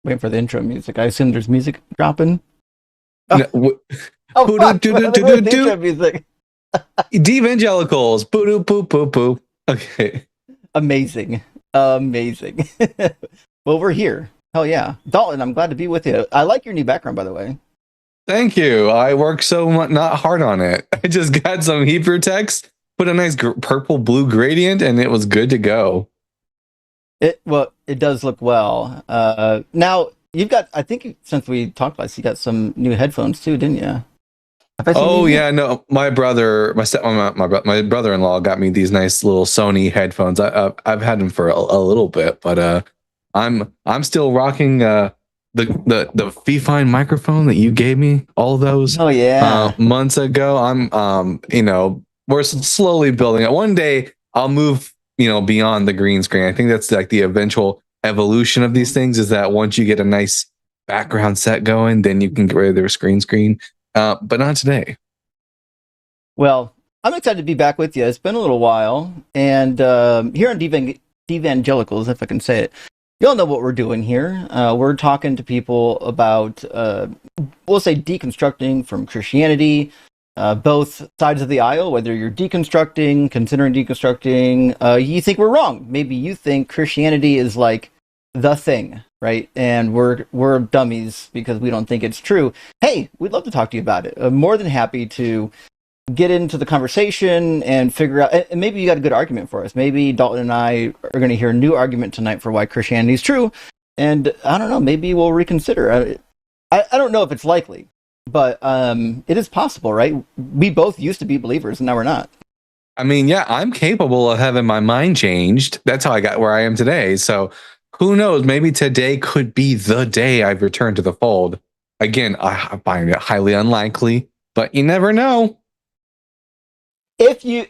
Waiting for the intro music. I assume there's music dropping. No, Oh, fuck. The intro music. DEvangelicals. Boo boo boo boo. Okay. Amazing. Well, we're here. Hell yeah. Dalton, I'm glad to be with you. I like your new background, by the way. Thank you. I worked so much, not hard on it. I just got some Hebrew text, put a nice purple blue gradient, and it was good to go. It does look well. Now you've got. I think since we talked about this, you got some new headphones too, didn't you? Oh yeah, no. My brother-in-law got me these nice little Sony headphones. I've had them for a little bit, but I'm still rocking the Fifine microphone that you gave me. All those. Oh yeah. Months ago. I'm we're slowly building it. One day I'll move beyond the green screen. I think that's like the eventual evolution of these things, is that once you get a nice background set going, then you can get rid of their screen. But not today. Well, I'm excited to be back with you. It's been a little while, and here on DEvangelicals, if I can say it, you all know what we're doing here. We're talking to people about, we'll say, deconstructing from Christianity, both sides of the aisle, whether you're deconstructing, considering deconstructing, you think we're wrong. Maybe you think Christianity is like the thing, right? And we're dummies because we don't think it's true. Hey, we'd love to talk to you about it. I'm more than happy to get into the conversation and figure out, and maybe you got a good argument for us. Maybe Dalton and I are going to hear a new argument tonight for why Christianity is true. And I don't know, maybe we'll reconsider. I don't know if it's likely, but it is possible, right? We both used to be believers and now we're not. I mean, yeah, I'm capable of having my mind changed. That's how I got where I am today. So who knows? Maybe today could be the day I've returned to the fold. Again, I find it highly unlikely, but you never know. If you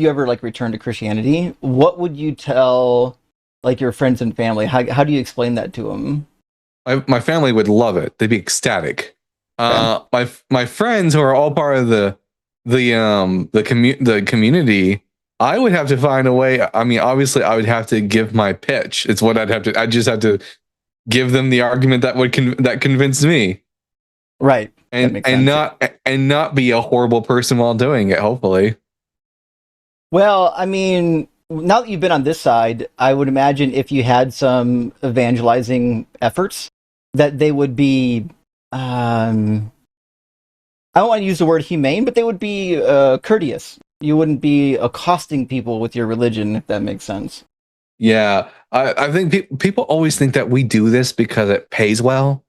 ever like return to Christianity, what would you tell like your friends and family? How do you explain that to them? My family would love it. They'd be ecstatic. Okay. My friends who are all part of the community, I would have to find a way. I mean, obviously, I would have to give my pitch. It's what I'd have to. I just have to give them the argument that would that convinced me, right? And not be a horrible person while doing it. Hopefully. Well, I mean, now that you've been on this side, I would imagine if you had some evangelizing efforts, that they would be. I don't want to use the word humane, but they would be courteous. You wouldn't be accosting people with your religion, if that makes sense. Yeah, I think people always think that we do this because it pays well.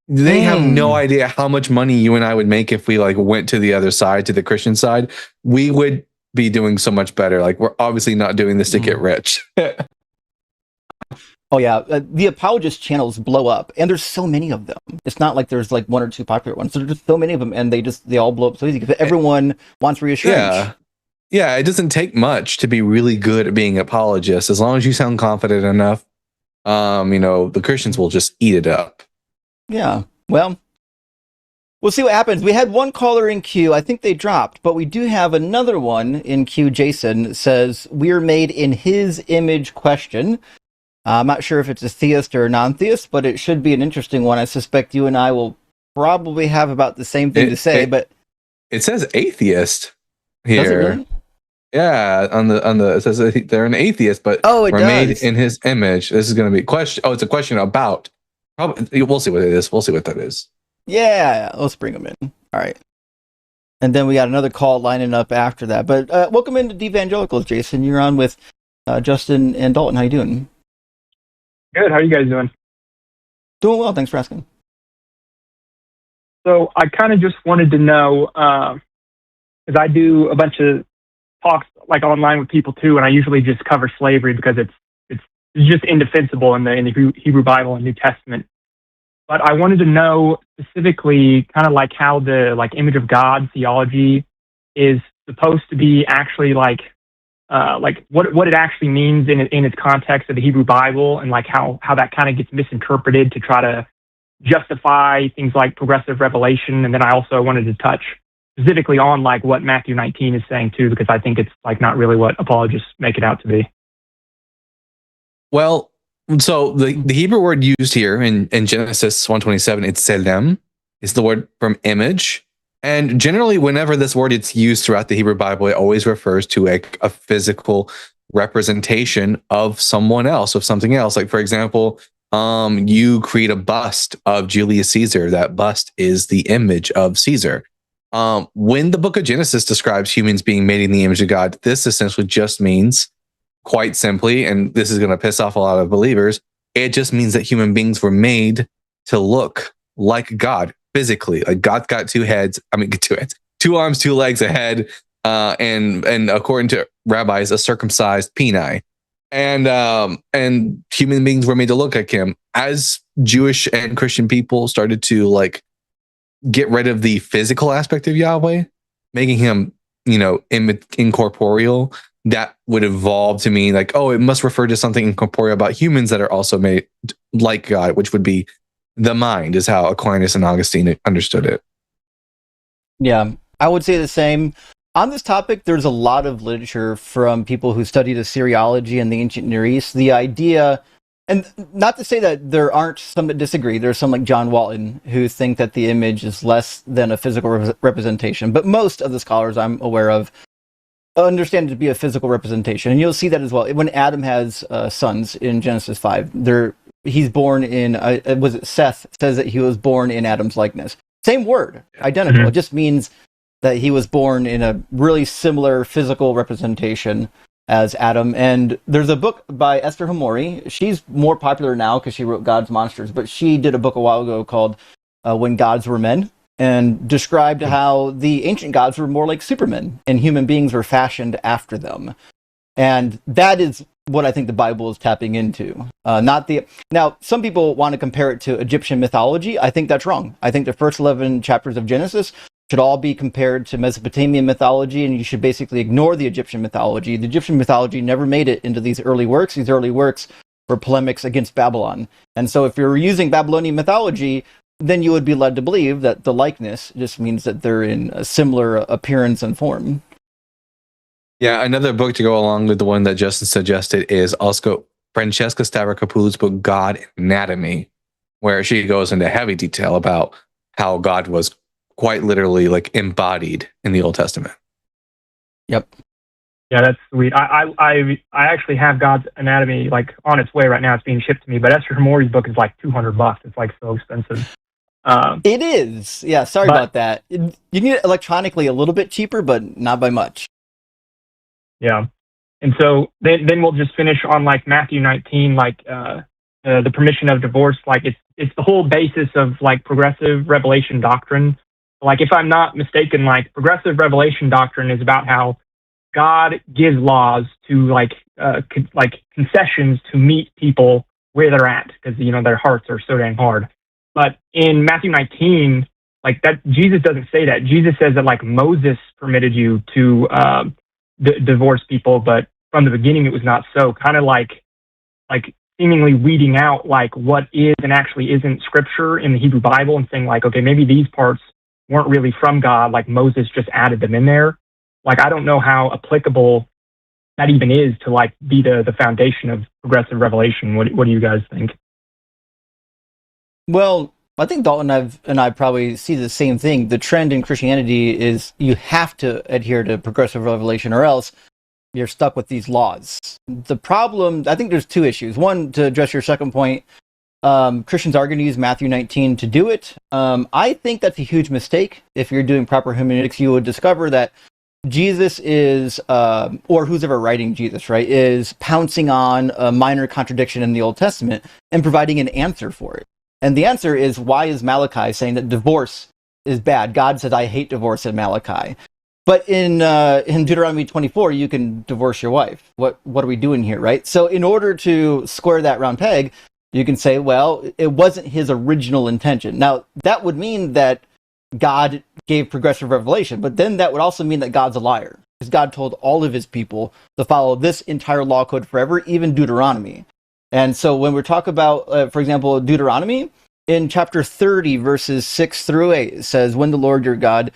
They have no idea how much money you and I would make if we like went to the other side, to the Christian side. We would be doing so much better. Like, we're obviously not doing this to get rich. Oh yeah, the apologist channels blow up, and there's so many of them. It's not like there's like one or two popular ones. There's just so many of them, and they all blow up so easy because everyone wants reassurance. Yeah, it doesn't take much to be really good at being an apologist. As long as you sound confident enough, the Christians will just eat it up. Yeah, well, we'll see what happens. We had one caller in queue. I think they dropped, but we do have another one in queue. Jason says, "We're made in his image?" Question. I'm not sure if it's a theist or a non-theist, but it should be an interesting one. I suspect you and I will probably have about the same thing to say. But it says atheist here. Does it really? Yeah, on the it says they're an atheist, but we're made in his image. This is going to be a question. Oh, it's a question about. Probably, we'll see what it is. We'll see what that is. Yeah, let's bring them in. All right, and then we got another call lining up after that. But welcome into DEvangelicals, Jason. You're on with Justin and Dalton. How you doing? Good. How are you guys doing? Doing well. Thanks for asking. So I kind of just wanted to know, because I do a bunch of talks like online with people too, and I usually just cover slavery because it's just indefensible in the Hebrew Bible and New Testament. But I wanted to know specifically kind of like how the like image of God theology is supposed to be actually like what it actually means in its context of the Hebrew Bible, and like how that kind of gets misinterpreted to try to justify things like progressive revelation. And then I also wanted to touch specifically on like what Matthew 19 is saying too, because I think it's like not really what apologists make it out to be. Well, So the Hebrew word used here in Genesis 1:27, it's selem, is the word from image. And generally, whenever this word is used throughout the Hebrew Bible, it always refers to a physical representation of someone else, of something else. Like, for example, you create a bust of Julius Caesar. That bust is the image of Caesar. When the book of Genesis describes humans being made in the image of God, this essentially just means, quite simply, and this is going to piss off a lot of believers, it just means that human beings were made to look like God physically. Like, God's got two heads, two arms, two legs, a head, and according to rabbis, a circumcised peni. And human beings were made to look like him. As Jewish and Christian people started to like get rid of the physical aspect of Yahweh, making him, incorporeal, that would evolve to mean like, oh, it must refer to something incorporeal about humans that are also made like God, which would be the mind, is how Aquinas and Augustine understood it. Yeah, I would say the same. On this topic, there's a lot of literature from people who studied Assyriology and the ancient Near East. The idea, and not to say that there aren't some that disagree, there's some like John Walton who think that the image is less than a physical representation, but most of the scholars I'm aware of understand it to be a physical representation. And you'll see that as well. When Adam has sons in Genesis 5, he's born in, was it Seth says that he was born in Adam's likeness. Same word, identical. It just means that he was born in a really similar physical representation as Adam. And there's a book by Esther Hamori. She's more popular now because she wrote God's Monsters, but she did a book a while ago called When Gods Were Men, and described how the ancient gods were more like supermen and human beings were fashioned after them. And that is what I think the Bible is tapping into. Now, some people want to compare it to Egyptian mythology. I think that's wrong. I think the first 11 chapters of Genesis should all be compared to Mesopotamian mythology, and you should basically ignore the Egyptian mythology. The Egyptian mythology never made it into these early works. These early works were polemics against Babylon. And so if you're using Babylonian mythology, then you would be led to believe that the likeness just means that they're in a similar appearance and form. Yeah, another book to go along with the one that Justin suggested is also Francesca Stavrakopoulos' book, God Anatomy, where she goes into heavy detail about how God was quite literally like embodied in the Old Testament. Yep. Yeah, that's sweet. I actually have God's Anatomy like on its way right now. It's being shipped to me, but Esther Hamori's book is like $200. It's like so expensive. It is. Yeah, sorry about that. You can get it electronically a little bit cheaper, but not by much. Yeah. And so then we'll just finish on like Matthew 19, like the permission of divorce. Like it's the whole basis of like progressive revelation doctrine. Like, if I'm not mistaken, like progressive revelation doctrine is about how God gives laws to like concessions to meet people where they're at, because their hearts are so dang hard. But in Matthew 19, like that, Jesus doesn't say that. Jesus says that like Moses permitted you to divorce people, but from the beginning it was not so. Kind of like seemingly weeding out like what is and actually isn't scripture in the Hebrew Bible, and saying like, okay, maybe these parts weren't really from God, like Moses just added them in there. Like, I don't know how applicable that even is to like be the foundation of progressive revelation. What do you guys think? Well, I think Dalton and I probably see the same thing. The trend in Christianity is you have to adhere to progressive revelation or else you're stuck with these laws. The problem, I think there's two issues. One, to address your second point, Christians are going to use Matthew 19 to do it. I think that's a huge mistake. If you're doing proper hermeneutics, you would discover that Jesus is, or who's ever writing Jesus, right, is pouncing on a minor contradiction in the Old Testament and providing an answer for it. And the answer is, why is Malachi saying that divorce is bad? God says, I hate divorce in Malachi. But in Deuteronomy 24, you can divorce your wife. What are we doing here, right? So in order to square that round peg, you can say, well, it wasn't his original intention. Now, that would mean that God gave progressive revelation, but then that would also mean that God's a liar, because God told all of his people to follow this entire law code forever, even Deuteronomy. And so when we talk about, for example, Deuteronomy, in chapter 30, verses 6 through 8, it says, when the Lord your God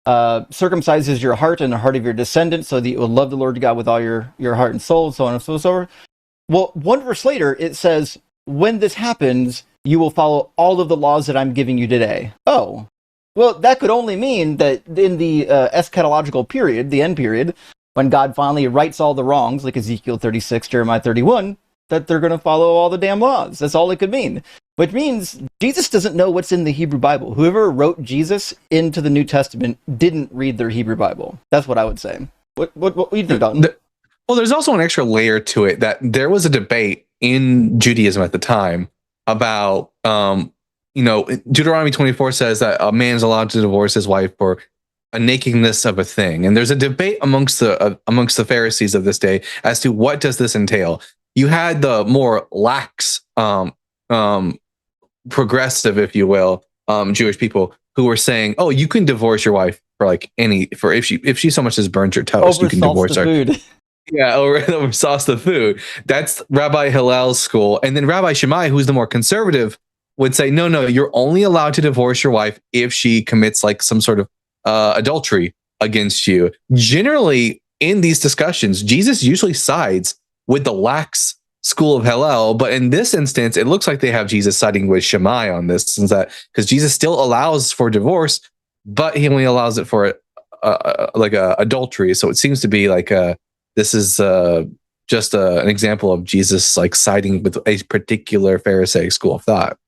circumcises your heart and the heart of your descendants, so that you will love the Lord your God with all your heart and soul, so on and so forth. Well, one verse later, it says, when this happens, you will follow all of the laws that I'm giving you today. Oh, well, that could only mean that in the eschatological period, the end period, when God finally rights all the wrongs, like Ezekiel 36, Jeremiah 31, that they're going to follow all the damn laws. That's all it could mean. Which means Jesus doesn't know what's in the Hebrew Bible. Whoever wrote Jesus into the New Testament didn't read their Hebrew Bible. That's what I would say. What do you think, Dalton? Well, there's also an extra layer to it that there was a debate in Judaism at the time about, Deuteronomy 24 says that a man's allowed to divorce his wife for a nakedness of a thing. And there's a debate amongst the Pharisees of this day as to what does this entail. You had the more lax, progressive, if you will, Jewish people who were saying, "Oh, you can divorce your wife for if she so much as burns your toast, you can divorce her." Food. Yeah, over sauce the food. That's Rabbi Hillel's school, and then Rabbi Shammai, who's the more conservative, would say, "No, you're only allowed to divorce your wife if she commits like some sort of adultery against you." Generally, in these discussions, Jesus usually sides with the lax school of Hillel, but in this instance, it looks like they have Jesus siding with Shammai on this, since that because Jesus still allows for divorce, but he only allows it for adultery. So it seems to be like this is just an example of Jesus like siding with a particular Pharisaic school of thought.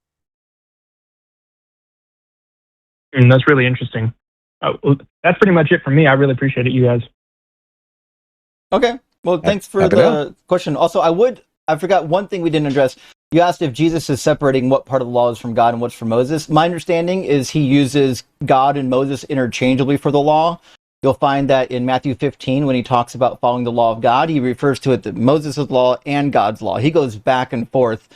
And that's really interesting. Well, that's pretty much it for me. I really appreciate it, you guys. Okay. Well, thanks for the question. Also, I forgot one thing we didn't address. You asked if Jesus is separating what part of the law is from God and what's from Moses. My understanding is he uses God and Moses interchangeably for the law. You'll find that in Matthew 15, when he talks about following the law of God, he refers to it as Moses' law and God's law. He goes back and forth.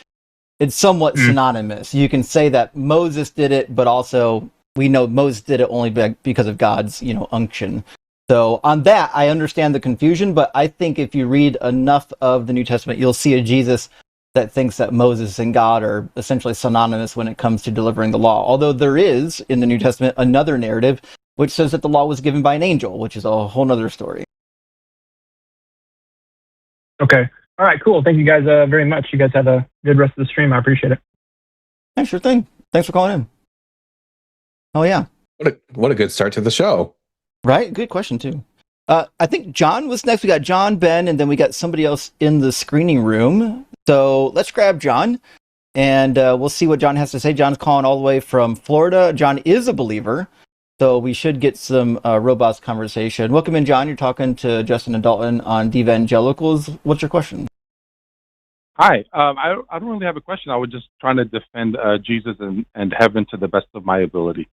It's somewhat synonymous. You can say that Moses did it, but also we know Moses did it only because of God's, unction. So on that, I understand the confusion, but I think if you read enough of the New Testament, you'll see a Jesus that thinks that Moses and God are essentially synonymous when it comes to delivering the law. Although there is, in the New Testament, another narrative which says that the law was given by an angel, which is a whole nother story. Okay. All right, cool. Thank you guys very much. You guys have a good rest of the stream. I appreciate it. Yeah, sure thing. Thanks for calling in. Oh, yeah. What a good start to the show. Right? Good question, too. I think John was next. We got John, Ben, and then we got somebody else in the screening room. So let's grab John, and we'll see what John has to say. John's calling all the way from Florida. John is a believer, so we should get some robust conversation. Welcome in, John. You're talking to Justin and Dalton on DEvangelicals. What's your question? Hi. I don't really have a question. I was just trying to defend Jesus and heaven to the best of my ability.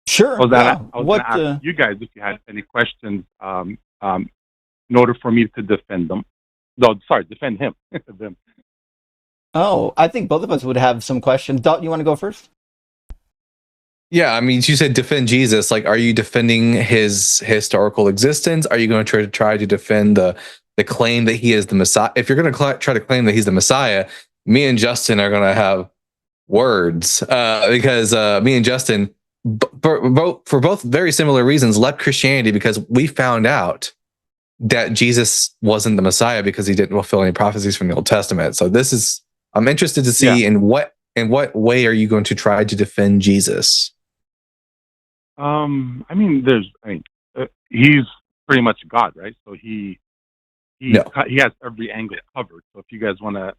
Sure. I was going to ask you guys if you had any questions in order for me to defend them. No, sorry, defend him. Them. Oh, I think both of us would have some questions. Dalton, you want to go first? Yeah, I mean, you said defend Jesus. Like, are you defending his historical existence? Are you going to try to defend the claim that he is the Messiah? If you're going to try to claim that he's the Messiah, me and Justin are going to have words because me and Justin, for both very similar reasons, left Christianity because we found out that Jesus wasn't the Messiah because he didn't fulfill any prophecies from the Old Testament. So I'm interested to see in what way are you going to try to defend Jesus? He's pretty much God, right? So he has every angle covered. So if you guys want to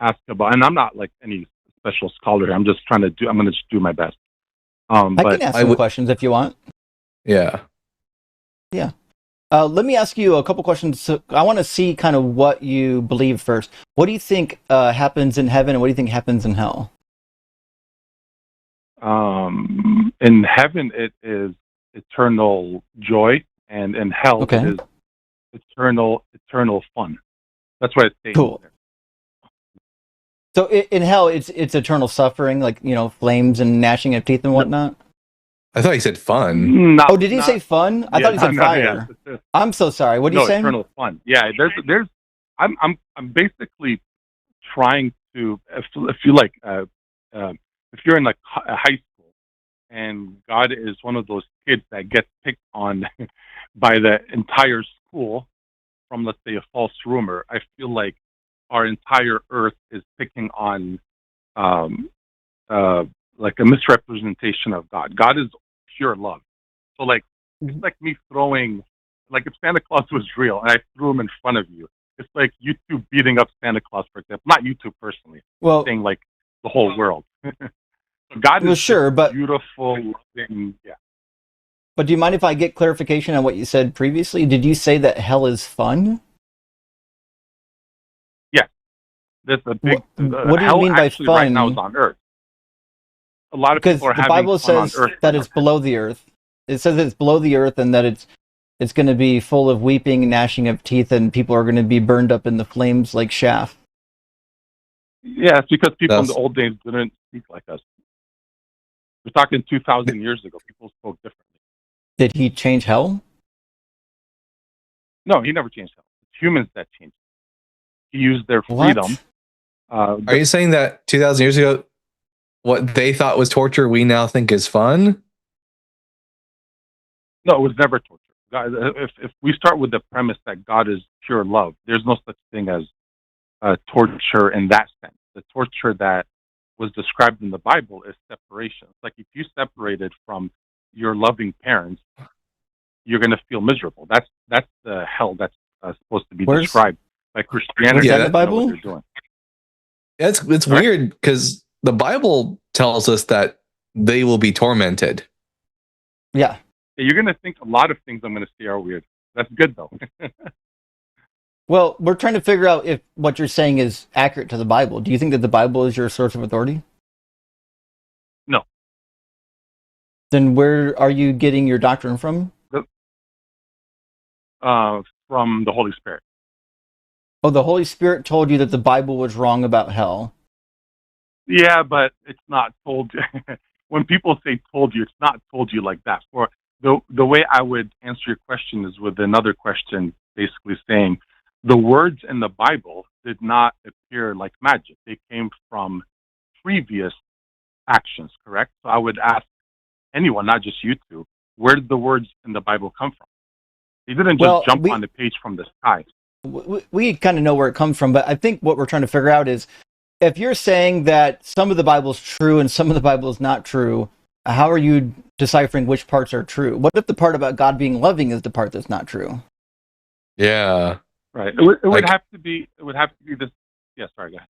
ask about, and I'm not like any special scholar here. I'm going to just do my best. I can ask some questions if you want. Yeah. Yeah. Let me ask you a couple questions. So I want to see kind of what you believe first. What do you think happens in heaven, and what do you think happens in hell? In heaven, it is eternal joy, and in hell, it is eternal fun. That's what it's saying. Cool. There. So in hell, it's eternal suffering, like flames and gnashing of teeth and whatnot. I thought he said fun. Did he say fun? I thought he said fire. Yeah. I'm so sorry. What did you say? Eternal fun. Yeah, there's. I'm basically trying to. If you like, if you're in like a high school, and God is one of those kids that gets picked on by the entire school from, let's say, a false rumor, I feel like our entire earth is picking on like a misrepresentation of God. God is pure love. So like it's like me throwing, like if Santa Claus was real and I threw him in front of you, it's like you two beating up Santa Claus, for example. Not you two personally. Well, Saying like the whole world. So God is sure, but beautiful, loving. Yeah. But do you mind if I get clarification on what you said previously? Did you say that hell is fun? Yeah. There's a big. What do you hell mean by actually fun? right now is on Earth. A lot of Because people are the having Bible fun on says Earth. that it's below the earth. It says it's below the earth and that it's going to be full of weeping and gnashing of teeth, and people are going to be burned up in the flames like chaff. Yeah, it's because people in the old days didn't speak like us. We're talking 2,000 years ago. People spoke differently. Did he change hell? No, he never changed hell. It's humans that changed. He used their freedom. Are you saying that 2,000 years ago, what they thought was torture, we now think is fun? No, it was never torture. God, if we start with the premise that God is pure love, there's no such thing as torture in that sense. The torture that was described in the Bible is separation. It's like if you separated from your loving parents, you're going to feel miserable. That's the hell that's supposed to be described by Christianity. Yeah, the Bible? What they're doing. It's weird because the Bible tells us that they will be tormented. Yeah. You're going to think a lot of things I'm going to say are weird. That's good, though. Well, we're trying to figure out if what you're saying is accurate to the Bible. Do you think that the Bible is your source of authority? No. Then where are you getting your doctrine from? From the Holy Spirit. Oh, the Holy Spirit told you that the Bible was wrong about hell. Yeah, but it's not told. When people say told you, it's not told you like that. For the way I would answer your question is with another question, basically saying the words in the Bible did not appear like magic. They came from previous actions, correct? So I would ask anyone, not just you two, where did the words in the Bible come from? They didn't just jump on the page from the sky. We kind of know where it comes from, but I think what we're trying to figure out is if you're saying that some of the Bible is true and some of the Bible is not true, how are you deciphering which parts are true? What if the part about God being loving is the part that's not true? Yeah. Right. It would have to be this. Yeah, sorry, go ahead.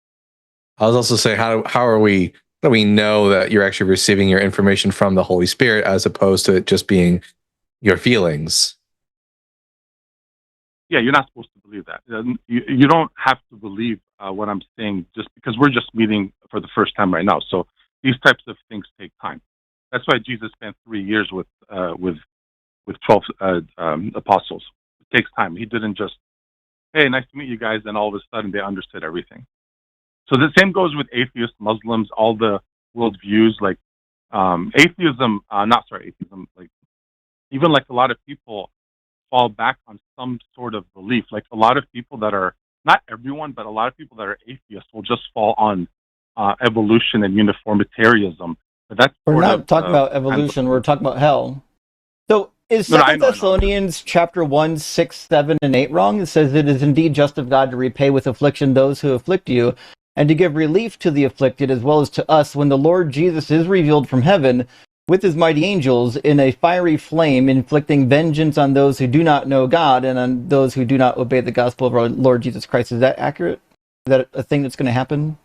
I was also saying, how do we know that you're actually receiving your information from the Holy Spirit as opposed to it just being your feelings? Yeah, you're not supposed to believe that. You don't have to believe what I'm saying just because we're just meeting for the first time right now. So these types of things take time. That's why Jesus spent 3 years with 12 apostles. It takes time. He didn't just, hey, nice to meet you guys, and all of a sudden they understood everything. So the same goes with atheists, Muslims, all the worldviews. Like atheism, like even like a lot of people fall back on some sort of belief. Like a lot of people that are, not everyone, but a lot of people that are atheists will just fall on evolution and uniformitarianism. But that's we're not talking about evolution. We're talking about hell. So is 2 Thessalonians chapter 1, 6, 7, and 8 wrong? It says, it is indeed just of God to repay with affliction those who afflict you, and to give relief to the afflicted as well as to us when the Lord Jesus is revealed from heaven with his mighty angels in a fiery flame, inflicting vengeance on those who do not know God and on those who do not obey the gospel of our Lord Jesus Christ. Is that accurate? Is that a thing that's going to happen?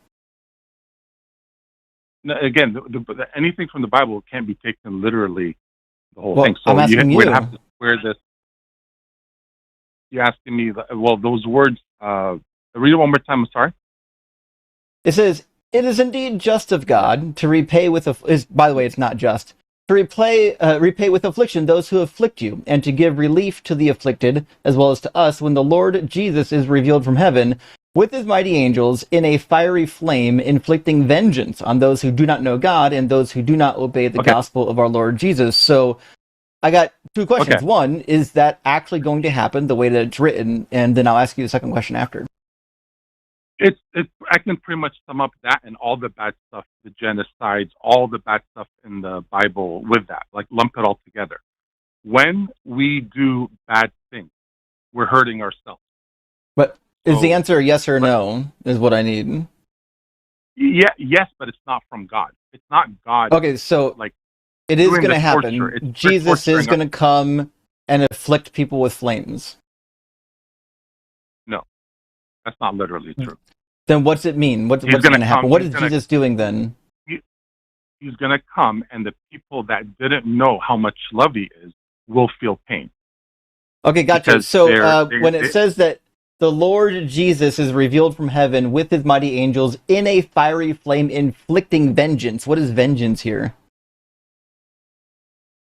Again, anything from the Bible can't be taken literally, the whole thing. So I'm asking you. We'd have to square this. You're asking me, those words, read it one more time, I'm sorry. It says, it is indeed just of God to repay with, by the way, it's not just, to repay with affliction those who afflict you, and to give relief to the afflicted, as well as to us, when the Lord Jesus is revealed from heaven, with his mighty angels, in a fiery flame, inflicting vengeance on those who do not know God, and those who do not obey the gospel of our Lord Jesus. So, I got two questions. Okay. One, is that actually going to happen the way that it's written? And then I'll ask you the second question after. I can pretty much sum up that and all the bad stuff, the genocides, all the bad stuff in the Bible with that, like lump it all together. When we do bad things, we're hurting ourselves. But Is the answer yes or no? Is what I need. Yeah, yes, but it's not from God. It's not God. Okay, so like it is doing going to the happen. torture. It's Jesus is torturing going to come and afflict people with flames. No, that's not literally true. Then what's it mean? What's going to happen? What is Jesus doing then? He's going to come, and the people that didn't know how much love he is will feel pain. Okay, gotcha. Because So when it says that the Lord Jesus is revealed from heaven with his mighty angels in a fiery flame inflicting vengeance, what is vengeance here?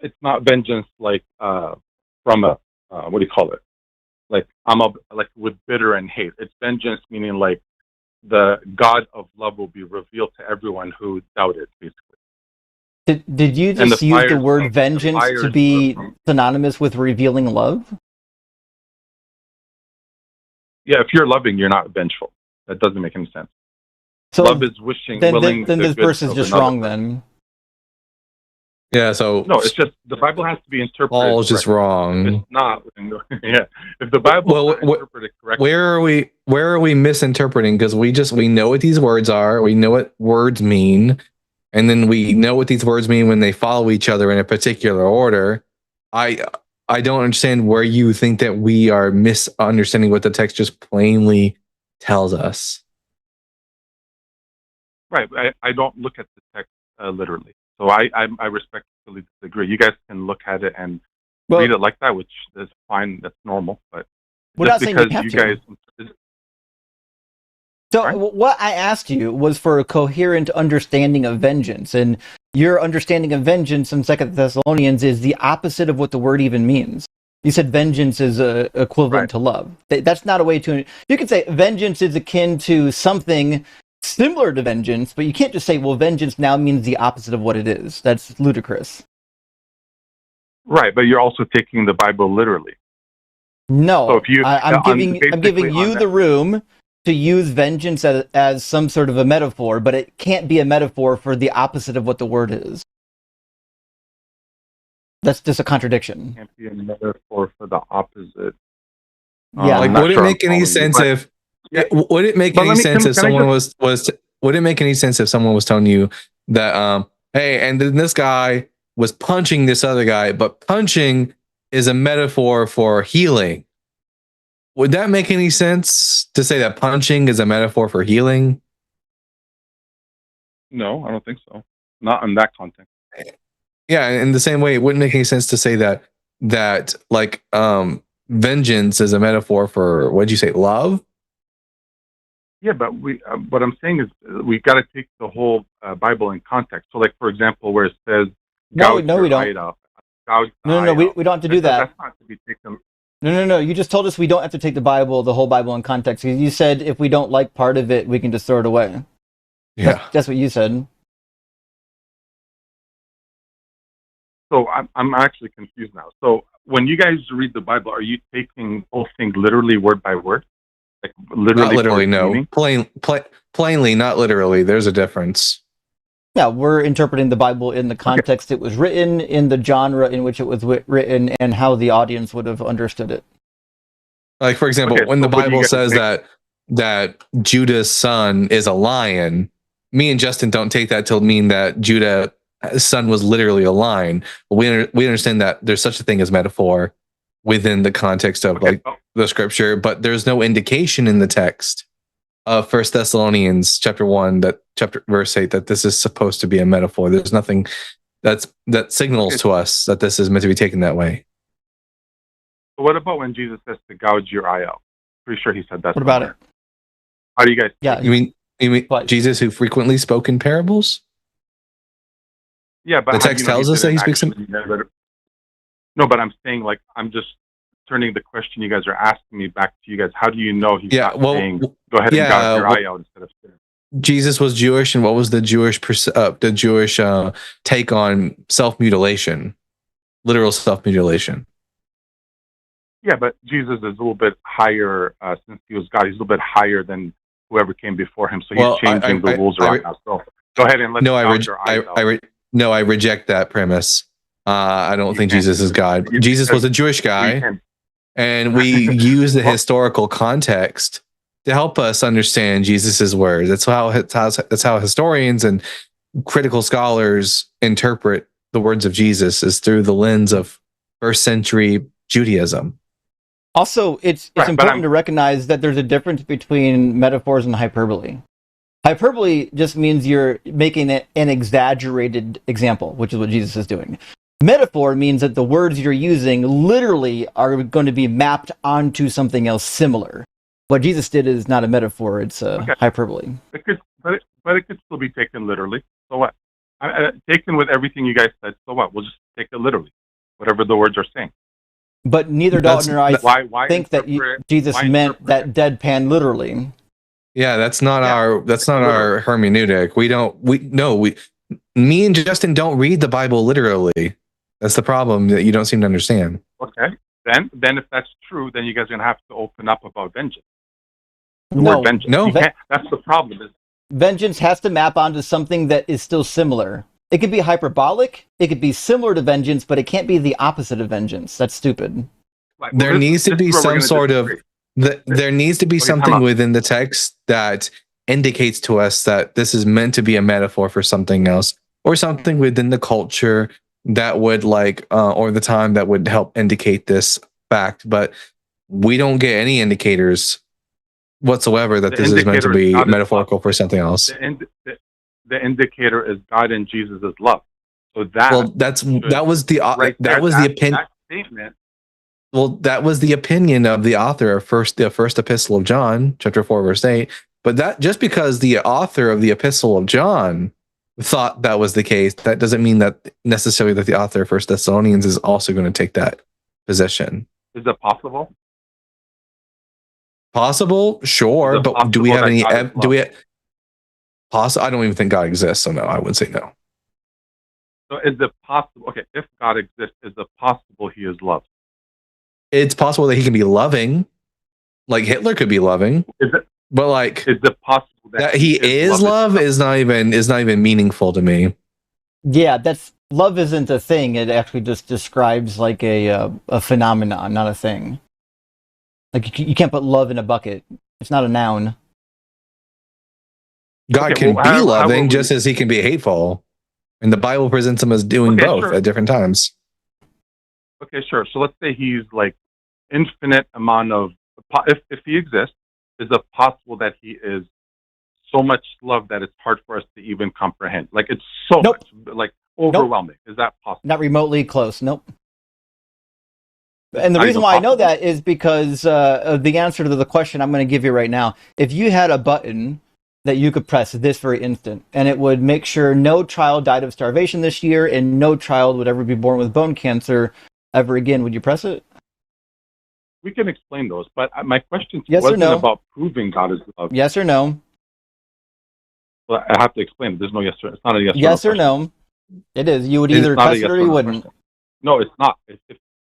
It's not vengeance like from a what do you call it? Like like with bitter and hate. It's vengeance meaning like the God of love will be revealed to everyone who doubted, basically. Did you just use the word vengeance to be synonymous with revealing love? Yeah, if you're loving, you're not vengeful. That doesn't make any sense. So love is wishing, willing. Then this verse is just wrong. Then. Yeah. So no, it's just the Bible has to be interpreted. Paul is just wrong. It's not. Yeah. If the Bible is interpreted correctly, where are we misinterpreting? Because we know what these words are. We know what words mean, and then we know what these words mean when they follow each other in a particular order. I don't understand where you think that we are misunderstanding what the text just plainly tells us. Right. I don't look at the text literally. So I respectfully disagree. You guys can look at it and read it like that, which is fine. That's normal. But we're not saying you guys. So right? What I asked you was for a coherent understanding of vengeance, and your understanding of vengeance in 2 Thessalonians is the opposite of what the word even means. You said vengeance is equivalent to love. That's not a way to... You could say vengeance is akin to something similar to vengeance, but you can't just say, well, vengeance now means the opposite of what it is. That's ludicrous. Right, but you're also taking the Bible literally. No, so if I'm giving you the room to use vengeance as some sort of a metaphor, but it can't be a metaphor for the opposite of what the word is. That's just a contradiction. It can't be a metaphor for the opposite. Yeah, like would it make any sense if? Would it make any sense if someone was? Would it make any sense if someone was telling you that, hey, and then this guy was punching this other guy, but punching is a metaphor for healing? Would that make any sense to say that punching is a metaphor for healing? No, I don't think so. Not in that context. Yeah, in the same way, it wouldn't make any sense to say that like vengeance is a metaphor for, what'd you say, love? Yeah, but what I'm saying is we got to take the whole Bible in context. So, like for example, where it says, no, we don't. No, we don't have to do that. That's not to be taken. No. You just told us we don't have to take the whole Bible in context. You said if we don't like part of it, we can just throw it away. Yeah, that's what you said. So I'm actually confused now. So when you guys read the Bible, are you taking whole thing literally word by word? Like literally? Not literally, no. Plainly, not literally. There's a difference. Yeah, we're interpreting the Bible in the context it was written, in the genre in which it was written, and how the audience would have understood it. Like, for example, when the Bible says that Judah's son is a lion, me and Justin don't take that to mean that Judah's son was literally a lion. We understand that there's such a thing as metaphor within the context of the scripture, but there's no indication in the text of 1 Thessalonians chapter 1, verse 8, that this is supposed to be a metaphor. There's nothing that signals to us that this is meant to be taken that way. What about when Jesus says to gouge your eye out? Pretty sure he said that. What about it? How do you guys? Yeah, you mean what? Jesus who frequently spoke in parables? Yeah, but the text tells us that he speaks in. No, but I'm saying, like, I'm just turning the question you guys are asking me back to you guys. How do you know he's not saying, go ahead and gouge your eye out instead of saying? Jesus was Jewish, and what was the Jewish take on self-mutilation, literal self-mutilation? Yeah, but Jesus is a little bit higher since he was God. He's a little bit higher than whoever came before him, so he's changing the rules around now. So go ahead and let's gouge your eye out. No, I reject that premise. I don't think Jesus is God. Jesus was a Jewish guy, and we use the historical context to help us understand Jesus's words. That's how historians and critical scholars interpret the words of Jesus, is through the lens of first century Judaism. Also, it's important to recognize that there's a difference between metaphors and hyperbole. Hyperbole just means you're making it an exaggerated example, which is what Jesus is doing. Metaphor means that the words you're using literally are going to be mapped onto something else similar. What Jesus did is not a metaphor, it's a hyperbole. But it could still be taken literally. So what? Taken with everything you guys said, so what? We'll just take it literally, whatever the words are saying. But neither Dalton or I think that Jesus meant that deadpan literally. Yeah, that's not our hermeneutic. Me and Justin don't read the Bible literally. That's the problem that you don't seem to understand. Okay. Then if that's true, then you guys are gonna have to open up about vengeance. Vengeance. No. That's the problem. Vengeance has to map onto something that is still similar. It could be hyperbolic, it could be similar to vengeance, but it can't be the opposite of vengeance. That's stupid. There needs to be some sort of there needs to be something within the text that indicates to us that this is meant to be a metaphor for something else, or something within the culture that would or the time that would help indicate this fact. But we don't get any indicators whatsoever that this is meant to be metaphorical for something else. The indicator is God and Jesus' love. So that was the opinion. Well, that was the opinion of the author of the first epistle of John, chapter 4, verse 8. But that just because the author of the epistle of John thought that was the case, that doesn't mean that necessarily that the author of First Thessalonians is also going to take that position. Is it possible? Possible, sure, but do we have any? I don't even think God exists, so no, I would say no. So is it possible? Okay, if God exists, is it possible He is love? It's possible that He can be loving, like Hitler could be loving. But is it possible that He is love is not even meaningful to me. Yeah, love isn't a thing. It actually just describes like a phenomenon, not a thing. Like you can't put love in a bucket. It's not a noun. God can be loving just as He can be hateful. And the Bible presents Him as doing both at different times. Okay, sure. So let's say He's like infinite amount of, if He exists, is it possible that He is so much love that it's hard for us to even comprehend? Like it's so much, like overwhelming. Is that possible? Not remotely close. Nope. And the reason why I know that is because of the answer to the question I'm going to give you right now. If you had a button that you could press this very instant, and it would make sure no child died of starvation this year, and no child would ever be born with bone cancer ever again, would you press it? We can explain those, but my question wasn't about proving God is love. Yes or no? Well, I have to explain it. There's no yes or no. It's not a yes or no. Yes or no. It is. You would either press it or you wouldn't. Question. No, it's not.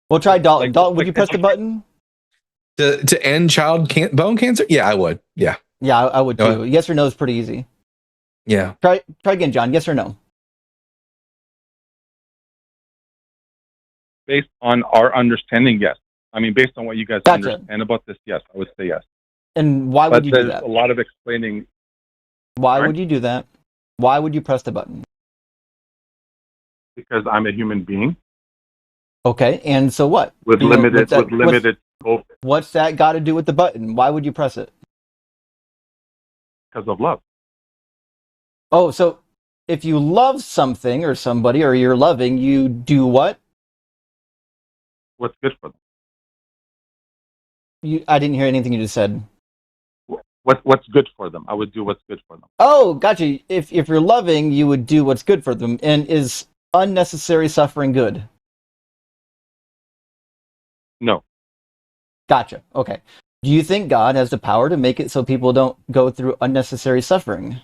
We'll try Dalton. Dalton, would you press the button? To end bone cancer? Yeah, I would. Yeah. Yeah, I would too. Yes or no is pretty easy. Yeah. Try again, John. Yes or no? Based on our understanding, yes. I mean, based on what you guys understand about this, yes, I would say yes. And why would you do that? A lot of explaining. Why would you do that? Why would you press the button? Because I'm a human being. Okay, and so what? With limited scope. What's that got to do with the button? Why would you press it? Because of love. Oh, so if you love something or somebody, or you're loving, you do what? What's good for them. I didn't hear anything you just said. What's good for them? I would do what's good for them. Oh, gotcha. If you're loving, you would do what's good for them. And is unnecessary suffering good? No. Gotcha. Okay. Do you think God has the power to make it so people don't go through unnecessary suffering?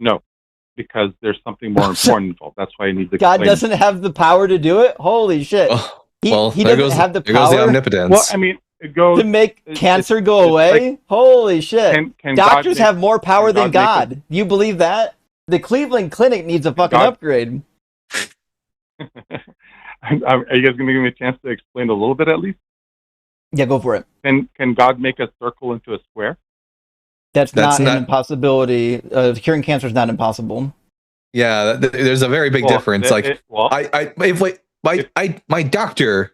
No, because there's something more important involved. That's why I need to. God doesn't have the power to do it? Holy shit. He doesn't have the power. There goes the omnipotence. Well, I mean, it goes to make cancer go away? Like, holy shit. Can doctors have more power than God? You believe that? The Cleveland Clinic needs a fucking upgrade. Are you guys going to give me a chance to explain a little bit at least? Yeah, go for it. Can God make a circle into a square? That's That's not an not. impossibility. Curing cancer is not impossible. Yeah, there's a very big Well, difference. Like my doctor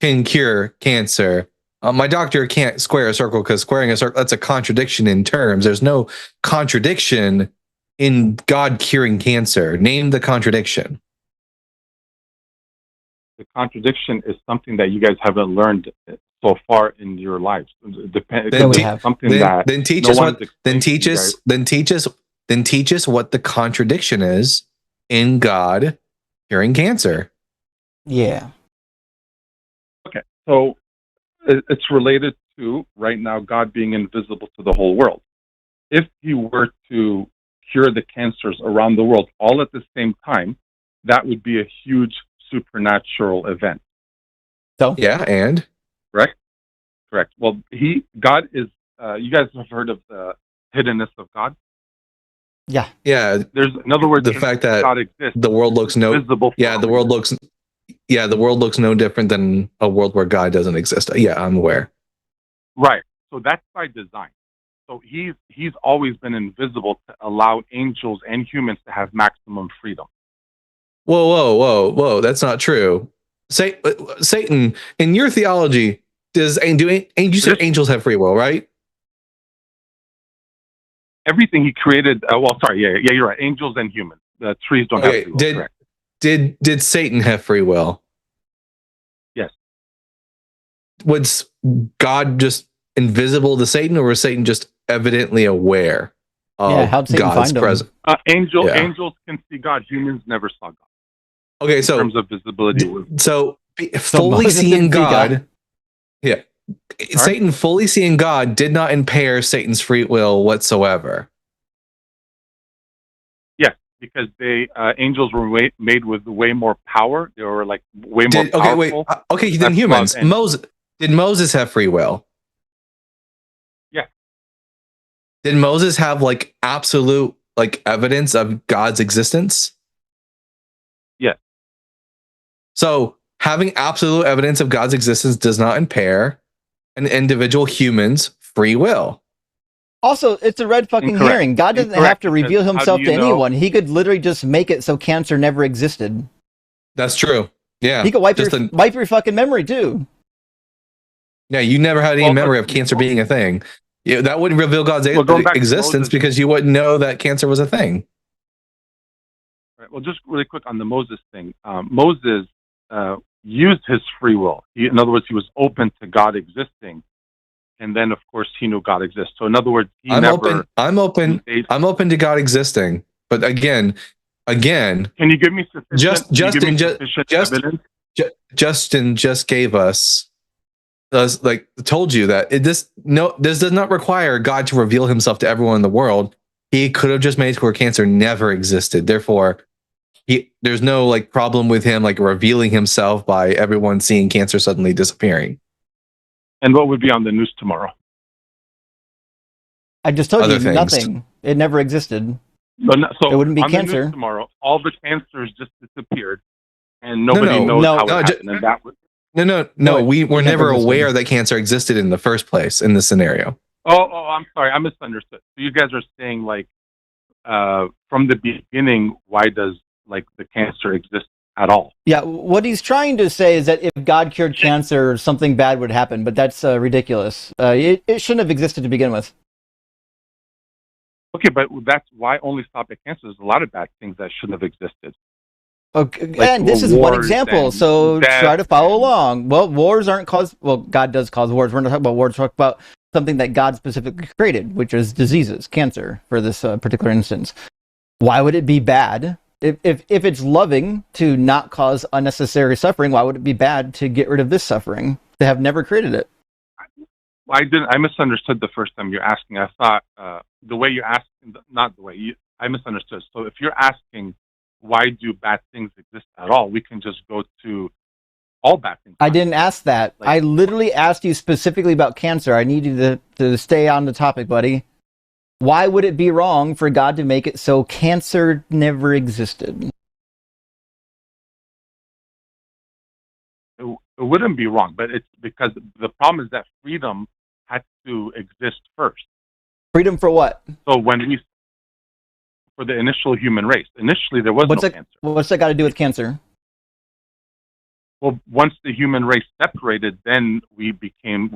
can cure cancer. My doctor can't square a circle because squaring a circle, that's a contradiction in terms. There's no contradiction in God curing cancer. Name the contradiction. the contradiction is something that you guys haven't learned so far in your lives. Yeah, we have. Something that then teach no us one's what then explained to teach you us guys. then teach us what the contradiction is in God curing cancer. Yeah. Okay, so it's related to right now God being invisible to the whole world. If he were to cure the cancers around the world all at the same time, that would be a huge supernatural event. So Yeah, and Correct? Correct. Well, God is. You guys have heard of the hiddenness of God. yeah. yeah, In other words, the fact that God exists, the world looks no visible. yeah, the world looks no different than a world where God doesn't exist. Yeah, I'm aware. Right. So that's by design. So he's always been invisible to allow angels and humans to have maximum freedom. Whoa. That's not true. Satan, in your theology, you said angels have free will, right? Everything he created. Yeah, you're right. Angels and humans. The trees don't have free will. Correct. Did Satan have free will? Yes. Was God just invisible to Satan, or was Satan just evidently aware of how'd Satan God's find him? presence? Angels can see God. Humans never saw God. Okay, In so terms of visibility. fully Moses seeing didn't see God. Yeah. Sorry? Satan fully seeing God did not impair Satan's free will whatsoever. Yes, because angels were made with way more power. They were like way more powerful. Okay, then humans. Did Moses have free will? Yeah. Did Moses have like absolute like evidence of God's existence? Yes. So having absolute evidence of God's existence does not impair an individual human's free will. Also, it's a red fucking Incorrect. herring. God doesn't Incorrect, have to reveal because how himself do to you know- anyone. He could literally just make it so cancer never existed. That's true. Yeah. He could wipe your fucking memory too. Yeah, you never had any memory of cancer being a thing. Yeah, that wouldn't reveal God's going back to existence Moses- because you wouldn't know that cancer was a thing. Right. Well, just really quick on the Moses thing. Moses used his free will. In other words, he was open to God existing, and then, of course, he knew God exists. So, in other words, I'm open to God existing. But again, can you give me sufficient evidence? Justin just gave us told you that this does not require God to reveal himself to everyone in the world. He could have just made it where cancer never existed. Therefore, there's no like problem with him like revealing himself by everyone seeing cancer suddenly disappearing. And what would be on the news tomorrow? I just told Other you things. nothing. It never existed. So It wouldn't be on the cancer. news tomorrow, all the cancers just disappeared, and nobody knows how it happened. And that was, No. We were never existed. aware that cancer existed in the first place in this scenario. I'm sorry, I misunderstood. So you guys are saying like from the beginning, why does like the cancer exist at all? Yeah, what he's trying to say is that if God cured cancer, something bad would happen, but that's ridiculous. It shouldn't have existed to begin with. Okay, but that's why only stop at cancer. There's a lot of bad things that shouldn't have existed. Okay, Like and this is one wars example, and so death try to follow and- along. Well, wars aren't caused. Well, God does cause wars. We're not talking about wars. We're talking about something that God specifically created, which is diseases, cancer, for this particular instance. Why would it be bad? If it's loving to not cause unnecessary suffering, why would it be bad to get rid of this suffering? They have never created it. I misunderstood the first time you're asking. I thought the way you're asking, not the way I misunderstood. So if you're asking why do bad things exist at all, we can just go to all bad things. I didn't ask that. I literally asked you specifically about cancer. I need you to stay on the topic, buddy. Why would it be wrong for God to make it so cancer never existed? it wouldn't be wrong, but it's because the problem is that freedom had to exist first. Freedom for what? So for the initial human race, initially there was no cancer. What's that got to do with cancer? Well, once the human race separated, then we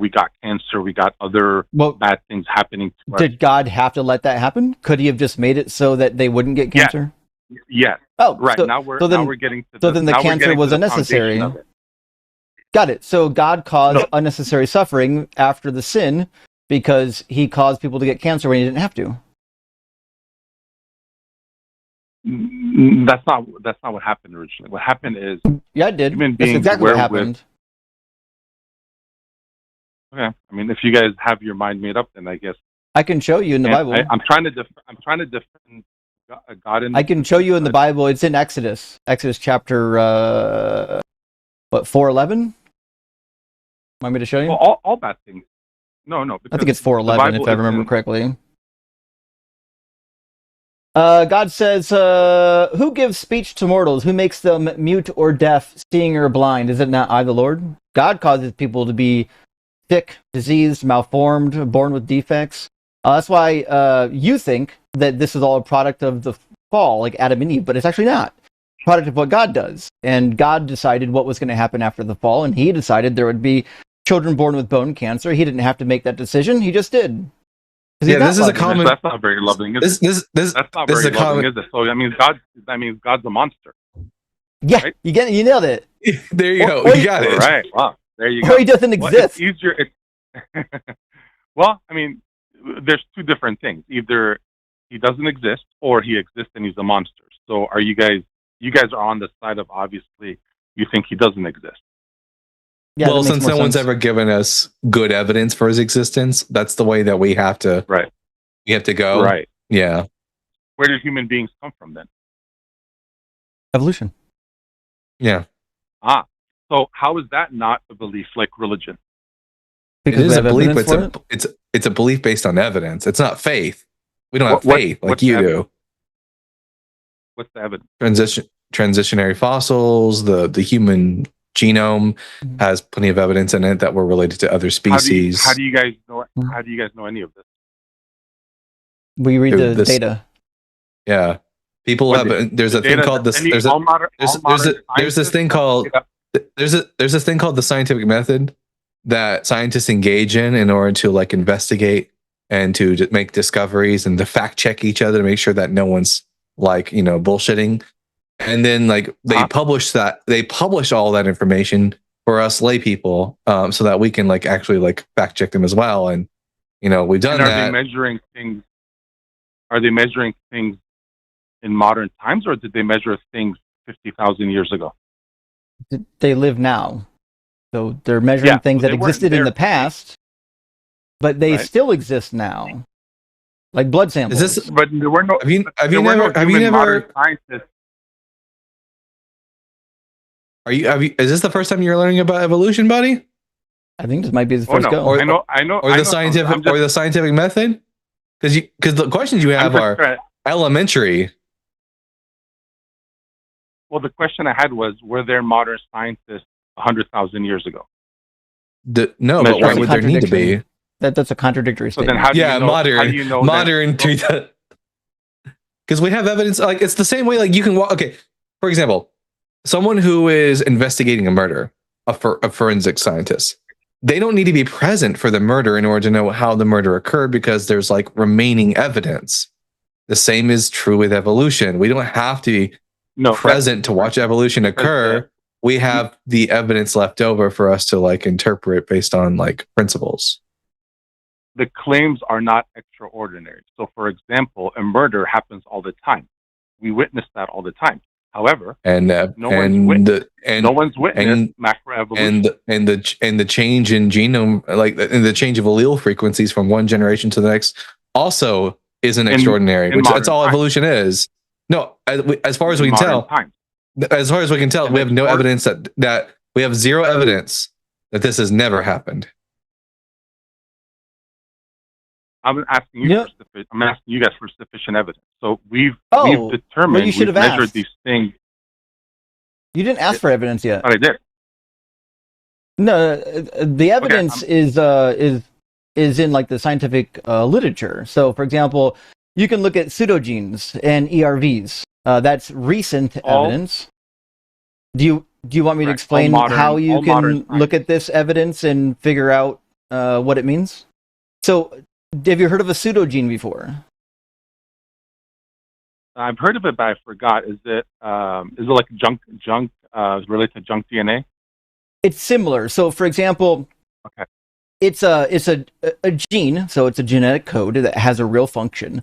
got cancer, we got other bad things happening to us. Did God have to let that happen? Could he have just made it so that they wouldn't get cancer? Yes. Oh, right. Now we're getting to then the cancer was unnecessary. Got it. So God caused unnecessary suffering after the sin because he caused people to get cancer when he didn't have to. That's not what happened originally. What happened is it did. That's exactly what happened. Okay. I mean, if you guys have your mind made up, then I guess I can show you in the Bible. I'm trying to defend God. I can show you in the Bible. It's in Exodus. Exodus chapter 4:11. Want me to show you? Well, all bad things. No. I think it's 4:11 if I remember correctly. God says, who gives speech to mortals? Who makes them mute or deaf, seeing or blind? Is it not I, the Lord? God causes people to be sick, diseased, malformed, born with defects. That's why you think that this is all a product of the fall, like Adam and Eve, but it's actually not. It's a product of what God does. And God decided what was going to happen after the fall, and he decided there would be children born with bone cancer. He didn't have to make that decision. He just did. Yeah, this is a common. That's not very loving. That's not very loving, is it? So that means God's a monster. Yeah, right? You nailed it. There you go. You got it. All right. Wow. There you go. Or he doesn't exist. It's easier. Well, I mean, there's two different things. Either he doesn't exist, or he exists and he's a monster. So are you guys? You guys are on the side of obviously you think he doesn't exist. Yeah, well, since no one's ever given us good evidence for his existence, that's the way that we have to. Right. We have to go. Right. Yeah. Where did human beings come from then? Evolution. Yeah. So how is that not a belief like religion? Because it is a belief, but it's a belief based on evidence. It's not faith. We don't have faith like you do. What's the evidence? Transitionary fossils, the human genome has plenty of evidence in it that we're related to other species. How do you guys know? How do you guys know any of this? We read the data. Yeah, people have. There's a thing called this. There's this thing called the scientific method that scientists engage in order to like investigate and to make discoveries and to fact check each other to make sure that no one's like bullshitting. And then like they publish all that information for us lay people, so that we can like actually like fact check them as well. And we've done that. Are they measuring things in modern times, or did they measure things 50,000 years ago? They live now, so they're measuring things that existed in the past, but they still exist now, like blood samples. Is this? But there were no. Have you never? Scientists. Is this the first time you're learning about evolution, buddy? I think this might be the first go. I know. Or the scientific method, because the questions you have are elementary. Well, the question I had was: were there modern scientists 100,000 years ago? No, but why would there need to be? That's a contradictory statement. So then, how do you know? Modern. How do you know modern. Because we have evidence. Like it's the same way. Like you can walk. Okay, for example. Someone who is investigating a murder, a forensic scientist, they don't need to be present for the murder in order to know how the murder occurred because there's like remaining evidence. The same is true with evolution. We don't have to be present to watch evolution occur. We have the evidence left over for us to like interpret based on like principles. The claims are not extraordinary. So, for example, a murder happens all the time. We witness that all the time. However, no one's witnessed macroevolution, and the change in genome, like and the change of allele frequencies from one generation to the next, also isn't extraordinary. Which that's all evolution is. No, as far as we can tell, we have no evidence that we have zero evidence that this has never happened. I'm asking you. I'm asking you guys for sufficient evidence. So we've determined. You should have measured asked. These things. You didn't ask for evidence yet. But I did. No, the evidence is in like the scientific literature. So, for example, you can look at pseudogenes and ERVs. That's recent evidence. Do you want me to explain how you can look at this evidence and figure out what it means? So, have you heard of a pseudogene before? I've heard of it, but I forgot. Is it like junk related to junk DNA? It's similar. So, for example, it's a gene, so it's a genetic code that has a real function.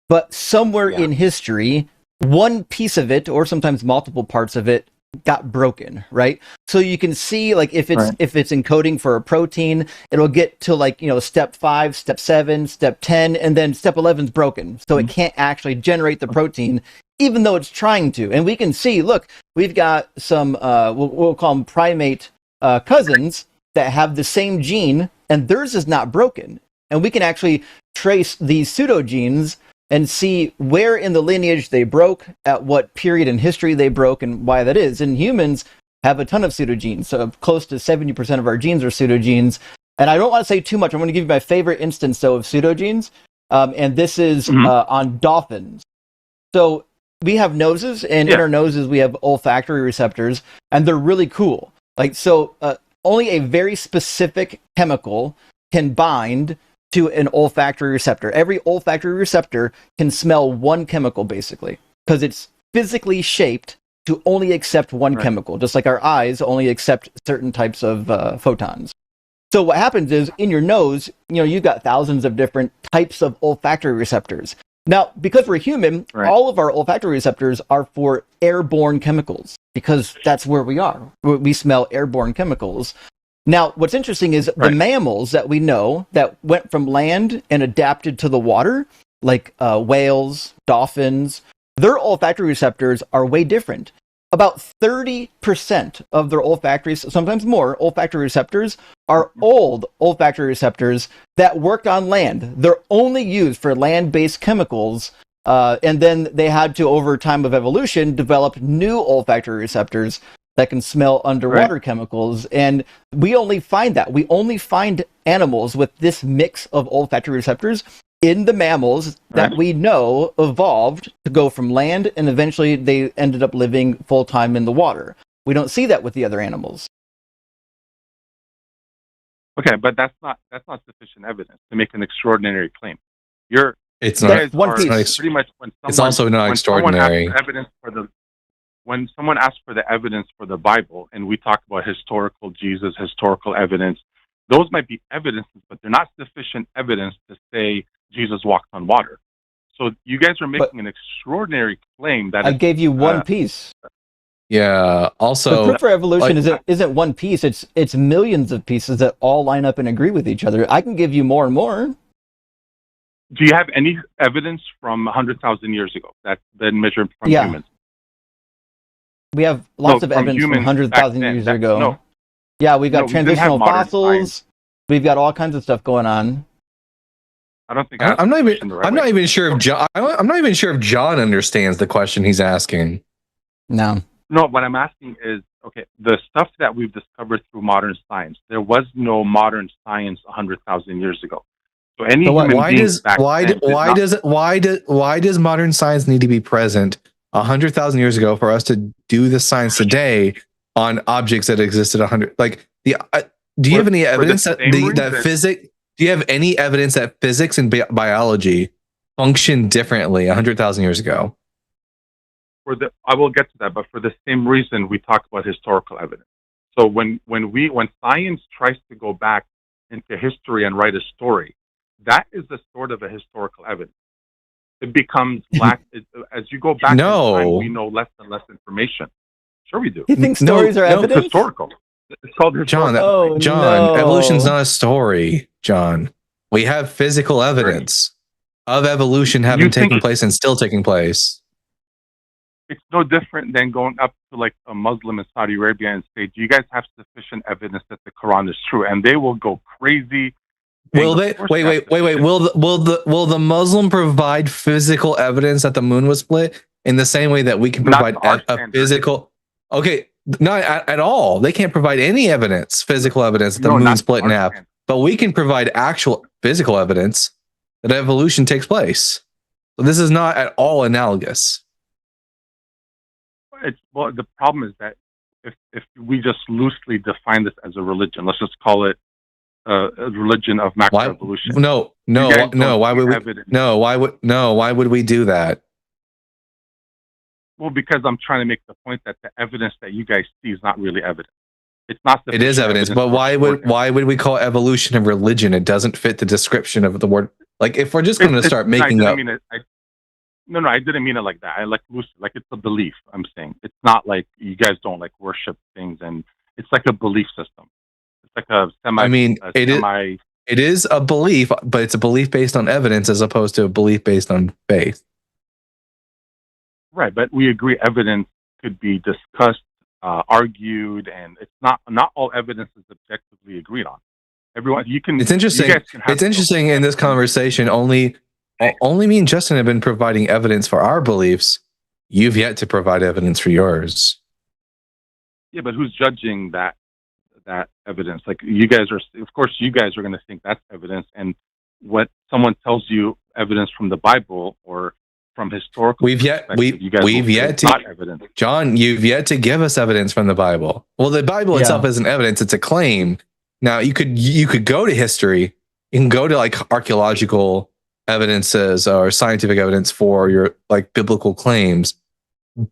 But somewhere in history, one piece of it, or sometimes multiple parts of it, got broken, right? So you can see, like, if it's encoding for a protein, it'll get to, like, step 5, step 7, step 10, and then step 11 is broken. So it can't actually generate the protein, even though it's trying to. And we can see, look, we've got some, we'll call them primate cousins that have the same gene, and theirs is not broken. And we can actually trace these pseudogenes and see where in the lineage they broke, at what period in history they broke, and why that is. And humans have a ton of pseudogenes, so close to 70% of our genes are pseudogenes. And I don't want to say too much. I'm going to give you my favorite instance, though, of pseudogenes, and this is on dolphins. So we have noses, and in our noses we have olfactory receptors, and they're really cool. Like, so only a very specific chemical can bind to an olfactory receptor. Every olfactory receptor can smell one chemical, basically, because it's physically shaped to only accept one chemical, just like our eyes only accept certain types of photons. So what happens is, in your nose, you've got thousands of different types of olfactory receptors. Now, because we're human, all of our olfactory receptors are for airborne chemicals, because that's where we are. We smell airborne chemicals. Now, what's interesting is the mammals that we know that went from land and adapted to the water, like whales, dolphins, their olfactory receptors are way different. About 30% of their olfactory, sometimes more, olfactory receptors are old olfactory receptors that worked on land. They're only used for land-based chemicals, and then they had to, over time of evolution, develop new olfactory receptors that can smell underwater chemicals. And we only find that. We only find animals with this mix of olfactory receptors in the mammals that we know evolved to go from land, and eventually they ended up living full-time in the water. We don't see that with the other animals. Okay, but that's not sufficient evidence to make an extraordinary claim. It's not one piece. Pretty much when someone, it's also not extraordinary. When someone asks for the evidence for the Bible, and we talk about historical Jesus, historical evidence, those might be evidences, but they're not sufficient evidence to say Jesus walked on water. So you guys are making an extraordinary claim that I gave you one piece. Yeah. Also, the proof for evolution isn't one piece. It's millions of pieces that all line up and agree with each other. I can give you more and more. Do you have any evidence from 100,000 years ago that's been measured from humans? We have lots of evidence from 100,000 years ago. No. Yeah, we've got transitional fossils. Science. We've got all kinds of stuff going on. I don't think I'm not even sure if John. I'm not even sure if John understands the question he's asking. No. No, what I'm asking is, okay, the stuff that we've discovered through modern science. There was no modern science 100,000 years ago. So why does modern science need to be present 100,000 years ago for us to do the science today on objects that existed 100? Like do you have any evidence that physics? Do you have any evidence that physics and biology function differently 100,000 years ago? I will get to that, but for the same reason we talk about historical evidence. So when science tries to go back into history and write a story, that is a sort of a historical evidence. It becomes as you go back in time, we know less and less information. Sure we do. You think stories are evidence? Historical. It's called historical. John, evolution's not a story, John. We have physical evidence of evolution having taken place and still taking place. It's no different than going up to like a Muslim in Saudi Arabia and say, do you guys have sufficient evidence that the Quran is true? And they will go crazy. Will they? Wait. Will the Muslim provide physical evidence that the moon was split in the same way that we can provide a physical? Okay, Not at all. They can't provide any evidence, physical evidence that the moon split in half. But we can provide actual physical evidence that evolution takes place. So this is not at all analogous. Well, the problem is that if we just loosely define this as a religion, let's just call it a religion of macroevolution. No. Why would we do that? Well, because I'm trying to make the point that the evidence that you guys see is not really evidence. It's not. It is evidence, but why would we call evolution a religion? It doesn't fit the description of the word. Like, if we're just going to start making up. No, I didn't mean it like that. I like loose, like it's a belief. I'm saying it's not like you guys don't like worship things, and it's like a belief system. It's like a semi. I mean, it is a belief, but it's a belief based on evidence as opposed to a belief based on faith. Right, but we agree evidence could be discussed, argued, and it's not all evidence is objectively agreed on. Everyone, you can. It's interesting. It's interesting in this conversation. Only me and Justin have been providing evidence for our beliefs. You've yet to provide evidence for yours. Yeah, but who's judging that evidence? Like, you guys are, of course, you guys are going to think that's evidence, and what someone tells you evidence from the Bible or from historical, we've yet to evidence. John, you've yet to give us evidence from the Bible. Well, the Bible itself isn't evidence; it's a claim. Now, you could go to history, you can go to like archaeological evidences or scientific evidence for your like biblical claims,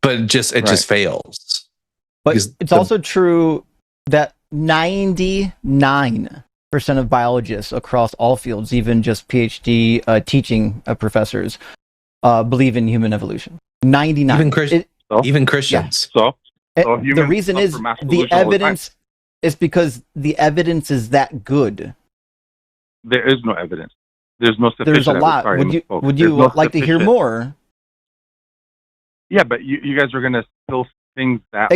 but it just fails. But it's also true that 99% of biologists across all fields, even just PhD teaching professors, believe in human evolution. 99. Even Christians. Yeah. So the reason is the evidence is because the evidence is that good. There is no evidence. There's no sufficient. There's a lot. Would you like to hear more? Yeah, but you guys are going to spill things that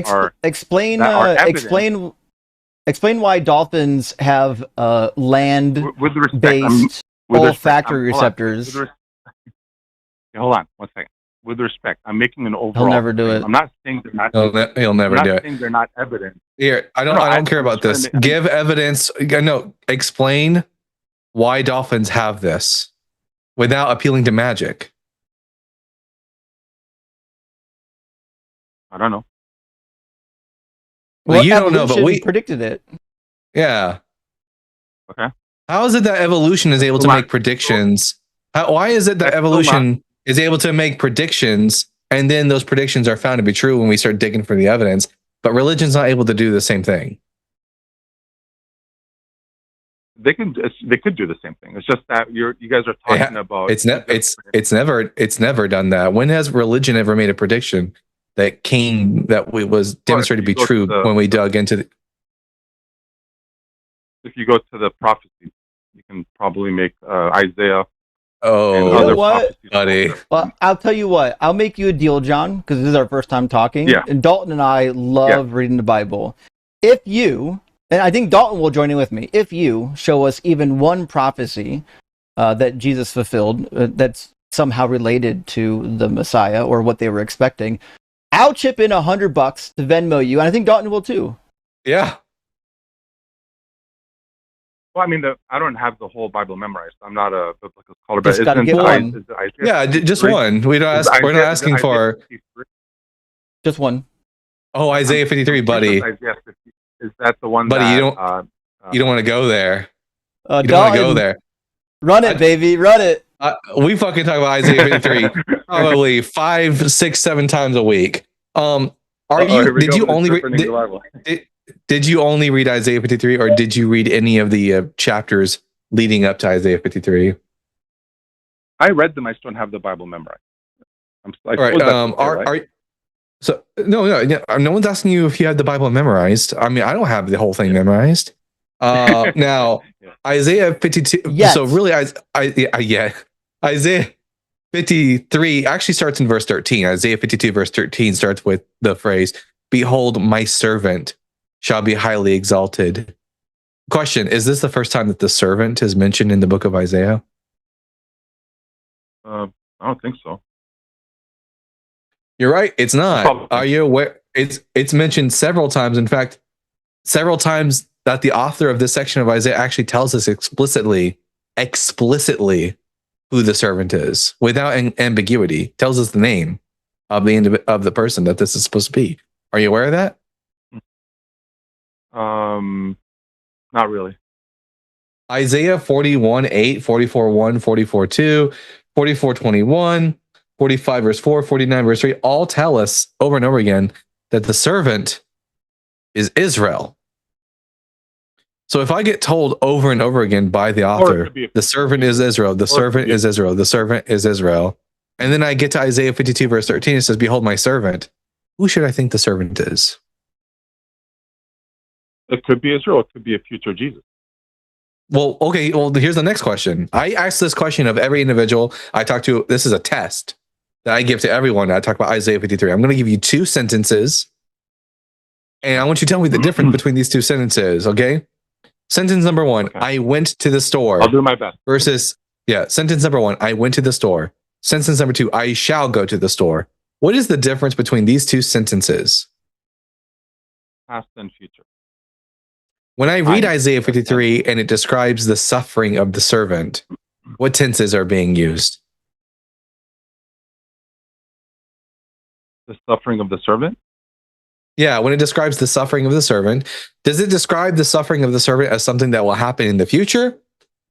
explain why dolphins have land-based olfactory receptors. Hold on 1 second. With respect, I'm making an overall. He'll never do it. I'm not saying they're not. He'll never do it. Saying they're not evident. Here, I don't care about this. Give evidence. No, explain why dolphins have this without appealing to magic. I don't know. Well, you don't know, but we predicted it. Yeah. Okay. How is it that evolution is able to make predictions? Why is it that evolution is able to make predictions and then those predictions are found to be true when we start digging for the evidence, but religion's not able to do the same thing? They could do the same thing. It's just that you guys are talking about it's never done that. When has religion ever made a prediction that was demonstrated to be true when we dug into the... If you go to the prophecy, you can probably make Isaiah. Oh, you know what, buddy? Well, I'll tell you what. I'll make you a deal, John, because this is our first time talking. Yeah. And Dalton and I love reading the Bible. If you, and I think Dalton will join in with me, if you show us even one prophecy that Jesus fulfilled that's somehow related to the Messiah or what they were expecting, I'll chip in $100 to Venmo you, and I think Dalton will too. Yeah. Well, I mean, I don't have the whole Bible memorized. I'm not a biblical scholar, but just get one. Just one. We're not asking for just one. Oh, Isaiah 53, buddy. Is that the one? Buddy, you don't want to go there. You don't want to go there. Run it, baby, run it. We fucking talk about Isaiah 53 probably 5, 6, 7 times a week. Did you only read Isaiah 53, or did you read any of the chapters leading up to Isaiah 53? I read them. I still don't have the Bible memorized. All right. No one's asking you if you have the Bible memorized. I mean, I don't have the whole thing memorized. Now, Isaiah 52. Yes. So really, Isaiah 53 actually starts in verse 13. Isaiah 52 verse 13 starts with the phrase, "Behold, my servant shall be highly exalted." Question: is this the first time that the servant is mentioned in the book of Isaiah? I don't think so. You're right. It's not. Are you aware? it's mentioned several times. In fact, several times that the author of this section of Isaiah actually tells us explicitly who the servant is without ambiguity. Tells us the name of the person that this is supposed to be. Are you aware of that? Not really. Isaiah 41:8, 44:1, 44:2, 44:21, 45 verse 4, 49 verse 3 all tell us over and over again that the servant is Israel. So if I get told over and over again by the author, the servant is Israel, the servant is Israel, the servant is Israel, and then I get to Isaiah 52 verse 13, it says, behold my servant, who should I think the servant is? It could be Israel. It could be a future Jesus. Well, okay. Well, here's the next question. I ask this question of every individual I talk to. This is a test that I give to everyone. I talk about Isaiah 53. I'm going to give you 2 sentences, and I want you to tell me the difference between these 2 sentences. Okay. Sentence number 1: okay. I went to the store. I'll do my best. Versus, sentence number 1: I went to the store. Sentence number 2: I shall go to the store. What is the difference between these 2 sentences? Past and future. When I read Isaiah 53 and it describes the suffering of the servant, what tenses are being used? The suffering of the servant? Yeah, when it describes the suffering of the servant, does it describe the suffering of the servant as something that will happen in the future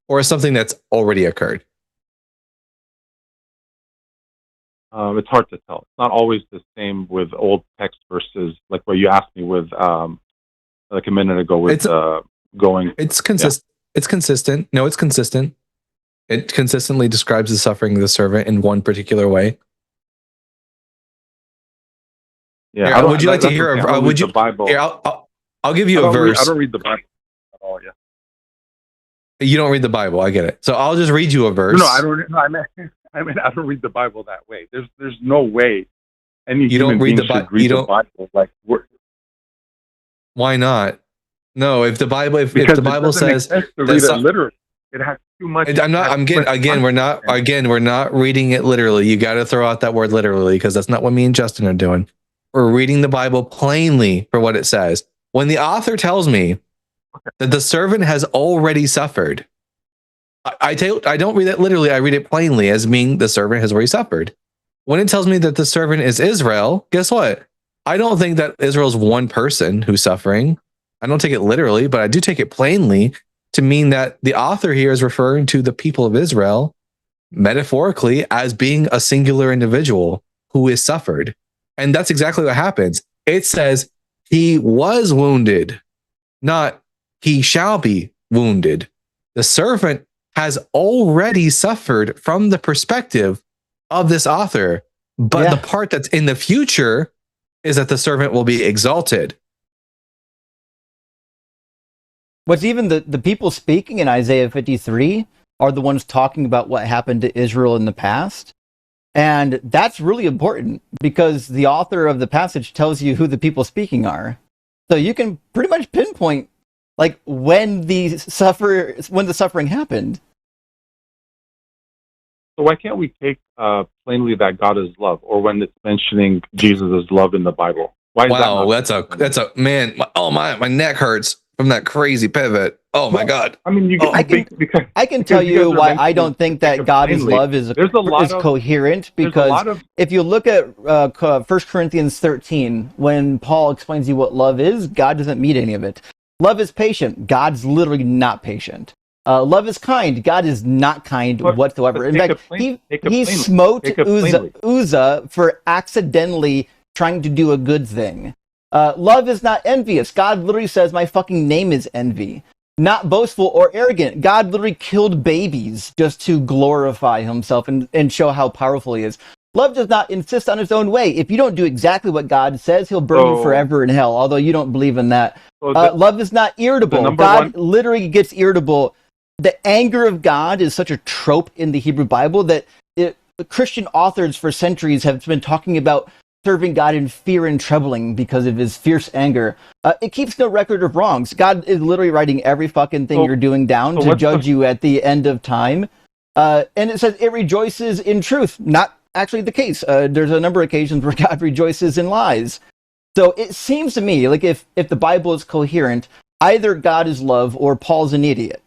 or as something that's already occurred? It's hard to tell. It's not always the same with old text versus like what you asked me with like a minute ago with going. It's consistent. Yeah. It's consistent. No, it's consistent. It consistently describes the suffering of the servant in one particular way. Yeah. Here, would you like to hear? Would you? The Bible. Here, I'll give you a verse. I don't read the Bible at all. Yeah. You don't read the Bible. I get it. So I'll just read you a verse. No, I don't. No, I mean, I don't read the Bible that way. There's no way any you don't read the Bible. You don't. The Bible like. Why not? No, if the Bible, if the Bible says to read it literally, it has too much. We're not reading it literally. You got to throw out that word literally because that's not what me and Justin are doing. We're reading the Bible plainly for what it says. When the author tells me that the servant has already suffered, I don't read it literally. I read it plainly as meaning the servant has already suffered. When it tells me that the servant is Israel, guess what? I don't think that Israel's one person who's suffering. I don't take it literally, but I do take it plainly to mean that the author here is referring to the people of Israel metaphorically as being a singular individual who is suffered. And that's exactly what happens. It says he was wounded, not he shall be wounded. The servant has already suffered from the perspective of this author, but the part that's in the future is that the servant will be exalted. What's even the people speaking in Isaiah 53 are the ones talking about what happened to Israel in the past. And that's really important because the author of the passage tells you who the people speaking are. So you can pretty much pinpoint like when the suffering happened. So why can't we take plainly that God is love, or when it's mentioning Jesus' love in the Bible? Why is that's a man. Oh my neck hurts from that crazy pivot. Oh my God. I mean, I can tell you why I don't think that God is love is coherent, because if you look at 1 Corinthians 13, when Paul explains to you what love is, God doesn't meet any of it. Love is patient. God's literally not patient. Love is kind. God is not kind whatsoever. In fact, he smote Uzzah for accidentally trying to do a good thing. Love is not envious. God literally says, my fucking name is envy. Not boastful or arrogant. God literally killed babies just to glorify himself and show how powerful he is. Love does not insist on its own way. If you don't do exactly what God says, he'll burn you forever in hell, although you don't believe in that. Love is not irritable. God literally gets irritable. The anger of God is such a trope in the Hebrew Bible that Christian authors for centuries have been talking about serving God in fear and trembling because of his fierce anger. It keeps no record of wrongs. God is literally writing every fucking thing you're doing down to judge you at the end of time. And it says it rejoices in truth. Not actually the case. There's a number of occasions where God rejoices in lies. So it seems to me like if the Bible is coherent, either God is love or Paul's an idiot.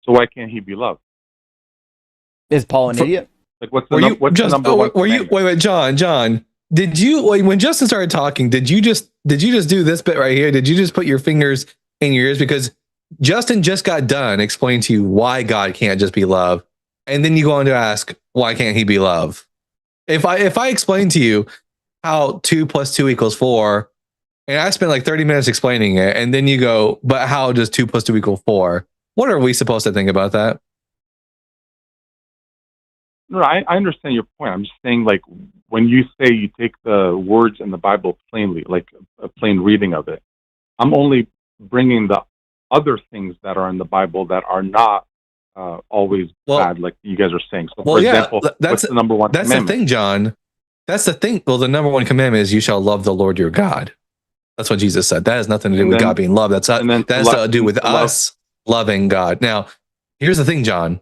So why can't he be loved? Is Paul an idiot? Like, what's the number one? Wait, John. Did you when Justin started talking? Did you just do this bit right here? Did you just put your fingers in your ears? Because Justin just got done explaining to you why God can't just be love, and then you go on to ask why can't he be love? If I explain to you how 2 + 2 = 4, and I spent like 30 minutes explaining it, and then you go, but how does 2 + 2 = 4? What are we supposed to think about that? No, I understand your point. I'm just saying, like, when you say you take the words in the Bible plainly, like a plain reading of it, I'm only bringing the other things that are in the Bible that are not always bad, like you guys are saying. So, for example, what's the number one commandment? That's the thing, John. That's the thing. Well, the number one commandment is you shall love the Lord your God. That's what Jesus said. That has nothing to do with God being loved. That has to do with us loving God. Now, here's the thing, John.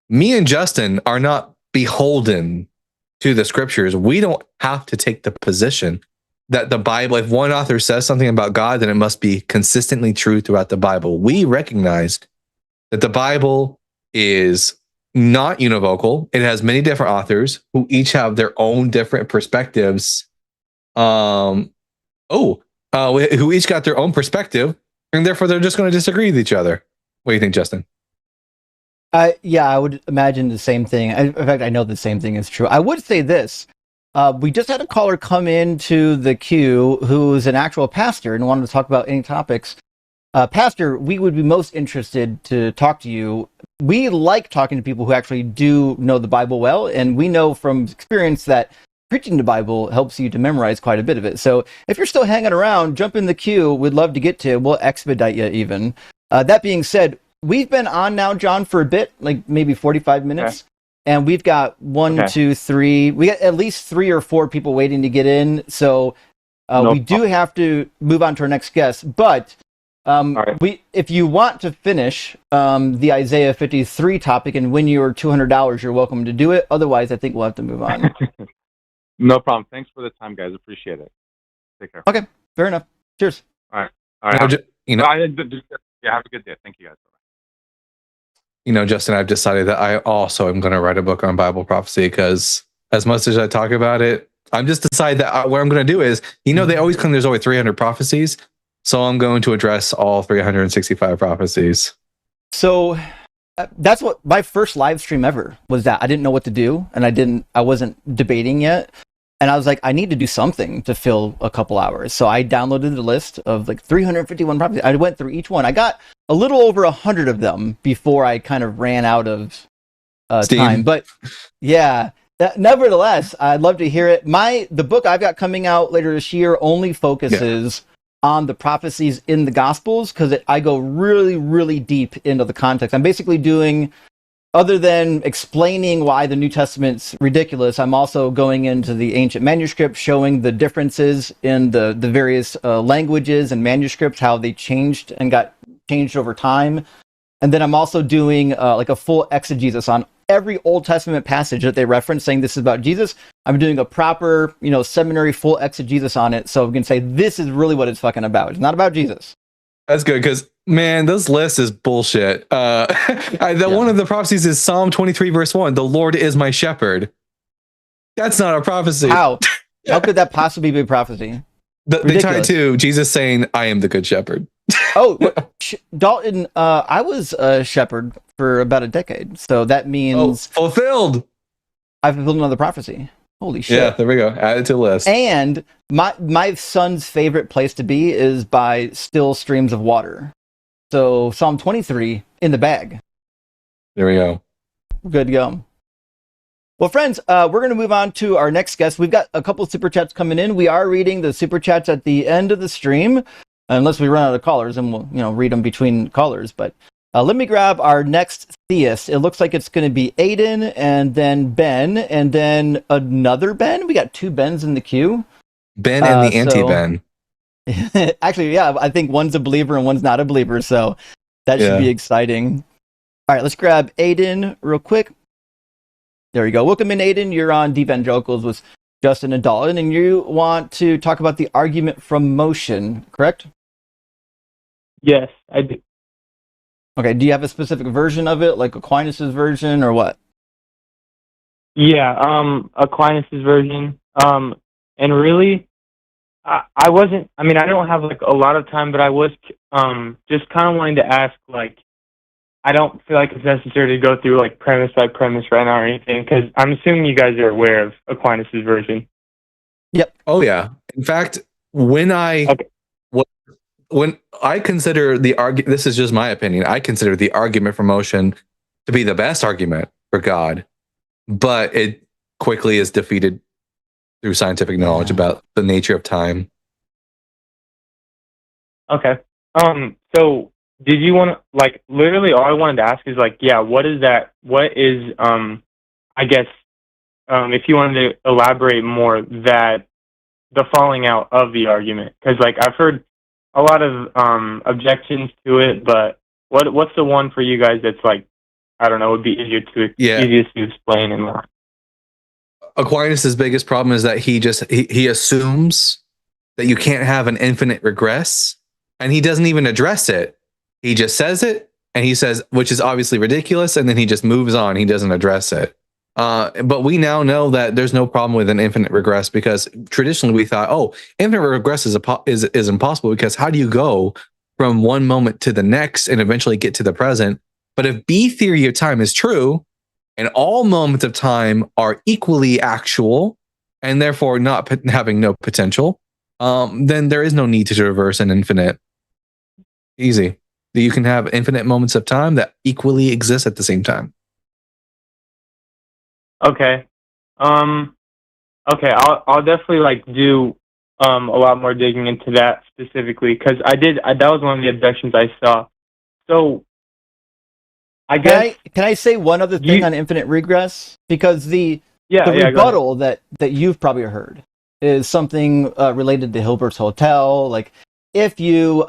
Me and Justin are not beholden to the scriptures. We don't have to take the position that the Bible, if one author says something about God, then it must be consistently true throughout the Bible. We recognize that the Bible is not univocal. It has many different authors who each have their own different perspectives. Who each got their own perspective, and therefore they're just going to disagree with each other. What do you think, Justin? Yeah, I would imagine the same thing. In fact, I know the same thing is true. I would say this. We just had a caller come into the queue who's an actual pastor and wanted to talk about any topics. Pastor, we would be most interested to talk to you. We like talking to people who actually do know the Bible well, and we know from experience that preaching the Bible helps you to memorize quite a bit of it. So if you're still hanging around, jump in the queue. We'd love to get to you. We'll expedite you even. That being said, we've been on now, John, for a bit, like maybe 45 minutes. Okay. And we've got 1, 2, 3. We got at least 3 or 4 people waiting to get in. So we do have to move on to our next guest. But if you want to finish the Isaiah 53 topic and win your $200, you're welcome to do it. Otherwise, I think we'll have to move on. No problem. Thanks for the time, guys. Appreciate it. Take care. Okay, fair enough. Cheers. All right. Have a good day. Thank you, guys. Justin, I've decided that I also am going to write a book on Bible prophecy, because as much as I talk about it, I'm just decided that what I'm going to do is, they always claim there's only 300 prophecies. So I'm going to address all 365 prophecies. So that's what my first live stream ever was. That I didn't know what to do, and I wasn't debating yet. And I was like, I need to do something to fill a couple hours. So I downloaded the list of like 351 prophecies. I went through each one. I got a little over 100 of them before I kind of ran out of time. But yeah, nevertheless, I'd love to hear it. The book I've got coming out later this year only focuses on the prophecies in the Gospels, because I go really, really deep into the context. I'm basically doing, other than explaining why the New Testament's ridiculous, I'm also going into the ancient manuscripts, showing the differences in the various languages and manuscripts, how they changed and got changed over time. And then I'm also doing like a full exegesis on every Old Testament passage that they reference, saying this is about Jesus. I'm doing a proper, seminary full exegesis on it, so we can say this is really what it's fucking about. It's not about Jesus. That's good, because man, this list is bullshit. One of the prophecies is Psalm 23 verse 1. The Lord is my shepherd. That's not a prophecy. How could that possibly be a prophecy? They tie it to Jesus saying, "I am the good shepherd." Dalton, I was a shepherd for about a decade, so that means fulfilled. I've fulfilled another prophecy. Holy shit! Yeah, there we go. Add it to the list. And my son's favorite place to be is by still streams of water. So Psalm 23 in the bag. There we go. Good to go. Well, friends, we're going to move on to our next guest. We've got a couple super chats coming in. We are reading the super chats at the end of the stream, unless we run out of callers, and we'll read them between callers. But let me grab our next theist. It looks like it's going to be Aiden, and then Ben, and then another Ben. We got 2 Bens in the queue. Ben and the anti-Ben. Actually, yeah, I think one's a believer and one's not a believer, so that should be exciting. All right, let's grab Aiden real quick. There you go. Welcome in, Aiden. You're on DEvangelicals with Justin and Dalton, and you want to talk about the argument from motion, correct? Yes, I do. Okay, do you have a specific version of it, like Aquinas' version, or what? Yeah, Aquinas' version. And really, I wasn't. I mean, I don't have like a lot of time, but I was just kind of wanting to ask. Like, I don't feel like it's necessary to go through like premise by premise right now or anything, because I'm assuming you guys are aware of Aquinas' version. Yep. Oh yeah. In fact, when I consider the argument, this is just my opinion. I consider the argument for motion to be the best argument for God, but it quickly is defeated through scientific knowledge about the nature of time. Okay. So did you want to, like, literally all I wanted to ask is like, yeah, what is that? What is, I guess, if you wanted to elaborate more, that the falling out of the argument, because like I've heard a lot of objections to it, but what's the one for you guys that's like, I don't know, would be easiest to explain and more? Aquinas' biggest problem is that he assumes that you can't have an infinite regress, and he doesn't even address it. He just says it, and he says, which is obviously ridiculous, and then he just moves on. He doesn't address it. But we now know that there's no problem with an infinite regress, because traditionally we thought, oh, infinite regress is impossible, because how do you go from one moment to the next and eventually get to the present? But if B theory of time is true, and all moments of time are equally actual and therefore not having no potential, then there is no need to traverse an infinite. Easy. You can have infinite moments of time that equally exist at the same time. Okay. Okay, I'll definitely like do a lot more digging into that specifically, because that was one of the objections I saw. So I guess Can I say one other thing on infinite regress? Because the rebuttal that you've probably heard is something related to Hilbert's Hotel. Like, if you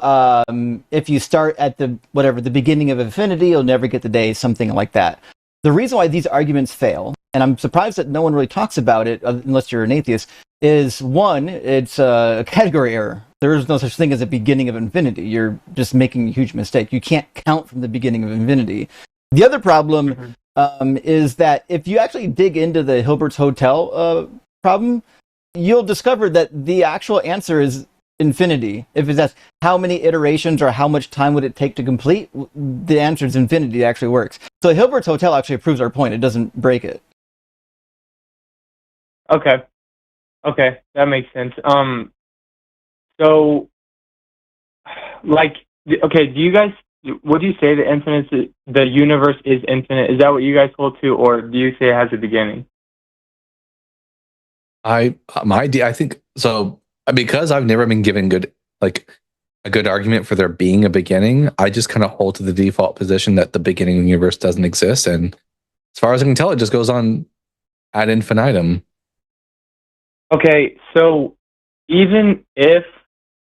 start at the beginning of infinity, you'll never get the day, something like that. The reason why these arguments fail, and I'm surprised that no one really talks about it unless you're an atheist, is one, it's a category error. There is no such thing as a beginning of infinity. You're just making a huge mistake. You can't count from the beginning of infinity. The other problem is that if you actually dig into the Hilbert's Hotel problem, you'll discover that the actual answer is infinity. If it's asked how many iterations or how much time would it take to complete, the answer is infinity. It actually works. So Hilbert's Hotel actually proves our point. It doesn't break it. Okay, that makes sense. So, like, okay, would you say the universe is infinite? Is that what you guys hold to, or do you say it has a beginning? I think so, because I've never been given a good argument for there being a beginning. I just kind of hold to the default position that the beginning of the universe doesn't exist, and as far as I can tell, it just goes on ad infinitum. Okay, so even if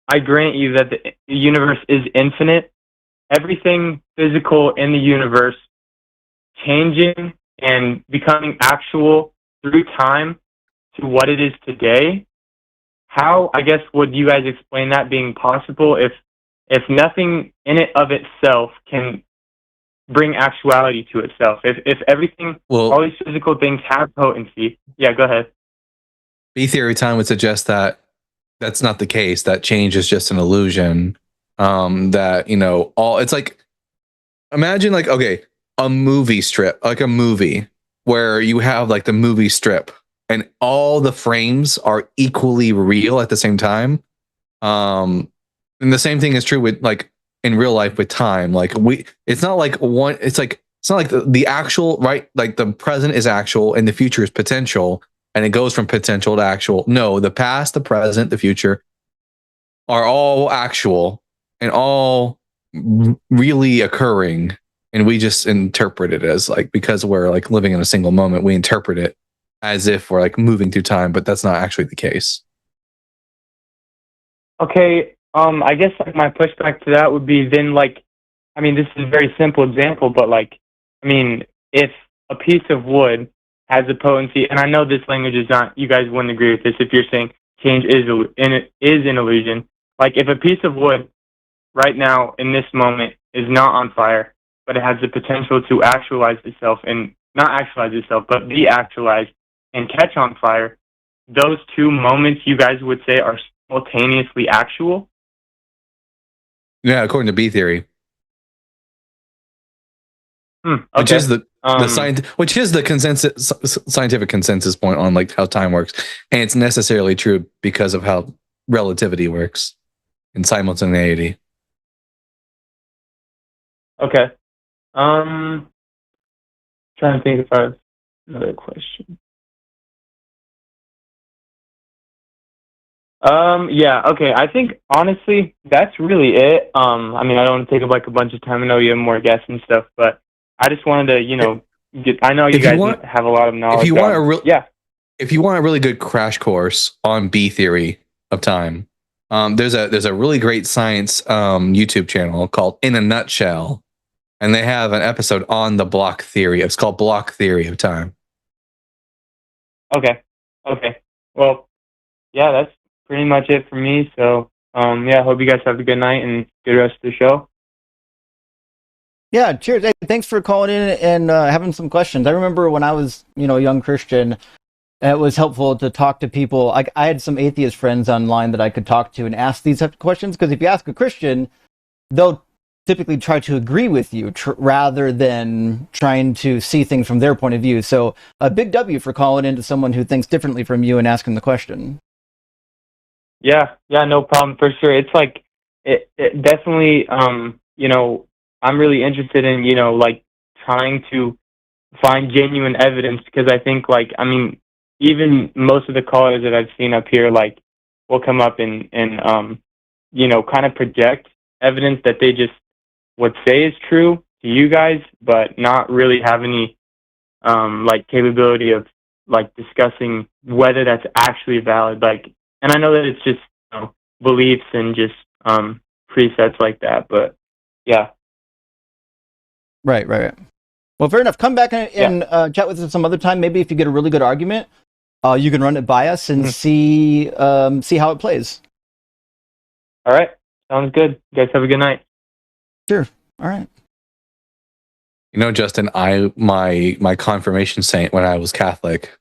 I grant you that the universe is infinite, everything physical in the universe changing and becoming actual through time to what it is today, how, I guess, would you guys explain that being possible if nothing in it of itself can bring actuality to itself? If everything, all these physical things have potency. Yeah, go ahead. B theory time would suggest that that's not the case, that change is just an illusion. That, it's like, imagine like, okay, a movie strip, like a movie where you have like the movie strip and all the frames are equally real at the same time. And the same thing is true with like in real life with time. Like it's not like the actual, right? Like the present is actual and the future is potential, and it goes from potential to actual. No, the past, the present, the future are all actual and all really occurring, and we just interpret it as like, because we're like living in a single moment, we interpret it as if we're like moving through time, but that's not actually the case. Okay, I guess like my pushback to that would be then, like, I mean, this is a very simple example, but like, I mean, if a piece of wood has the potency. And I know this language is not, you guys wouldn't agree with this if you're saying change is an illusion. Like if a piece of wood right now in this moment is not on fire, but it has the potential to actualize itself and not actualize itself, but be actualized and catch on fire, those two moments you guys would say are simultaneously actual? Yeah, according to B theory. Okay. Which is the consensus, scientific consensus point on like how time works, and it's necessarily true because of how relativity works and simultaneity. Okay. Trying to think if I have another question. Yeah, okay. I think honestly that's really it. I mean I don't want to take up like a bunch of time. I know you have more guests and stuff, but I just wanted to, I know you guys have a lot of knowledge. If you want a really good crash course on B theory of time, there's a really great science YouTube channel called In a Nutshell, and they have an episode on the block theory. It's called Block Theory of Time. Okay. Well, yeah, that's pretty much it for me. So, yeah, hope you guys have a good night and good rest of the show. Yeah, cheers. Hey, thanks for calling in and having some questions. I remember when I was, a young Christian, it was helpful to talk to people. I had some atheist friends online that I could talk to and ask these types of questions, because if you ask a Christian, they'll typically try to agree with you rather than trying to see things from their point of view. So a big W for calling into someone who thinks differently from you and asking the question. Yeah, no problem, for sure. It's like, it definitely, I'm really interested in, like trying to find genuine evidence, because I think even most of the callers that I've seen up here, like, will come up and kind of project evidence that they just would say is true to you guys, but not really have any, capability of, discussing whether that's actually valid. And I know that it's just, beliefs and just, presets like that, but yeah. Right. Well, fair enough. Come back and chat with us some other time. Maybe if you get a really good argument, you can run it by us and see how it plays. All right. Sounds good. You guys have a good night. Sure. All right. Justin, my confirmation saint when I was Catholic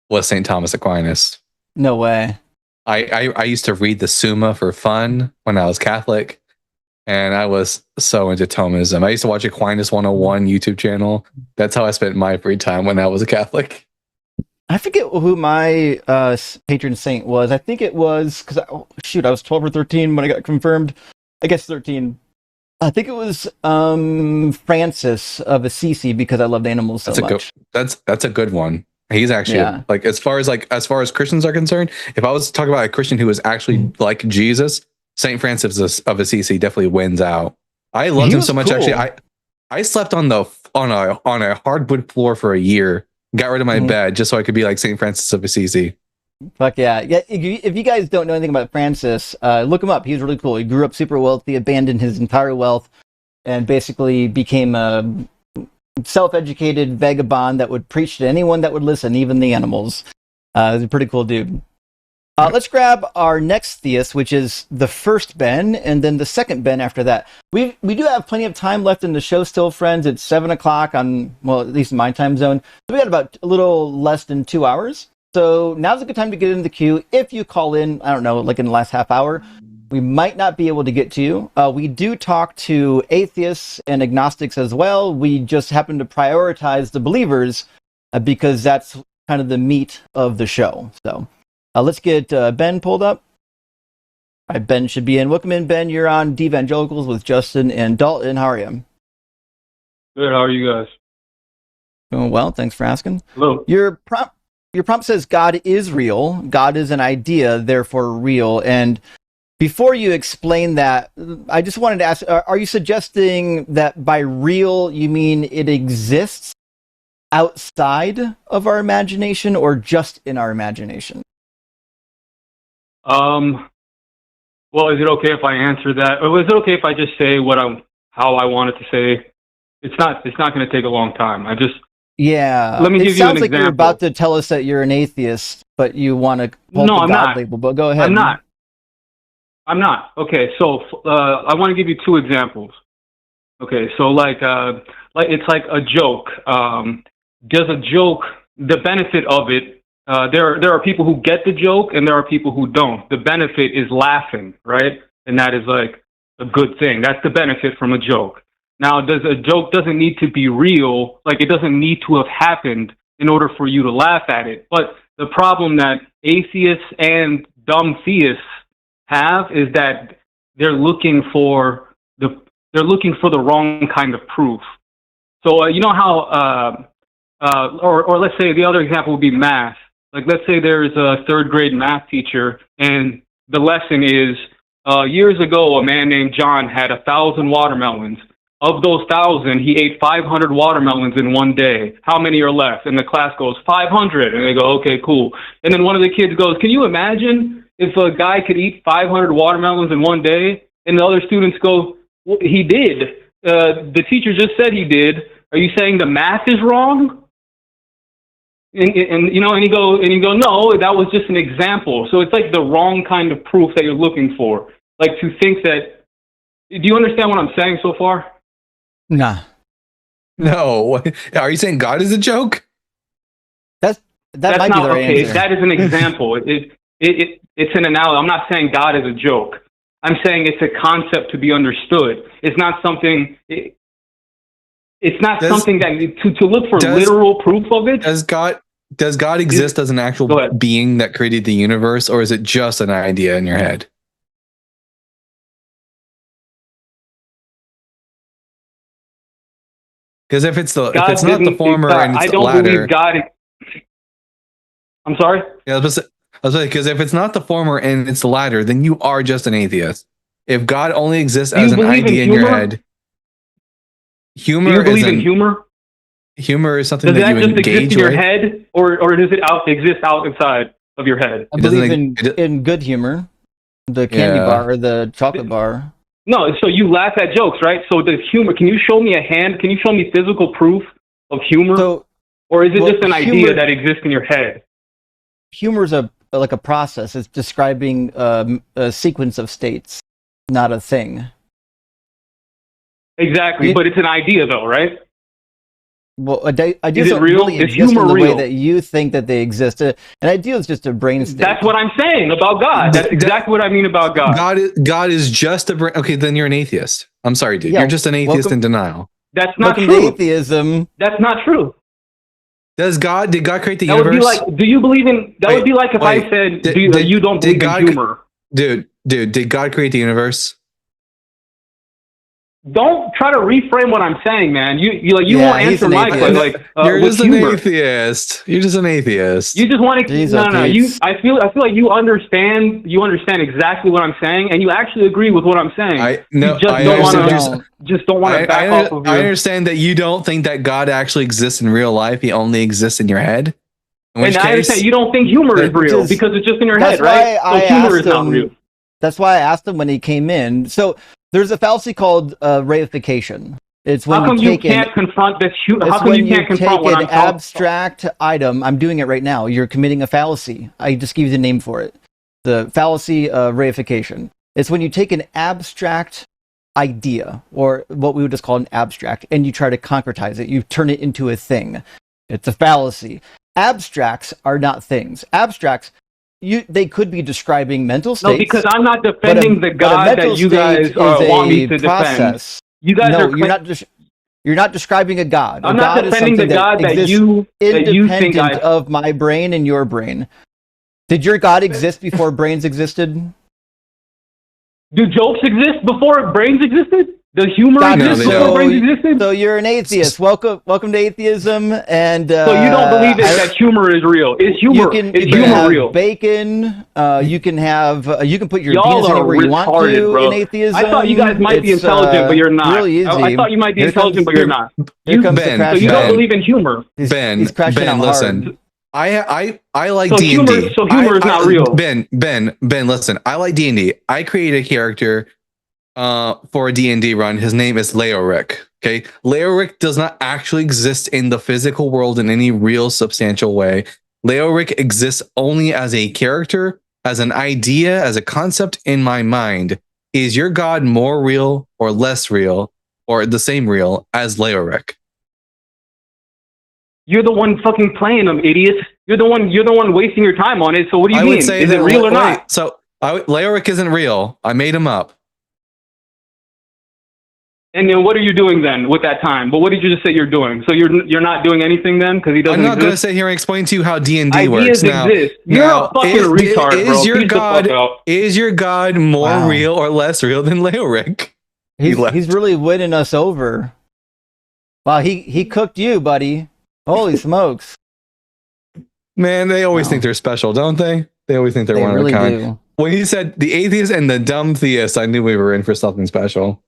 was St. Thomas Aquinas. No way. I used to read the Summa for fun when I was Catholic. And I was so into Thomism. I used to watch Aquinas 101 YouTube channel. That's how I spent my free time when I was a Catholic. I forget who my patron saint was. I think it was, because I was 12 or 13 when I got confirmed. I guess 13. I think it was Francis of Assisi, because I loved animals so much. That's a good one. He's actually as far as Christians are concerned, if I was to talk about a Christian who was actually like Jesus, St. Francis of Assisi definitely wins out. I loved him so much. Cool. Actually, I slept on a hardwood floor for a year. Got rid of my bed just so I could be like St. Francis of Assisi. Fuck yeah. If you guys don't know anything about Francis, look him up. He's really cool. He grew up super wealthy, abandoned his entire wealth, and basically became a self-educated vagabond that would preach to anyone that would listen, even the animals. He's a pretty cool dude. Let's grab our next theist, which is the first Ben, and then the second Ben after that. We do have plenty of time left in the show still, friends. It's 7 o'clock on, well, at least in my time zone. So we got about a little less than 2 hours. So now's a good time to get in the queue. If you call in, I don't know, like in the last half hour, we might not be able to get to you. We do talk to atheists and agnostics as well. We just happen to prioritize the believers because that's kind of the meat of the show. So let's get Ben pulled up. All right, Ben should be in. Welcome in, Ben. You're on DEvangelicals with Justin and Dalton. How are you? Good. How are you guys? Doing well. Thanks for asking. Hello. Your prompt says God is real. God is an idea, therefore real. And before you explain that, I just wanted to ask, are you suggesting that by real, you mean it exists outside of our imagination or just in our imagination? Well, is it okay if I answer that? Or is it okay if I just say how I wanted to say? It's not going to take a long time. Yeah. Let me It give you an sounds like you're example. about to tell us that you're an atheist, but you want to hold No, the I'm God not. label. But go ahead. I'm not. Okay, so I want to give you two examples. Okay, so like it's like a joke. There's a joke. The benefit of it, there are people who get the joke and there are people who don't. The benefit is laughing, right? And that is like a good thing. That's the benefit from a joke. Now, a joke doesn't need to be real, like it doesn't need to have happened in order for you to laugh at it. But the problem that atheists and dumb theists have is that they're looking for the wrong kind of proof. So you know how, or let's say the other example would be math. Like let's say there's a third grade math teacher, and the lesson is years ago a man named John had 1,000 watermelons. Of those 1,000, he ate 500 watermelons in one day. How many are left? And the class goes 500, and they go, okay, cool. And then one of the kids goes, can you imagine if a guy could eat 500 watermelons in one day? And the other students go, well, he did. The teacher just said he did. Are you saying the math is wrong? And you go, no, that was just an example. So it's like the wrong kind of proof that you're looking for. Like to think that. Do you understand what I'm saying so far? Nah. No. Are you saying God is a joke? That's might not be their okay. answer. That is an example. It's an analogy. I'm not saying God is a joke. I'm saying it's a concept to be understood. It's not something. It's not something that to look for literal proof of it. Does God exist as an actual being that created the universe, or is it just an idea in your head? Because if it's not the former and it's the latter, believe God. I'm sorry. Yeah, I was saying, because if it's not the former and it's the latter, then you are just an atheist. If God only exists as an idea in your head, humor. Do you believe in humor? Humor is something that you just engage exist in your with? head, or does it exist outside of your head? I believe in good humor, the candy bar, the chocolate bar. No, so you laugh at jokes, right? So the humor. Can you show me Can you show me physical proof of humor, or is it just an idea that exists in your head? Humor is like a process. It's describing a sequence of states, not a thing. Exactly, but it's an idea, though, right? Well, ideas is it don't real? really Is exist humor in the real? way that you think that they exist. An idea is just a brain state. That's what I'm saying about God. That's exactly what I mean about God. God is just a brain. Okay, then you're an atheist. I'm sorry, dude. You're just an atheist in denial. That's not true. To atheism. That's not true. Did God create the universe? Would be like, do you believe in? That would be like if I said, you don't believe in humor. Dude, did God create the universe? Don't try to reframe what I'm saying, man. You won't answer my question. You're just an atheist. You're just an atheist. You just want to. No. I feel like you understand. You understand exactly what I'm saying, and you actually agree with what I'm saying. You just don't want to back off of. I understand that you don't think that God actually exists in real life. He only exists in your head. I understand you don't think humor is real because it's just in your head, right? So humor is not real. That's why I asked him when he came in. So. There's a fallacy called reification. It's when you can't confront this? How come you can't confront an abstract item? I'm doing it right now. You're committing a fallacy. I just give you the name for it. The fallacy of reification. It's when you take an abstract idea, or what we would just call an abstract, and you try to concretize it. You turn it into a thing. It's a fallacy. Abstracts are not things. Abstracts. They could be describing mental states. No, because I'm not defending the God that you guys want me to defend. You guys you're not describing a God. I'm not defending the God that you think of my brain and your brain. Did your God exist before brains existed? Do jokes exist before brains existed? Does humor exist before brains existed? So you're an atheist. Welcome to atheism. And so you don't believe that humor is real? Is humor real? Bacon. You can put your penis anywhere you want to in atheism. I thought you guys might be intelligent, but you're not. Really easy. I thought you might be intelligent, but you're not. So you don't believe in humor. He's crashing out listen. hard. I like D&D. So humor is not real. Ben, listen. I like D&D. I created a character for a D&D run. His name is Leoric. Okay, Leoric does not actually exist in the physical world in any real substantial way. Leoric exists only as a character, as an idea, as a concept in my mind. Is your God more real or less real or the same real as Leoric? You're the one fucking playing them, idiot. You're the one wasting your time on it. So what do you mean? Is it real or not? So Leoric isn't real. I made him up. And then what are you doing then with that time? But what did you just say you're doing? So you're not doing anything then because he doesn't I'm not going to exist? sit here and explain to you how D&D Ideas works. Now, exist. You're a fucking retard, bro. Is your God more real or less real than Leoric? He's really winning us over. Wow, he cooked you, buddy. Holy smokes. Man, they always think they're special, don't they? They always think they're one of a kind. Do. When he said the atheist and the dumb theist, I knew we were in for something special.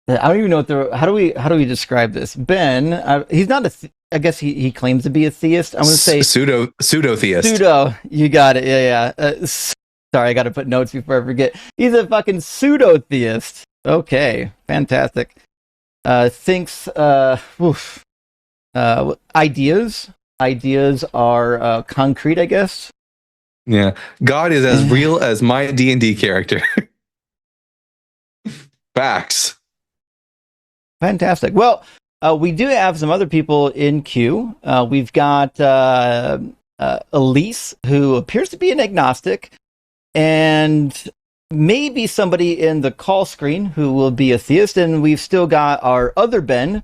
I don't even know what how do we describe this? Ben, he's not I guess he claims to be a theist. I'm going to say pseudo theist. Pseudo, you got it. Yeah. Sorry, I got to put notes before I forget. He's a fucking pseudo theist. Okay, fantastic. Thinks ideas are concrete, I guess. Yeah, God is as real as my D&D character. Facts. Fantastic. Well, we do have some other people in queue. We've got Elise, who appears to be an agnostic, and maybe somebody in the call screen who will be a theist. And we've still got our other Ben.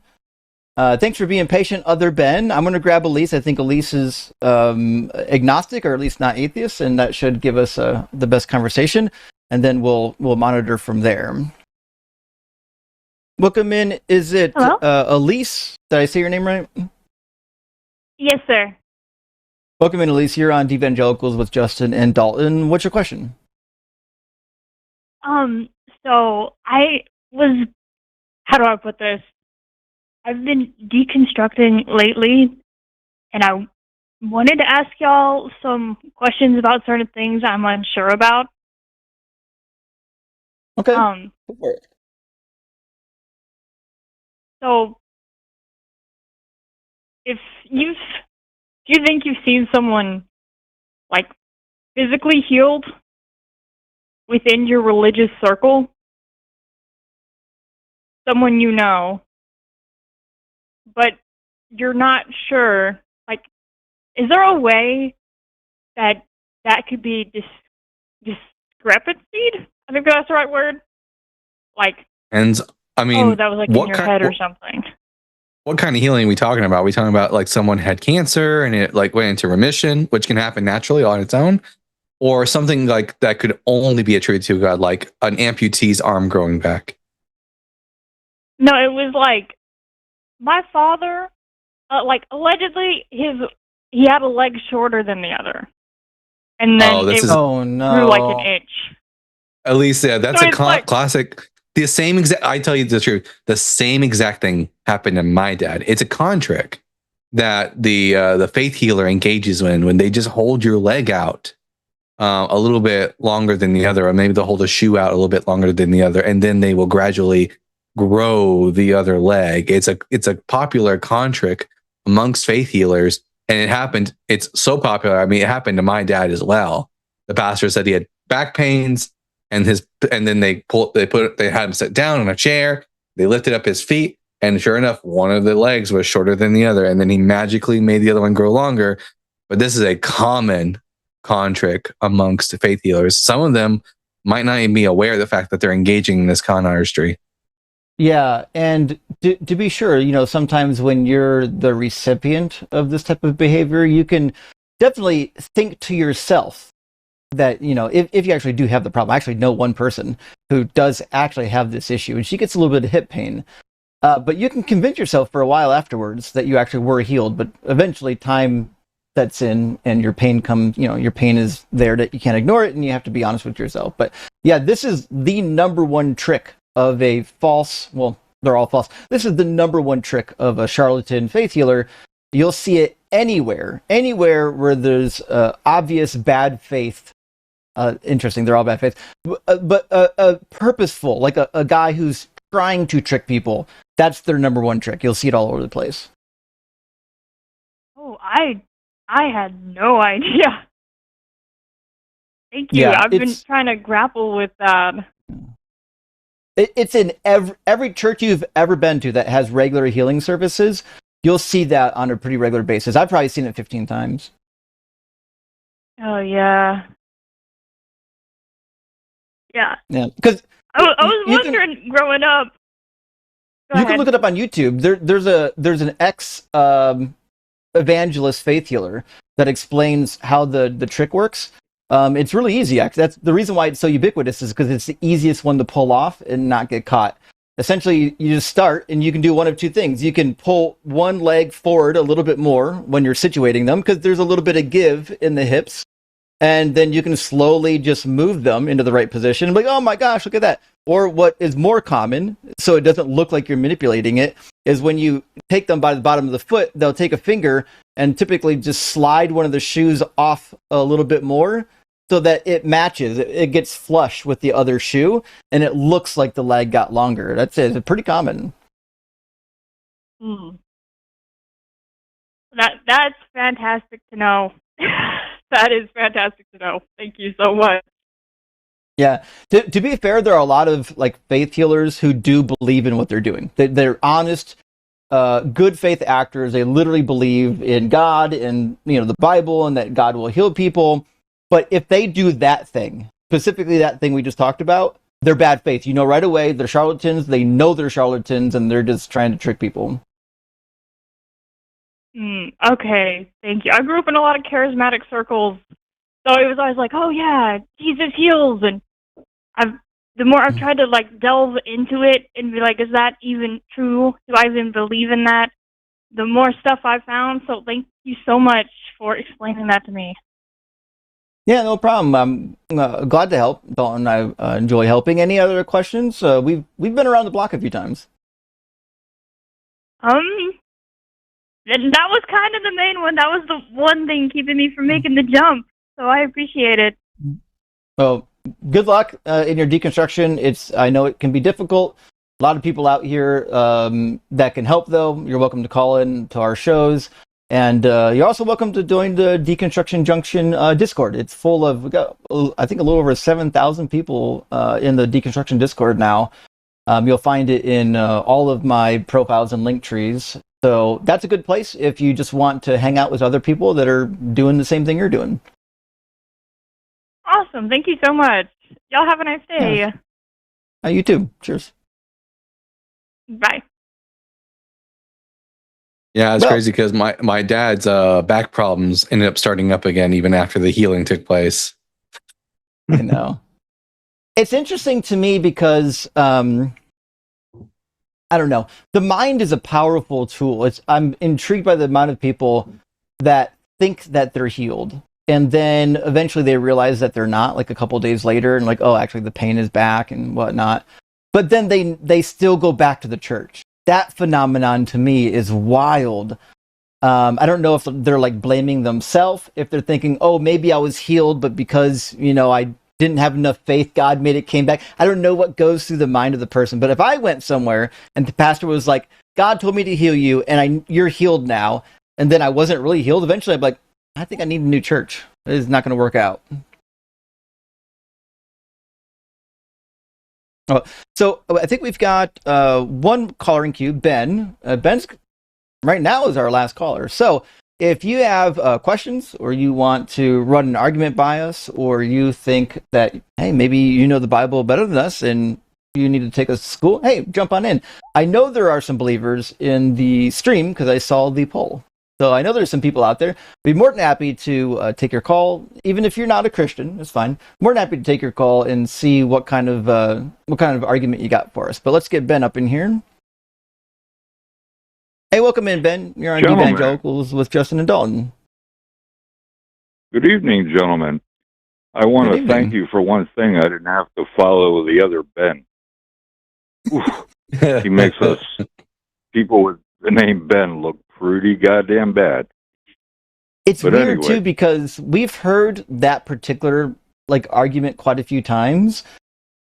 Thanks for being patient, other Ben. I'm going to grab Elise. I think Elise is agnostic, or at least not atheist, and that should give us the best conversation. And then we'll monitor from there. Welcome in. Is it Elise? Did I say your name right? Yes, sir. Welcome in, Elise. You're on DEvangelicals with Justin and Dalton. What's your question? So I was, how do I put this? I've been deconstructing lately, and I wanted to ask y'all some questions about certain things I'm unsure about. Okay. So, do you think you've seen someone like physically healed within your religious circle? Someone you know, but you're not sure. Like, is there a way that could be discrepancy? I think that's the right word. Like, and I mean, that was like in your head or something. What kind of healing are we talking about? Are we talking about like someone had cancer and it like went into remission, which can happen naturally on its own, or something like that could only be attributed to God, like an amputee's arm growing back? No, it was like my father, like allegedly he had a leg shorter than the other, and then grew like an inch. At least, yeah, that's a classic. The same exact. I tell you the truth. The same exact thing happened to my dad. It's a con trick that the faith healer engages in when they just hold your leg out a little bit longer than the other, or maybe they'll hold a shoe out a little bit longer than the other, and then they will gradually grow the other leg. It's a popular con trick amongst faith healers, and it happened. It's so popular. I mean, it happened to my dad as well. The pastor said he had back pains. And then they had him sit down on a chair. They lifted up his feet, and sure enough, one of the legs was shorter than the other. And then he magically made the other one grow longer. But this is a common con trick amongst faith healers. Some of them might not even be aware of the fact that they're engaging in this con artistry. Yeah, and to be sure, sometimes when you're the recipient of this type of behavior, you can definitely think to yourself that, if you actually do have the problem. I actually know one person who does actually have this issue, and she gets a little bit of hip pain. But you can convince yourself for a while afterwards that you actually were healed, but eventually time sets in and your pain your pain is there, that you can't ignore it, and you have to be honest with yourself. But yeah, this is the number one trick of a false, well, they're all false. This is the number one trick of a charlatan faith healer. You'll see it anywhere where there's obvious bad faith. Interesting, they're all bad faith, but purposeful, like a guy who's trying to trick people. That's their number one trick. You'll see it all over the place. Oh, I had no idea. Thank you. Yeah, I've been trying to grapple with that. It's in every church you've ever been to that has regular healing services. You'll see that on a pretty regular basis. I've probably seen it 15 times. Oh, yeah. Yeah. Yeah, because I was wondering growing up. You can look it up on YouTube. There's an ex evangelist faith healer that explains how the trick works. It's really easy. Actually, that's the reason why it's so ubiquitous, is because it's the easiest one to pull off and not get caught. Essentially, you just start, and you can do one of two things. You can pull one leg forward a little bit more when you're situating them, because there's a little bit of give in the hips, and then you can slowly just move them into the right position. And be like, oh my gosh, look at that. Or what is more common, so it doesn't look like you're manipulating it, is when you take them by the bottom of the foot, they'll take a finger and typically just slide one of the shoes off a little bit more so that it matches. It gets flush with the other shoe, and it looks like the leg got longer. That's it. It's pretty common. That's fantastic to know. That is fantastic to know. Thank you so much. Yeah. To be fair, there are a lot of like faith healers who do believe in what they're doing. They're honest, good faith actors. They literally believe in God and the Bible, and that God will heal people. But if they do that thing, specifically that thing we just talked about, they're bad faith. You know right away they're charlatans. They know they're charlatans, and they're just trying to trick people. Okay, thank you. I grew up in a lot of charismatic circles, so it was always like, oh yeah, Jesus heals, and the more I've tried to like delve into it and be like, is that even true? Do I even believe in that? The more stuff I've found, so thank you so much for explaining that to me. Yeah, no problem. I'm glad to help, Dalton. I enjoy helping. Any other questions? We've been around the block a few times. That was kind of the main one. That was the one thing keeping me from making the jump. So I appreciate it. Well, good luck in your deconstruction. I know it can be difficult. A lot of people out here that can help, though. You're welcome to call in to our shows. And you're also welcome to join the Deconstruction Junction Discord. It's full of, we got, I think, a little over 7,000 people in the Deconstruction Discord now. You'll find it in all of my profiles and link trees. So that's a good place if you just want to hang out with other people that are doing the same thing you're doing. Awesome. Thank you so much. Y'all have a nice day. Yeah. You too. Cheers. Bye. Yeah, it's crazy because my dad's back problems ended up starting up again even after the healing took place. I know. It's interesting to me because I don't know. The mind is a powerful tool. I'm intrigued by the amount of people that think that they're healed, and then eventually they realize that they're not, like a couple of days later, and like, oh, actually the pain is back and whatnot. But then they still go back to the church. That phenomenon to me is wild. I don't know if they're like blaming themselves, if they're thinking, oh, maybe I was healed, but because, I didn't have enough faith, God made it came back. I don't know what goes through the mind of the person. But if I went somewhere and the pastor was like, God told me to heal you and you're healed now, and then I wasn't really healed, eventually I'd be like, I think I need a new church. It is not going to work out. So I think we've got one caller in queue, Ben. Ben's right now is our last caller. So if you have questions, or you want to run an argument by us, or you think that, hey, maybe you know the Bible better than us and you need to take us to school, hey, jump on in. I know there are some believers in the stream because I saw the poll. So I know there's some people out there. Be more than happy to take your call, even if you're not a Christian. It's fine. More than happy to take your call and see what kind of argument you got for us. But let's get Ben up in here. Hey, welcome in, Ben. You're on DEvangelicals with Justin and Dalton. Good evening, gentlemen. I want to thank you for one thing. I didn't have to follow the other Ben. He makes us people with the name Ben look pretty goddamn bad. It's weird too, because we've heard that particular argument quite a few times,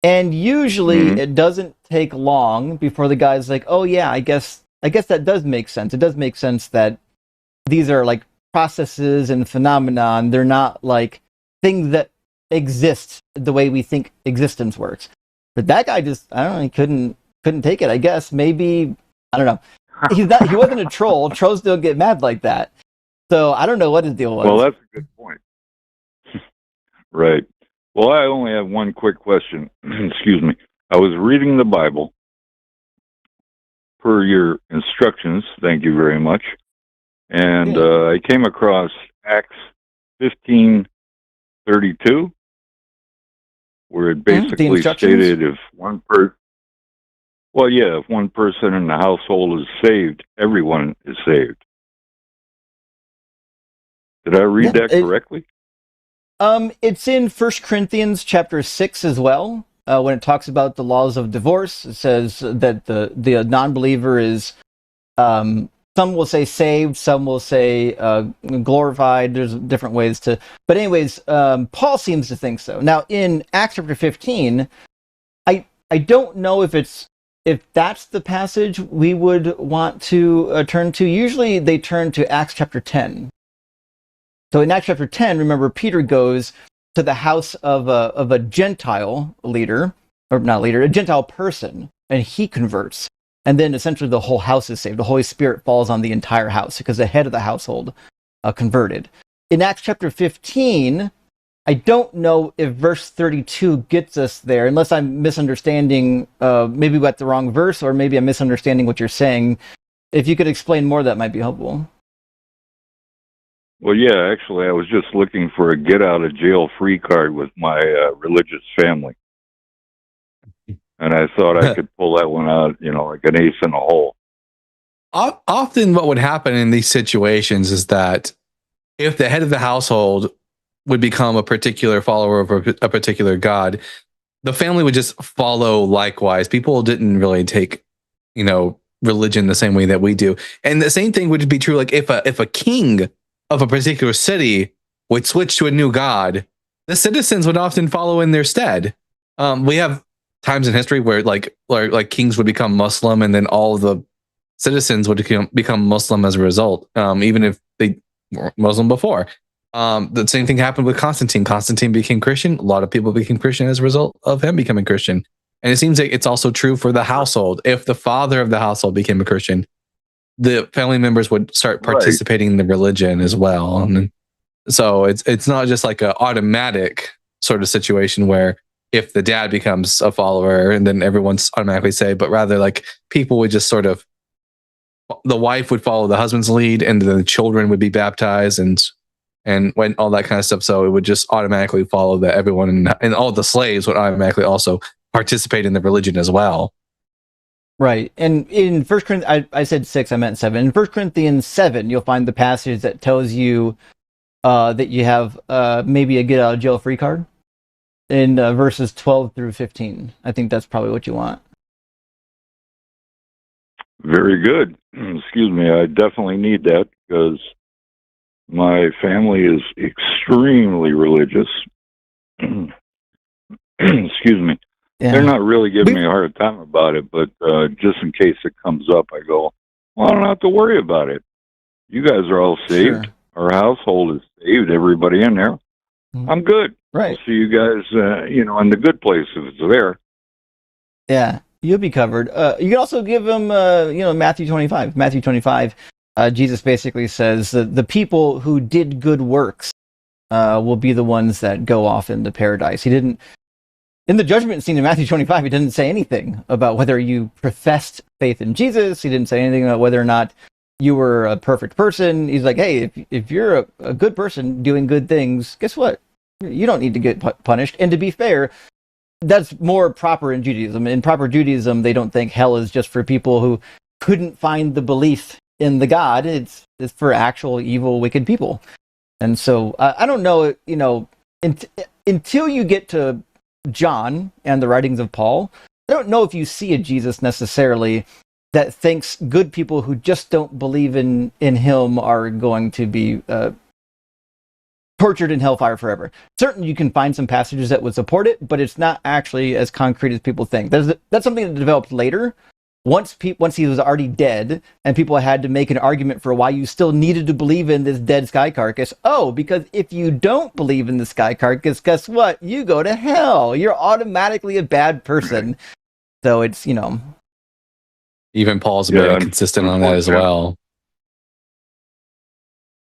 And usually it doesn't take long before the guy's like, oh yeah, I guess that does make sense. It does make sense that these are like processes and phenomenon. They're not like things that exist the way we think existence works. But that guy just, I don't know, he couldn't take it, I guess. Maybe, I don't know. He wasn't a troll. Trolls don't get mad like that. So I don't know what his deal was. Well, that's a good point. Right. Well, I only have one quick question. Excuse me. I was reading the Bible per your instructions. Thank you very much. And I came across Acts 15:32, where it basically stated if one person in the household is saved, everyone is saved. Did I read that correctly? It's in 1 Corinthians chapter 6 as well. When it talks about the laws of divorce, it says that the non-believer is, some will say saved, some will say glorified. There's different ways to, but anyways, Paul seems to think so. Now in Acts chapter 15, I don't know if that's the passage we would want to turn to. Usually they turn to Acts chapter 10. So in Acts chapter 10, remember, Peter goes to the house of a Gentile leader, or not leader, a Gentile person, and he converts. And then essentially the whole house is saved. The Holy Spirit falls on the entire house because the head of the household converted. In Acts chapter 15, I don't know if verse 32 gets us there, unless I'm misunderstanding, maybe we got the wrong verse, or maybe I'm misunderstanding what you're saying. If you could explain more, that might be helpful. Well, yeah, actually, I was just looking for a get-out-of-jail-free card with my religious family. And I thought I could pull that one out, like an ace in a hole. Often what would happen in these situations is that if the head of the household would become a particular follower of a particular god, the family would just follow likewise. People didn't really take, religion the same way that we do. And the same thing would be true, like if a king of a particular city would switch to a new god, the citizens would often follow in their stead. We have times in history where like kings would become Muslim, and then all the citizens would become Muslim as a result, even if they were Muslim before. The same thing happened with Constantine. Constantine became Christian. A lot of people became Christian as a result of him becoming Christian. And it seems like it's also true for the household. If the father of the household became a Christian, the family members would start participating in the religion as well. And so it's not just like an automatic sort of situation where if the dad becomes a follower and then everyone's automatically saved, but rather like people would just sort of, the wife would follow the husband's lead, and the children would be baptized and when all that kind of stuff. So it would just automatically follow that everyone and all the slaves would automatically also participate in the religion as well. Right. And in 1 Corinthians, I said 6, I meant 7. In 1 Corinthians 7, you'll find the passage that tells you that you have maybe a get out of jail free card in verses 12 through 15. I think that's probably what you want. Very good. Excuse me. I definitely need that because my family is extremely religious. Excuse me. Yeah. They're not really giving me a hard time about it, but just in case it comes up, I go, well, I don't have to worry about it. You guys are all saved. Sure. Our household is saved. Everybody in there. I'm good. Right. I'll see you guys, in the good place if it's there. Yeah, you'll be covered. You can also give them, Matthew 25. Matthew 25, Jesus basically says that the people who did good works will be the ones that go off into paradise. He didn't, in the judgment scene in Matthew 25, he didn't say anything about whether you professed faith in Jesus. He didn't say anything about whether or not you were a perfect person. He's like, hey, if you're a good person doing good things, guess what? You don't need to get punished. And to be fair, that's more proper in Judaism. In proper Judaism, they don't think hell is just for people who couldn't find the belief in the God. It's for actual evil, wicked people. And so I don't know, until you get to John and the writings of Paul, I don't know if you see a Jesus necessarily that thinks good people who just don't believe in him are going to be tortured in hellfire forever. Certainly, you can find some passages that would support it, but it's not actually as concrete as people think. That's something that developed later. Once he was already dead, and people had to make an argument for why you still needed to believe in this dead sky carcass. Oh, because if you don't believe in the sky carcass, guess what? You go to hell. You're automatically a bad person. So it's, Even Paul's very consistent on that as well.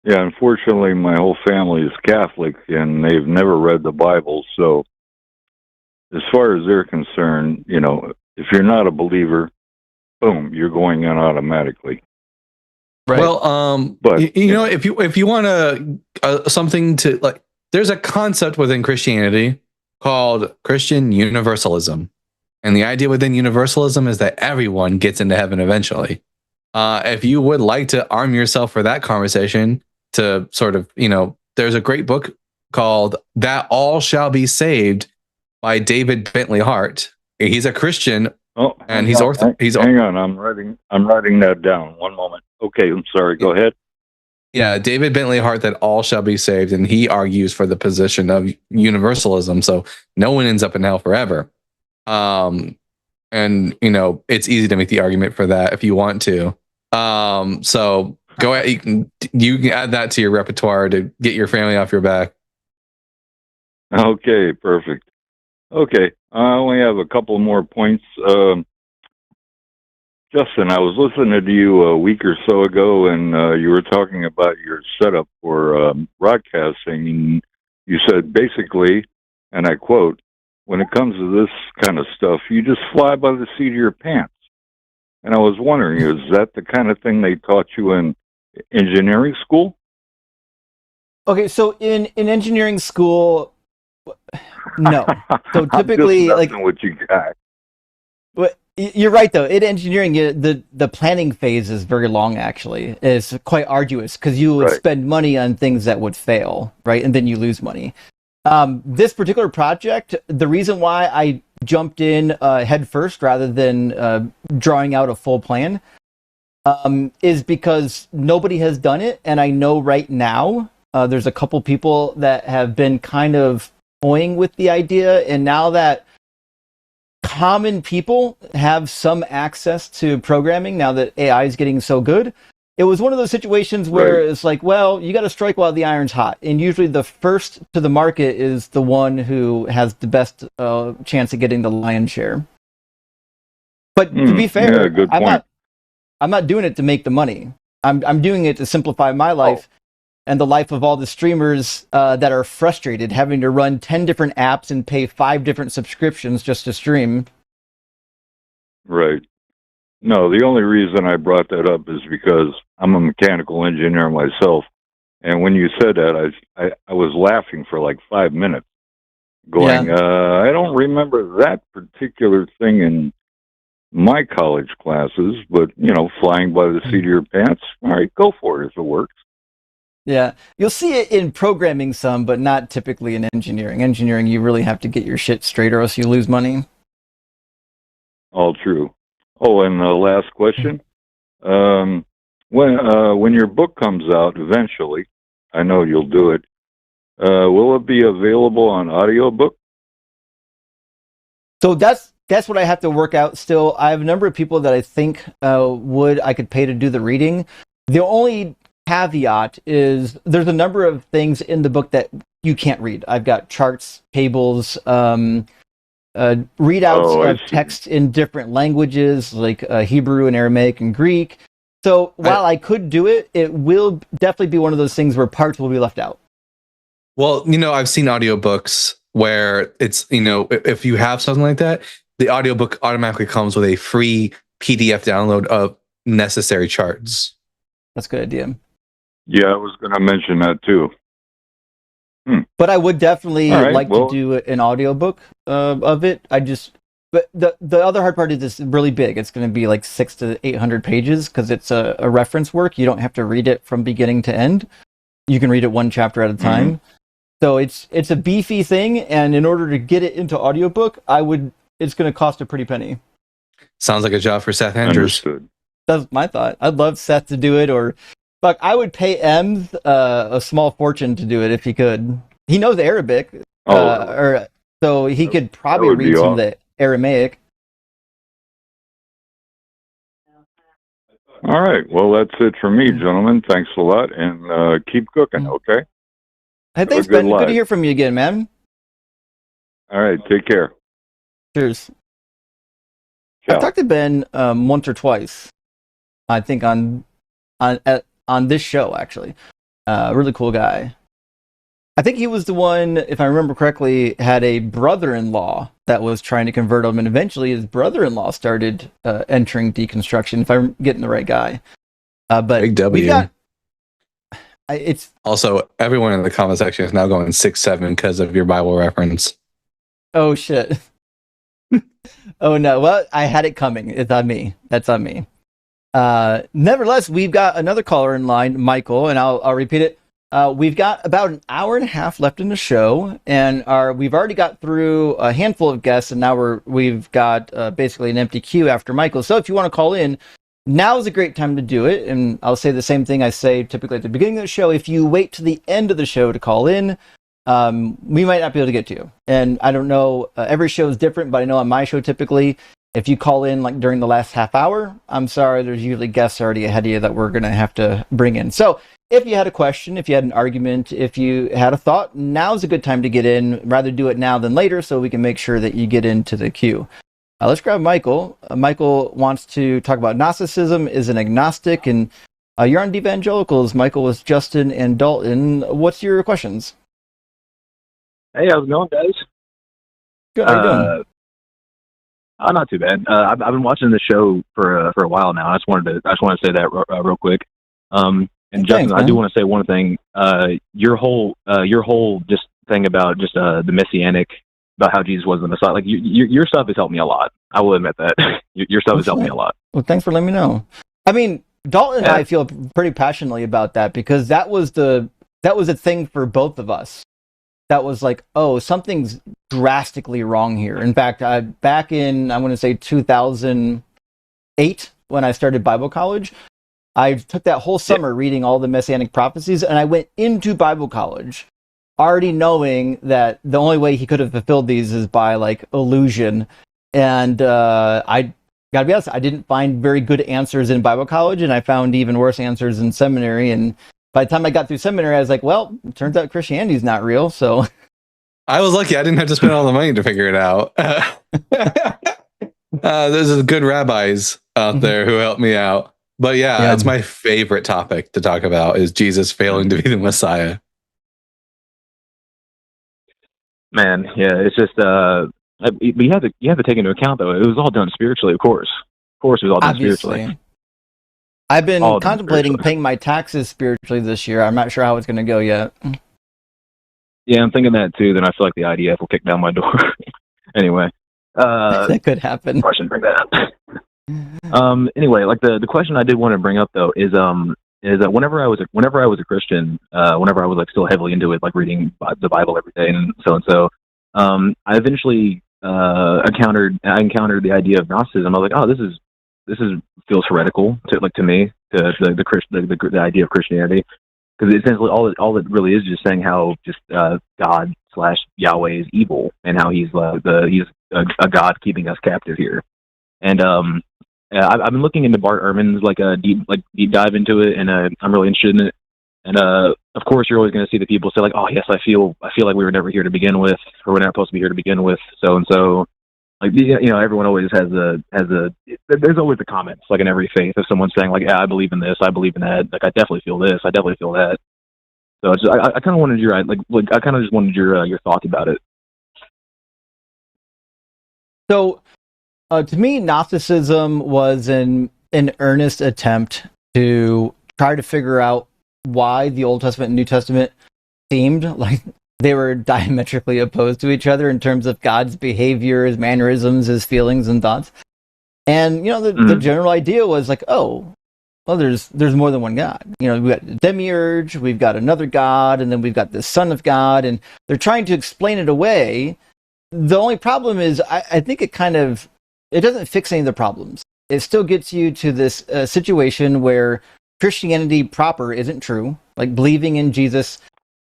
Yeah, unfortunately, my whole family is Catholic, and they've never read the Bible. So as far as they're concerned, if you're not a believer, boom, you're going in automatically. Right. Well, but if you want something to like, there's a concept within Christianity called Christian universalism, and the idea within universalism is that everyone gets into heaven eventually. If you would like to arm yourself for that conversation, to sort of, there's a great book called "That All Shall Be Saved" by David Bentley Hart. He's a Christian. Oh, and hang on. I'm writing that down. One moment. Okay, I'm sorry. Go ahead. Yeah, David Bentley Hart, "That All Shall Be Saved," and he argues for the position of universalism, so no one ends up in hell forever. And it's easy to make the argument for that if you want to. So go ahead. You can add that to your repertoire to get your family off your back. Okay, perfect. Okay, I only have a couple more points. Justin, I was listening to you a week or so ago, and you were talking about your setup for broadcasting. And you said basically, and I quote, "When it comes to this kind of stuff, you just fly by the seat of your pants." And I was wondering, is that the kind of thing they taught you in engineering school? Okay, so in engineering school, no. So typically, like what you got. But you're right, though. In engineering, the planning phase is very long. Actually, it's quite arduous because you would spend money on things that would fail, right, and then you lose money. This particular project, the reason why I jumped in head first rather than drawing out a full plan is because nobody has done it, and I know right now there's a couple people that have been kind of toying with the idea, and now that common people have some access to programming, now that AI is getting so good, it was one of those situations where it's like, well, you got to strike while the iron's hot, and usually the first to the market is the one who has the best chance of getting the lion's share. But to be fair, good point. I'm not doing it to make the money. I'm doing it to simplify my life and the life of all the streamers that are frustrated having to run 10 different apps and pay 5 different subscriptions just to stream. Right. No, the only reason I brought that up is because I'm a mechanical engineer myself. And when you said that, I was laughing for like 5 minutes, going, I don't remember that particular thing in my college classes, but, flying by the seat of your pants, all right, go for it if it works. Yeah, you'll see it in programming some, but not typically in engineering. Engineering, you really have to get your shit straight or else you lose money. All true. Oh, and the last question. When your book comes out eventually, I know you'll do it, will it be available on audiobook? So that's what I have to work out still. I have a number of people that I think I could pay to do the reading. The only caveat is there's a number of things in the book that you can't read. I've got charts, tables, readouts of text in different languages like Hebrew and Aramaic and Greek. So while I could do it, it will definitely be one of those things where parts will be left out. Well, I've seen audiobooks where it's, if you have something like that, the audiobook automatically comes with a free PDF download of necessary charts. That's a good idea. Yeah, I was going to mention that too. But I would definitely to do an audiobook of it. But the other hard part is it's really big. It's going to be like 600 to 800 pages because it's a reference work. You don't have to read it from beginning to end. You can read it one chapter at a time. So it's a beefy thing, and in order to get it into audiobook, it's going to cost a pretty penny. Sounds like a job for Seth Andrews. Understood. That's my thought. I'd love Seth to do it, or Fuck, I would pay Ems a small fortune to do it if he could. He knows Arabic, so he could probably read some of the Aramaic. All right. Well, that's it for me, gentlemen. Thanks a lot, and keep cooking, okay? Hey, thanks, Ben. Good to hear from you again, man. All right. Take care. Cheers. Ciao. I've talked to Ben once or twice, I think, on this show, actually. Really cool guy. I think he was the one, if I remember correctly, had a brother-in-law that was trying to convert him, and eventually his brother-in-law started entering deconstruction, if I'm getting the right guy. But Big W. we've got... It's also, everyone in the comment section is now going 6-7 because of your Bible reference. Oh, shit. Oh, no. Well, I had it coming. It's on me. That's on me. Nevertheless, we've got another caller in line, Michael, and I'll repeat it. We've got about an hour and a half left in the show, and we've already got through a handful of guests, and now we've got basically an empty queue after Michael. So if you want to call in, now is a great time to do it. And I'll say the same thing I say typically at the beginning of the show. If you wait to the end of the show to call in, we might not be able to get to you. And I don't know, every show is different, but I know on my show typically, if you call in like during the last half hour, I'm sorry, there's usually guests already ahead of you that we're going to have to bring in. So if you had a question, if you had an argument, if you had a thought, now's a good time to get in. Rather do it now than later so we can make sure that you get into the queue. Let's grab Michael. Michael wants to talk about Gnosticism, is an agnostic, and you're on DEvangelicals. Michael with Justin and Dalton. What's your questions? Hey, how's it going, guys? Good. How you doing? Not too bad. I've been watching the show for a while now. I just wanted to say that real quick. And Justin, thanks, I do want to say one thing. Your whole just thing about just the messianic, about how Jesus was the Messiah. Like your stuff has helped me a lot. I will admit that. Your stuff has helped me a lot. Well, thanks for letting me know. I mean, Dalton and I feel pretty passionately about that because that was a thing for both of us. That was like, oh, something's drastically wrong here. In fact, back in, I want to say 2008, when I started Bible college, I took that whole summer reading all the Messianic prophecies, and I went into Bible college already knowing that the only way he could have fulfilled these is by like illusion. And I gotta be honest, I didn't find very good answers in Bible college, and I found even worse answers in seminary. And by the time I got through seminary, I was like, well, it turns out Christianity's not real. So I was lucky. I didn't have to spend all the money to figure it out. There's good rabbis out there who helped me out. But yeah, it's my favorite topic to talk about is Jesus failing to be the Messiah. Man, yeah, it's just but you have to take into account though, it was all done spiritually, of course. Of course, it was all done spiritually. I've been contemplating paying my taxes spiritually this year. I'm not sure how it's going to go yet. Yeah, I'm thinking that too. Then I feel like the IDF will kick down my door. Anyway, that could happen. I shouldn't bring that up. Anyway, like the question I did want to bring up though is that whenever I was a Christian, whenever I was like still heavily into it, like reading the Bible every day and so, I eventually encountered the idea of Gnosticism. I was like, oh, this feels heretical to me, to the idea of Christianity, because essentially all it really is just saying how just God / Yahweh is evil and how he's a God keeping us captive here. And I've been looking into Bart Ehrman's deep dive into it, and I'm really interested in it. And of course, you're always going to see the people say like, "Oh, yes, I feel like we were never here to begin with, or we're not supposed to be here to begin with." So and so, like everyone always has there's always the comments like in every faith of someone saying like, "Yeah, I believe in this, I believe in that, like I definitely feel this, I definitely feel that." So it's just, I kind of wanted your just wanted your thoughts about it. So. To me, Gnosticism was an earnest attempt to try to figure out why the Old Testament and New Testament seemed like they were diametrically opposed to each other in terms of God's behavior, his mannerisms, his feelings and thoughts. And, the general idea was like, oh, well, there's more than one God. We've got Demiurge, we've got another God, and then we've got the Son of God, and they're trying to explain it away. The only problem is I think it doesn't fix any of the problems. It still gets you to this situation where Christianity proper isn't true. Like believing in Jesus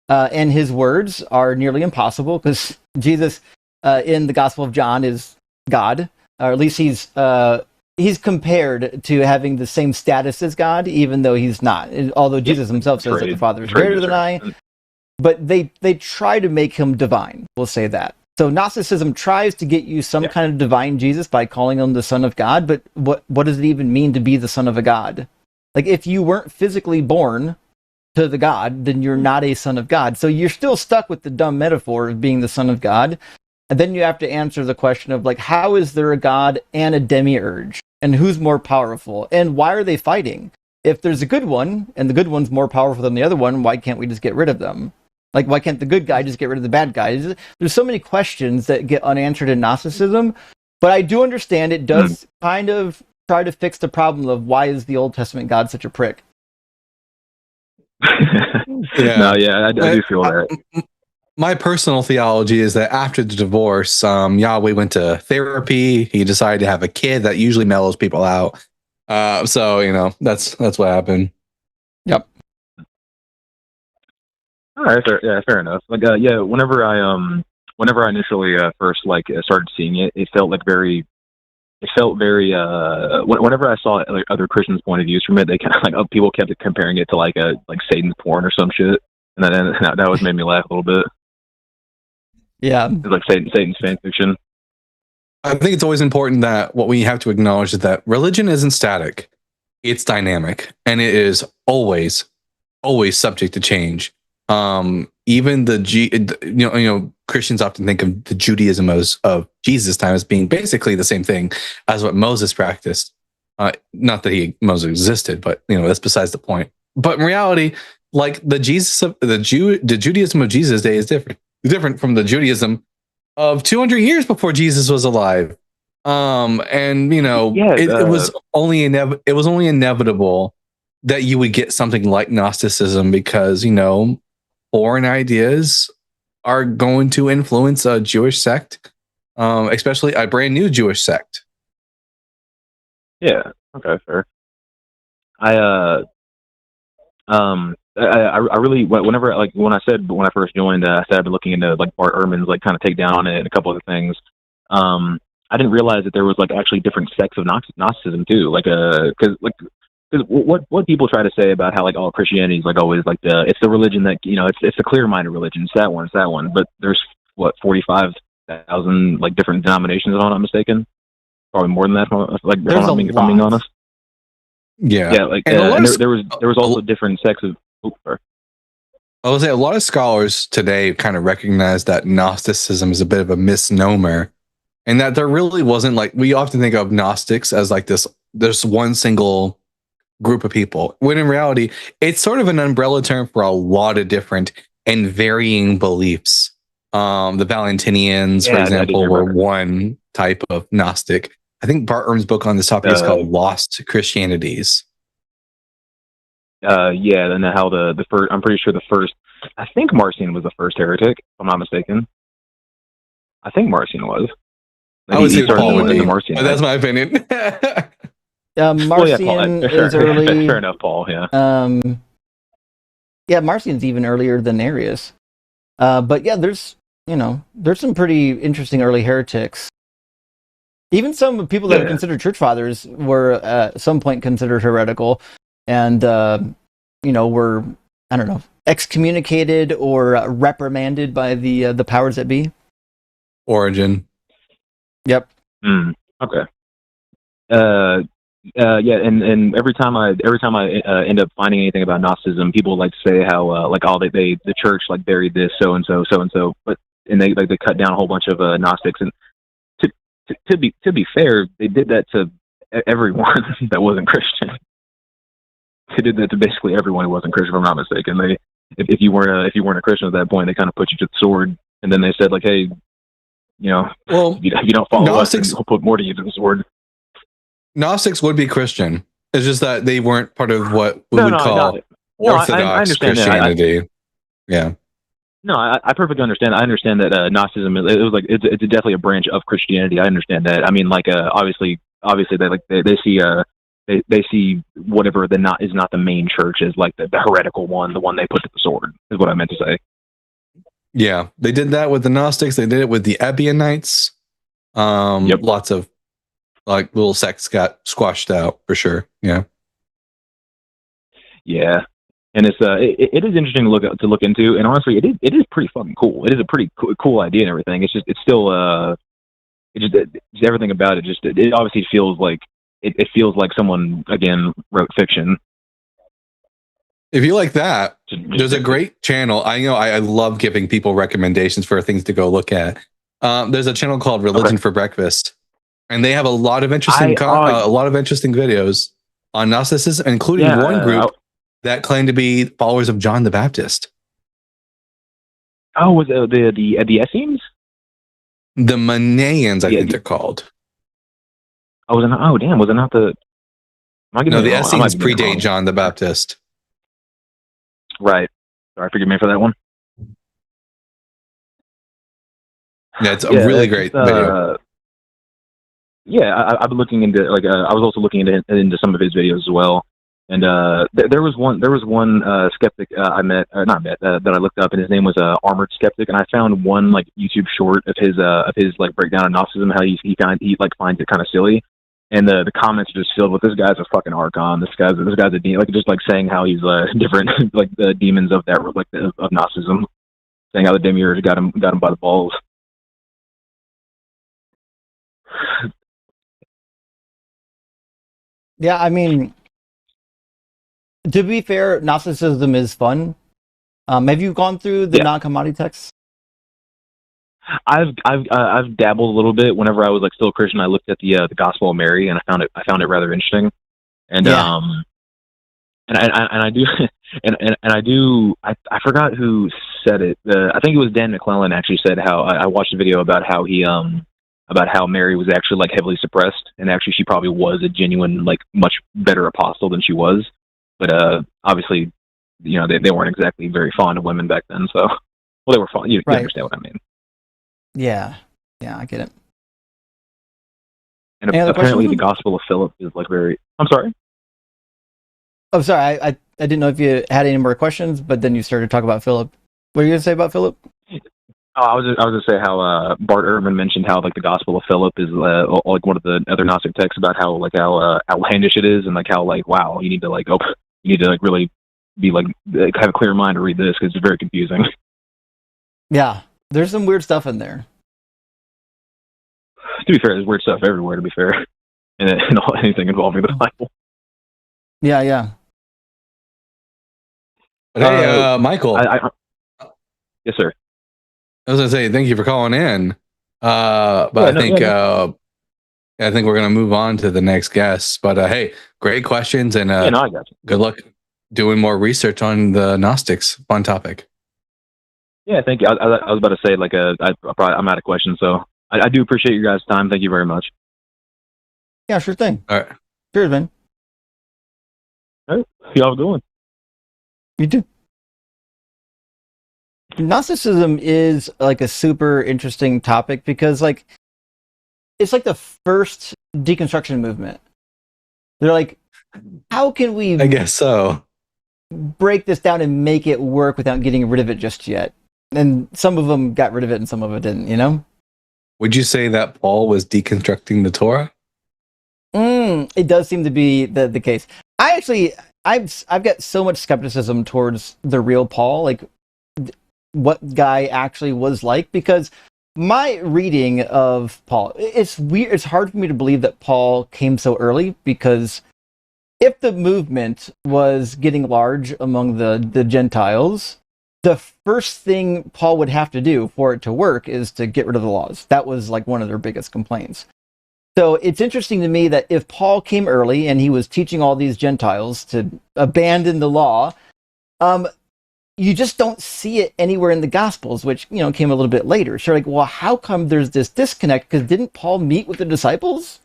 and his words are nearly impossible because Jesus in the Gospel of John is God, or at least he's compared to having the same status as God, even though he's not. Although Jesus himself says that the Father is greater than I, but they try to make him divine. We'll say that. So Gnosticism tries to get you some kind of divine Jesus by calling him the Son of God, but what does it even mean to be the Son of a God? Like, if you weren't physically born to the God, then you're not a son of God. So you're still stuck with the dumb metaphor of being the Son of God. And then you have to answer the question of, like, how is there a God and a demiurge? And who's more powerful? And why are they fighting? If there's a good one, and the good one's more powerful than the other one, why can't we just get rid of them? Like, why can't the good guy just get rid of the bad guy? There's so many questions that get unanswered in Gnosticism. But I do understand it does kind of try to fix the problem of why is the Old Testament God such a prick? No, I do feel that. My personal theology is that after the divorce, Yahweh went to therapy. He decided to have a kid that usually mellows people out. So that's what happened. Yep. All right, fair enough. Like, whenever I initially first started seeing it, it felt very. Whenever I saw like other Christians' point of views from it, they kind of people kept comparing it to like Satan's porn or some shit, and that always made me laugh a little bit. Yeah, it's like Satan's fan fiction. I think it's always important that what we have to acknowledge is that religion isn't static; it's dynamic, and it is always subject to change. Even Christians often think of the Judaism of Jesus' time as being basically the same thing as what Moses practiced. Not that Moses existed, but that's besides the point. But in reality, like the Judaism of Jesus' day is different from the Judaism of 200 years before Jesus was alive. It was only inevitable that you would get something like Gnosticism because foreign ideas are going to influence a Jewish sect, especially a brand new Jewish sect. Yeah. Okay. Fair. I really when I first joined, I started looking into like Bart Ehrman's kind of take down on it and a couple other things. I didn't realize that there was actually different sects of Gnosticism too. Because what people try to say about how all Christianity is always it's the religion that it's a clear-minded religion. It's that one. But there's 45,000 different denominations, if I'm not mistaken. Probably more than that. If I'm being honest. Yeah. And there was also different sects of. I would say a lot of scholars today kind of recognize that Gnosticism is a bit of a misnomer, and that there really wasn't we often think of Gnostics as this one single group of people, when in reality it's sort of an umbrella term for a lot of different and varying beliefs. The Valentinians, for example, were one type of Gnostic. I think Bart Ehrman's book on this topic is called Lost Christianities. And how the first, I'm pretty sure the first, I think Marcion was the first heretic, if I'm not mistaken. I think Marcion was. I would say Paul would be, Marcion, but that's my opinion. Marcion is early. Fair enough, Paul. Yeah. Marcion's even earlier than Arius. But yeah, there's some pretty interesting early heretics. Even some people that are considered church fathers were at some point considered heretical, and were, I don't know, excommunicated or reprimanded by the powers that be. Origen. Yep. Okay. And every time I end up finding anything about Gnosticism, people like to say how the church buried this so and so, but they cut down a whole bunch of Gnostics. And to be fair, they did that to everyone that wasn't Christian. They did that to basically everyone who wasn't Christian, if I'm not mistaken. If you weren't a Christian at that point, they kind of put you to the sword, and then they said hey, if you don't follow Gnostics, us, we'll put more to you to the sword. Gnostics would be Christian. It's just that they weren't part of what we would call Orthodox Christianity. Yeah. No, I perfectly understand. I understand that Gnosticism it's definitely a branch of Christianity. I understand that. I mean, obviously they see they see whatever is not the main church as like the heretical one, the one they put to the sword, is what I meant to say. Yeah, they did that with the Gnostics. They did it with the Ebionites. Lots of like little sects got squashed out for sure. Yeah. Yeah. And it's it is interesting to look into, and honestly, it is pretty fucking cool. It is a pretty cool idea and everything. It's everything about it. It obviously feels like it feels like someone again wrote fiction. If you like that, there's a great channel. I know I love giving people recommendations for things to go look at. There's a channel called Religion for Breakfast, and they have a lot of interesting videos on Gnosticism, including one group that claimed to be followers of John the Baptist. Oh, was it the Essenes? The Manians, I think they're called. Was it not the? No, the Essenes predate John the Baptist. Right. Sorry, forgive me for that one. Yeah, it's a really great video. I've been looking into I was also looking into some of his videos as well, and there was one skeptic I met that I looked up, and his name was Armored Skeptic, and I found one like YouTube short of his like breakdown of Gnosticism, how he like finds it kind of silly. And the comments are just filled with, this guy's a fucking archon. This guy's a demon. Like just like saying how he's different, like the demons of that, like of Gnosticism, saying how the demiurge got him by the balls. Yeah, I mean, to be fair, Gnosticism is fun. Have you gone through the non-commodity texts? I've dabbled a little bit. Whenever I was like still a Christian, I looked at the Gospel of Mary, and I found it rather interesting. And I forgot who said it. I think it was Dan McClellan actually said how I watched a video about how he about how Mary was actually like heavily suppressed, and actually she probably was a genuine like much better apostle than she was. But obviously, you know, they weren't exactly very fond of women back then. So they were fond. You understand what I mean? Yeah, I get it. And apparently the Gospel of Philip is like very... I'm sorry? Oh, sorry. I didn't know if you had any more questions, but then you started to talk about Philip. What are you going to say about Philip? Oh, I was going to say how Bart Ehrman mentioned how like the Gospel of Philip is like one of the other Gnostic texts about how outlandish it is, and like how like, wow, you need to like really be like have a clear mind to read this because it's very confusing. Yeah. There's some weird stuff in there. To be fair, there's weird stuff everywhere, to be fair. In anything involving the Bible. Yeah. But hey, Michael. Yes, sir. I was going to say, thank you for calling in. I think we're going to move on to the next guest. But hey, great questions, and I got you. Good luck doing more research on the Gnostics. Fun topic. Yeah, thank you. I was about to say, like, I'm out of questions, so I do appreciate your guys' time. Thank you very much. Yeah, sure thing. All right. Cheers, man. All right. See y'all doing. You too. Gnosticism is like a super interesting topic because, like, it's like the first deconstruction movement. They're like, how can we? I guess so. Break this down and make it work without getting rid of it just yet. And some of them got rid of it and some of it didn't, you know? Would you say that Paul was deconstructing the Torah? It does seem to be the case. I've got so much skepticism towards the real Paul, like what guy actually was like, because my reading of Paul, it's weird. It's hard for me to believe that Paul came so early, because if the movement was getting large among the Gentiles, the first thing Paul would have to do for it to work is to get rid of the laws. That was like one of their biggest complaints. So it's interesting to me that if Paul came early and he was teaching all these Gentiles to abandon the law, you just don't see it anywhere in the Gospels, which, you know, came a little bit later. So like, well, how come there's this disconnect? Because didn't Paul meet with the disciples?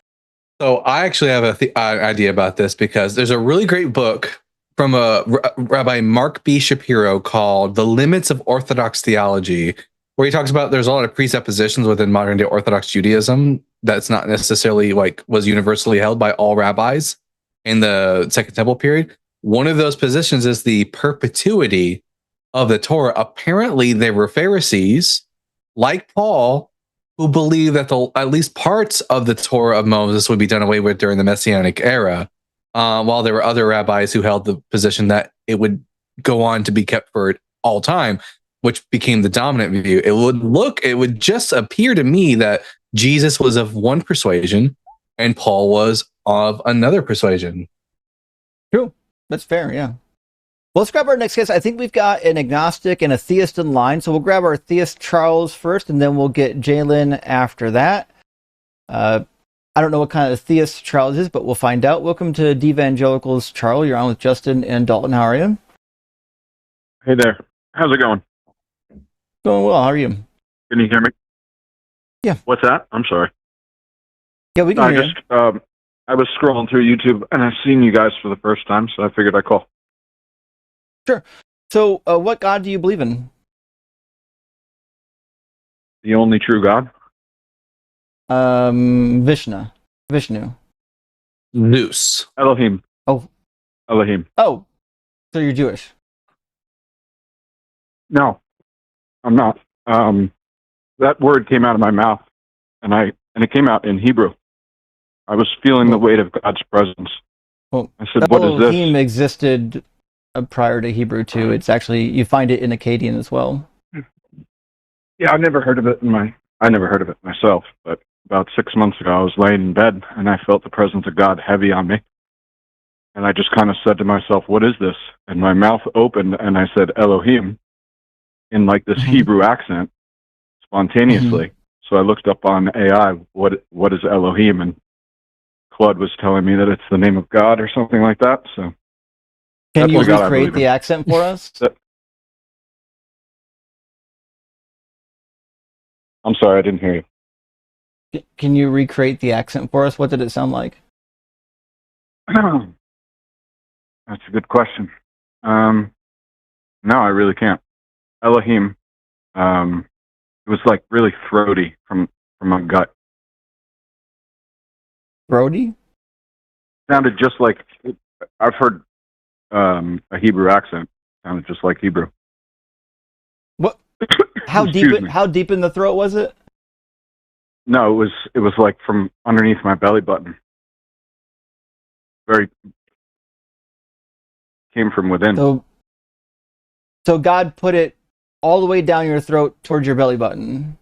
So I actually have an idea about this, because there's a really great book from Rabbi Mark B. Shapiro called The Limits of Orthodox Theology, where he talks about there's a lot of presuppositions within modern day Orthodox Judaism that's not necessarily like was universally held by all rabbis. in the Second Temple period. One of those positions is the perpetuity of the Torah. Apparently, there were Pharisees like Paul who believed that at least parts of the Torah of Moses would be done away with during the Messianic era, while there were other rabbis who held the position that it would go on to be kept for all time, which became the dominant view. It would just appear to me that Jesus was of one persuasion and Paul was of another persuasion. True. That's fair, yeah. Well, let's grab our next guest. I think we've got an agnostic and a theist in line, so we'll grab our theist Charles first, and then we'll get Jalen after that. I don't know what kind of theist Charles is, but we'll find out. Welcome to DEvangelicals, Charles. You're on with Justin and Dalton. How are you? Hey there. How's it going? Going well. How are you? Can you hear me? Yeah. What's that? I'm sorry. Yeah, we can hear you. I was scrolling through YouTube, and I've seen you guys for the first time, so I figured I'd call. Sure. So, what God do you believe in? The only true God? Vishnu. Zeus. Elohim. Oh. Elohim. Oh. So you're Jewish? No, I'm not. That word came out of my mouth, and it came out in Hebrew. I was feeling the weight of God's presence. Well, I said, "What is this?" Elohim existed prior to Hebrew too. It's actually, you find it in Akkadian as well. Yeah, I never heard of it myself. But about 6 months ago, I was laying in bed, and I felt the presence of God heavy on me. And I just kind of said to myself, "What is this?" And my mouth opened, and I said, "Elohim," in like this Hebrew accent, spontaneously. So I looked up on AI, what is Elohim, and Claude was telling me that it's the name of God or something like that. So can you recreate the accent for us? I'm sorry, I didn't hear you. Can you recreate the accent for us? What did it sound like? That's a good question. No, I really can't. Elohim, it was like really throaty from my gut. Throaty? Sounded just like, I've heard a Hebrew accent. Sounded just like Hebrew. What? How deep in the throat was it? No, it was like from underneath my belly button. Came from within. So God put it all the way down your throat towards your belly button.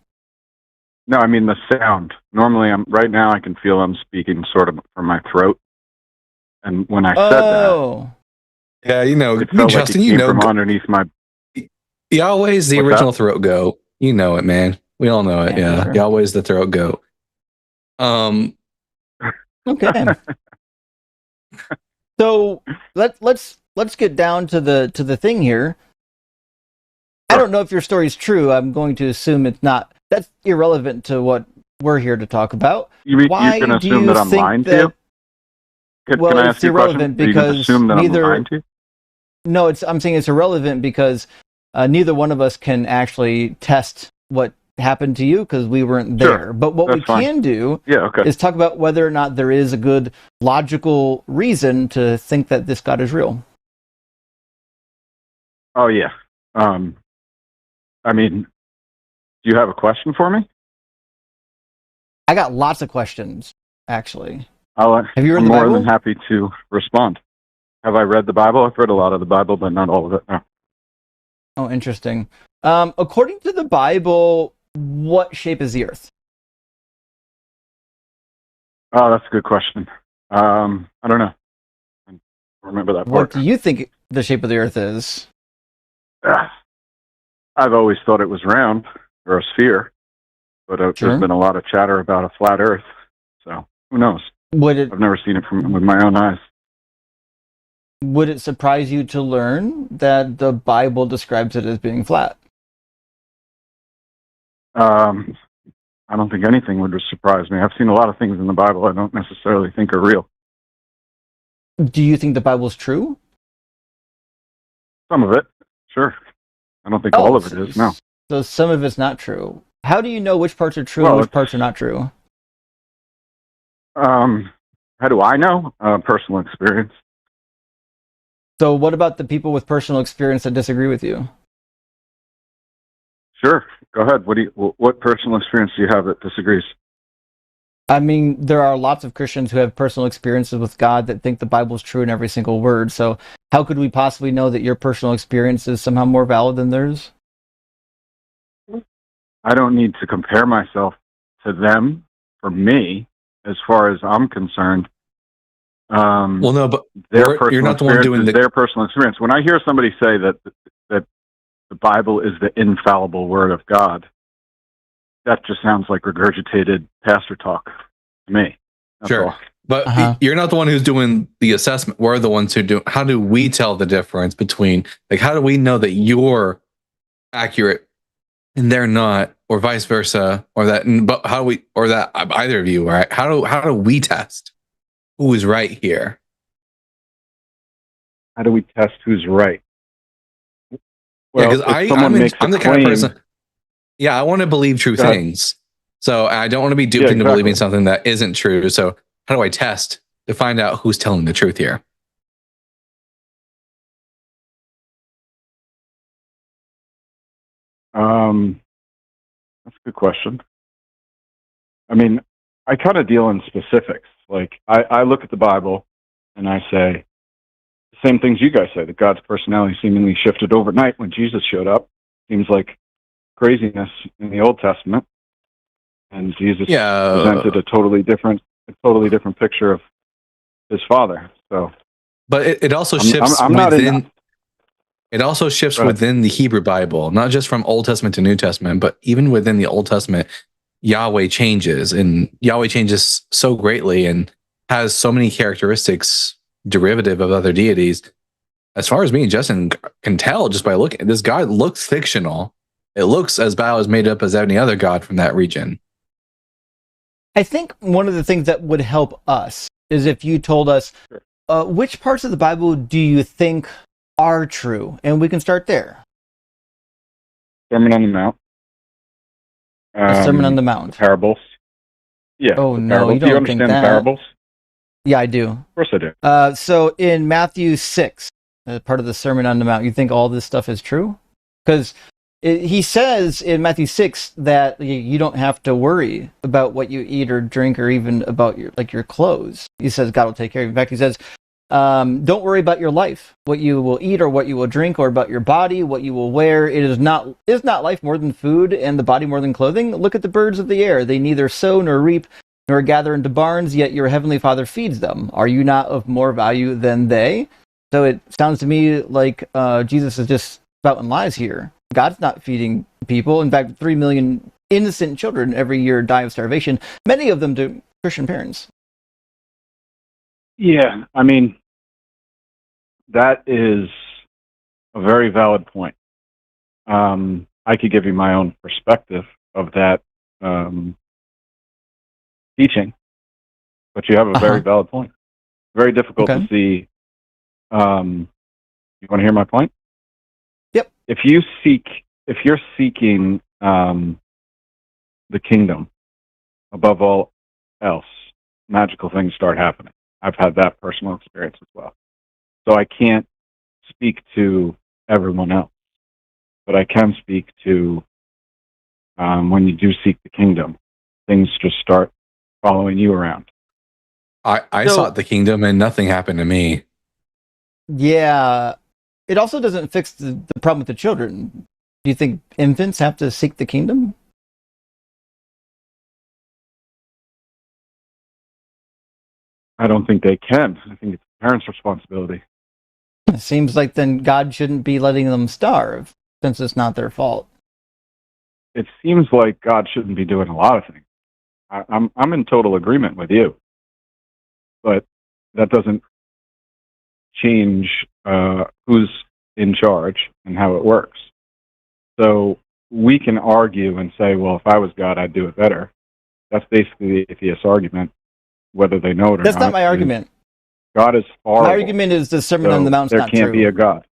No, I mean the sound. Normally, right now I can feel I'm speaking sort of from my throat, and when I said that, yeah, it felt Justin, like it came from underneath my. Yahweh's the original throat goat. You know it, man. We all know it. Yeah, sure. Yahweh's the throat goat. Okay. So let's get down to the thing here. I don't know if your story is true. I'm going to assume it's not. That's irrelevant to what we're here to talk about. Why you can assume that I'm lying to you? Can I ask you a question? Because assume that I'm lying to you? No, I'm saying it's irrelevant because neither one of us can actually test what happened to you because we weren't there. Sure, but what we can do is talk about whether or not there is a good logical reason to think that this God is real. Oh, yeah. I mean, do you have a question for me? I got lots of questions, actually. Have you read the Bible? I'm more than happy to respond. Have I read the Bible? I've read a lot of the Bible, but not all of it. No. Oh, interesting. According to the Bible, what shape is the Earth? Oh, that's a good question. I don't know. I don't remember that part. What do you think the shape of the Earth is? I've always thought it was round or a sphere, but there's been a lot of chatter about a flat Earth. So who knows? I've never seen it with my own eyes. Would it surprise you to learn that the Bible describes it as being flat? I don't think anything would surprise me. I've seen a lot of things in the Bible I don't necessarily think are real. Do you think the Bible's true? Some of it, sure. I don't think all of it is, no. So some of it's not true. How do you know which parts are true and which parts are not true? How do I know? Personal experience. So what about the people with personal experience that disagree with you? Sure, go ahead. What personal experience do you have that disagrees? I mean, there are lots of Christians who have personal experiences with God that think the Bible is true in every single word. So how could we possibly know that your personal experience is somehow more valid than theirs? I don't need to compare myself to them. For me, as far as I'm concerned, well, no, but you're not the one doing their personal experience. When I hear somebody say that the Bible is the infallible word of God, that just sounds like regurgitated pastor talk to me. That's sure. all. But you're not the one who's doing the assessment. We're the ones who do. How do we tell the difference between, like, how do we know that you're accurate and they're not, or vice versa, or that? But how do we, or that either of you, right? How do we test who is right here? How do we test who's right? Well, because I'm the kind of person. Yeah, I want to believe true things. So I don't want to be duped into believing something that isn't true. So how do I test to find out who's telling the truth here? That's a good question. I mean, I kind of deal in specifics. Like, I look at the Bible and I say the same things you guys say, that God's personality seemingly shifted overnight when Jesus showed up. Seems like craziness in the Old Testament. And Jesus presented a totally different picture of his Father. So, but it also shifts within. It also shifts within the Hebrew Bible, not just from Old Testament to New Testament, but even within the Old Testament, Yahweh changes, and Yahweh changes so greatly and has so many characteristics derivative of other deities. As far as me and Justin can tell, just by looking, this God looks fictional. It looks as made up as any other god from that region. I think one of the things that would help us is if you told us which parts of the Bible do you think are true, and we can start there. Sermon on the Mount. The Sermon on the Mount. Parables. Yeah. Oh no, parables. you Do you don't think understand that? parables? Yeah, I do. Of course I do. So in Matthew 6, part of the Sermon on the Mount, you think all this stuff is true? Because he says in Matthew 6 that you don't have to worry about what you eat or drink, or even about your clothes. He says God will take care of you. In fact, he says, don't worry about your life, what you will eat or what you will drink, or about your body, what you will wear. Is not life more than food, and the body more than clothing? Look at the birds of the air. They neither sow nor reap nor gather into barns, yet your heavenly Father feeds them. Are you not of more value than they? So it sounds to me like Jesus is just spouting lies here. God's not feeding people. In fact, 3 million innocent children every year die of starvation, many of them to Christian parents. Yeah, I mean, that is a very valid point. I could give you my own perspective of that teaching, but you have a very valid point. Very difficult to see. You want to hear my point? Yep. If you're seeking the kingdom above all else, magical things start happening. I've had that personal experience as well. So I can't speak to everyone else, but I can speak to when you do seek the kingdom, things just start following you around. I sought the kingdom and nothing happened to me. Yeah. It also doesn't fix the problem with the children. Do you think infants have to seek the kingdom? I don't think they can. I think it's the parents' responsibility. It seems like then God shouldn't be letting them starve, since it's not their fault. It seems like God shouldn't be doing a lot of things. I'm in total agreement with you, but that doesn't change who's in charge and how it works. So we can argue and say, well, if I was God, I'd do it better. That's basically the atheist argument, whether they know it or not. That's not my argument. God is horrible. My argument is the Sermon on the Mount's not true. There can't be a God.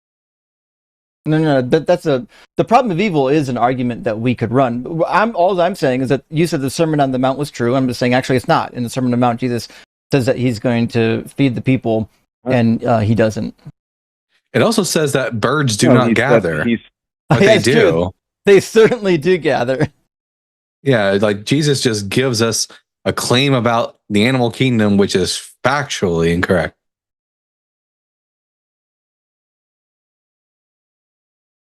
No. The problem of evil is an argument that we could run. All I'm saying is that you said the Sermon on the Mount was true. I'm just saying actually it's not. In the Sermon on the Mount, Jesus says that he's going to feed the people, and he doesn't. It also says that birds do not gather, but they do. True. They certainly do gather. Yeah, like Jesus just gives us a claim about the animal kingdom, which is factually incorrect.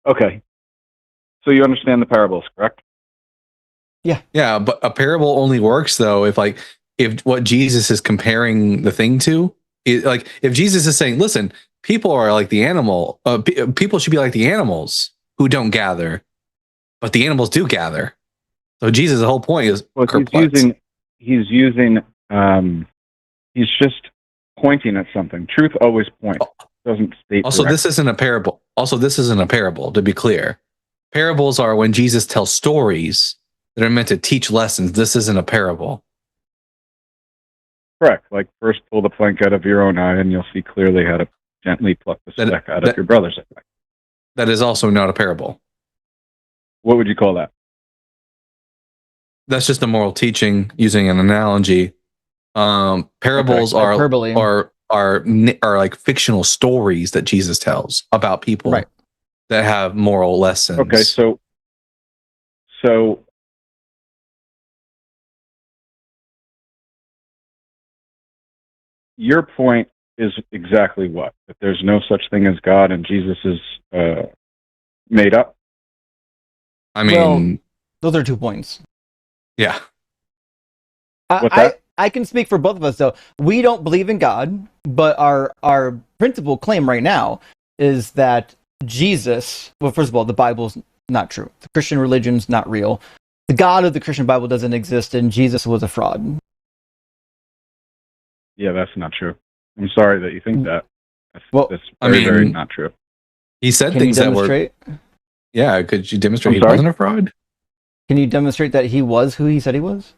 Okay. So you understand the parables, correct? Yeah, but a parable only works though if what Jesus is comparing the thing to, like if Jesus is saying, listen, people are like the animal, people should be like the animals who don't gather, but the animals do gather. So Jesus' whole point is he's just pointing at something. Truth always points. Doesn't state. Also, this isn't a parable. To be clear. Parables are when Jesus tells stories that are meant to teach lessons. This isn't a parable. Correct. Like first pull the plank out of your own eye and you'll see clearly how to gently pluck the speck out of your brother's eye. That is also not a parable. What would you call that? That's just a moral teaching using an analogy. Parables are like fictional stories that Jesus tells about people that have moral lessons. Okay, so your point is exactly what? That there's no such thing as God and Jesus is made up? I mean... those are 2 points. Yeah. I can speak for both of us, though. We don't believe in God, but our principal claim right now is that Jesus... Well, first of all, the Bible's not true. The Christian religion's not real. The God of the Christian Bible doesn't exist, and Jesus was a fraud. Yeah, that's not true. I'm sorry that you think that. That's very not true. He said things that were... Yeah, could you demonstrate he wasn't a fraud? Can you demonstrate that he was who he said he was?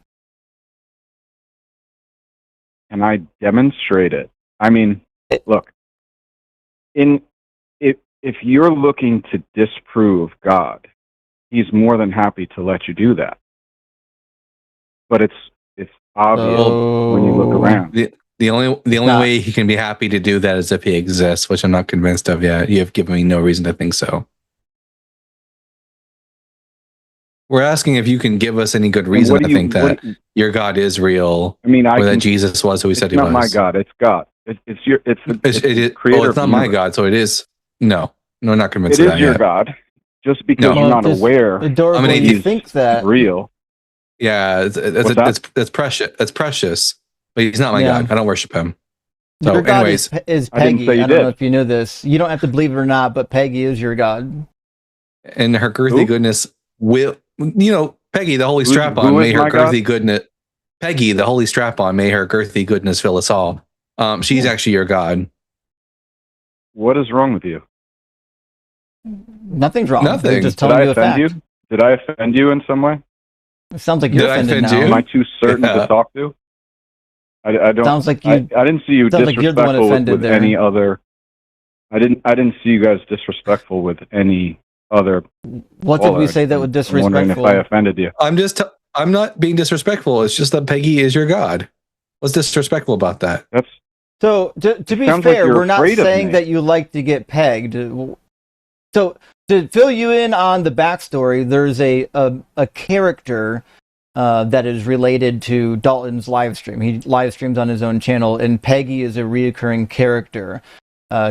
Can I demonstrate it? I mean, look, if you're looking to disprove God, he's more than happy to let you do that. But it's obvious when you look around. The only way he can be happy to do that is if he exists, which I'm not convinced of yet. You have given me no reason to think so. We're asking if you can give us any good reason to think that your God is real. I mean, or that Jesus was who he said he was. It's not my God. It's God. It's the creator. Well, it's not my God, so it is. No, not convinced. It is your God. Just because you're not aware. Adorable, you think that real. Yeah, it's precious. It's precious. But he's not my God. I don't worship him. So, your God anyways, is Peggy. I don't know if you know this. You don't have to believe it or not, but Peggy is your God. And her girthy goodness will, Peggy, the holy strap-on, may her girthy goodness. Peggy, the holy strap-on, may her girthy goodness fill us all. She's actually your God. What is wrong with you? Nothing's wrong. Nothing. Just telling you a fact. Did I offend you in some way? It sounds like you're offended now. Am I too certain to talk to? I don't. Sounds like you. I didn't see you disrespectful with any other. I didn't see you guys disrespectful with any other. What did we say that was disrespectful? I'm wondering if I offended you. I'm not being disrespectful. It's just that Peggy is your God. What's disrespectful about that? So to be fair, we're not saying that you like to get pegged. So to fill you in on the backstory, there's a character that is related to Dalton's live stream. He live streams on his own channel, and Peggy is a reoccurring character.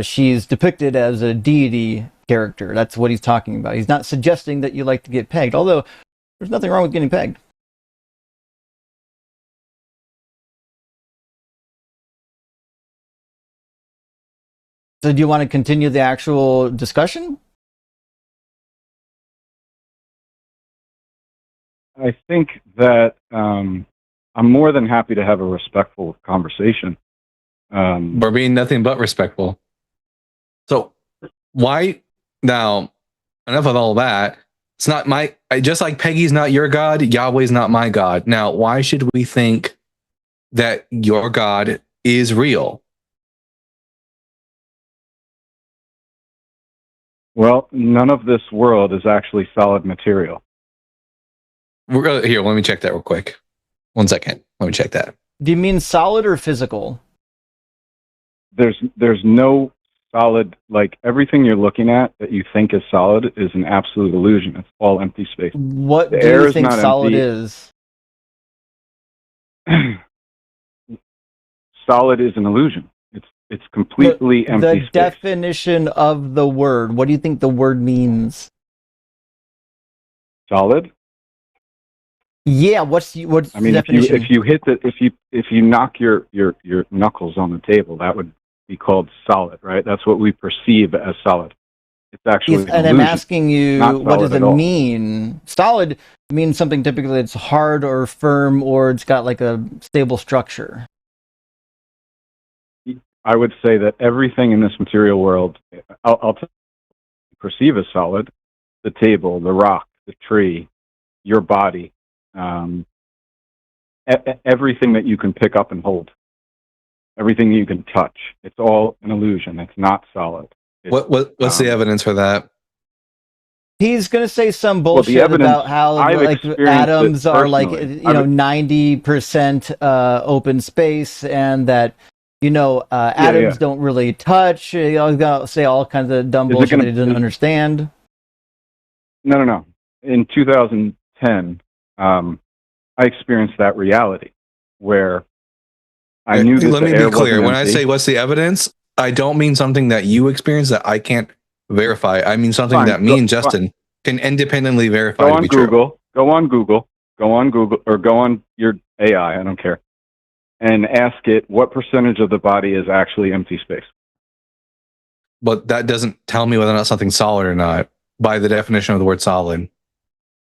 She's depicted as a deity character. That's what he's talking about. He's not suggesting that you like to get pegged, although there's nothing wrong with getting pegged. So do you want to continue the actual discussion? I think that I'm more than happy to have a respectful conversation. We're being nothing but respectful. So why now? Enough of all that. It's not just like Peggy's not your God, Yahweh's not my God. Now, why should we think that your God is real? Well, none of this world is actually solid material. Here, let me check that real quick. 1 second. Let me check that. Do you mean solid or physical? There's no solid, like everything you're looking at that you think is solid is an absolute illusion. It's all empty space. What The do air you is think not solid empty. is? Solid is an illusion. It's completely empty The space. definition of the word. What do you think the word means? Solid. Yeah, what's I the mean, definition? if you knock your knuckles on the table, that would be called solid, right? That's what we perceive as solid. It's actually an and I'm illusion. asking you, Not what does solid it at all. mean? Solid means something typically that's hard or firm, or it's got like a stable structure. I would say that everything in this material world, I'll perceive as solid: the table, the rock, the tree, your body, everything that you can pick up and hold, everything you can touch. It's all an illusion. It's not solid. What's the evidence for that? He's going to say some bullshit about how like atoms are like 90% open space, and that atoms don't really touch. He's going to say all kinds of dumb bullshit that he doesn't understand. No. In 2010, I experienced that reality where I knew that Let me the air be clear. wasn't When I empty. say what's the evidence, I don't mean something that you experience that I can't verify. I mean something Fine, that me and Justin can independently verify Go to be true. go on Google, or go on your AI, I don't care, and ask it what percentage of the body is actually empty space. But that doesn't tell me whether or not something's solid or not by the definition of the word solid.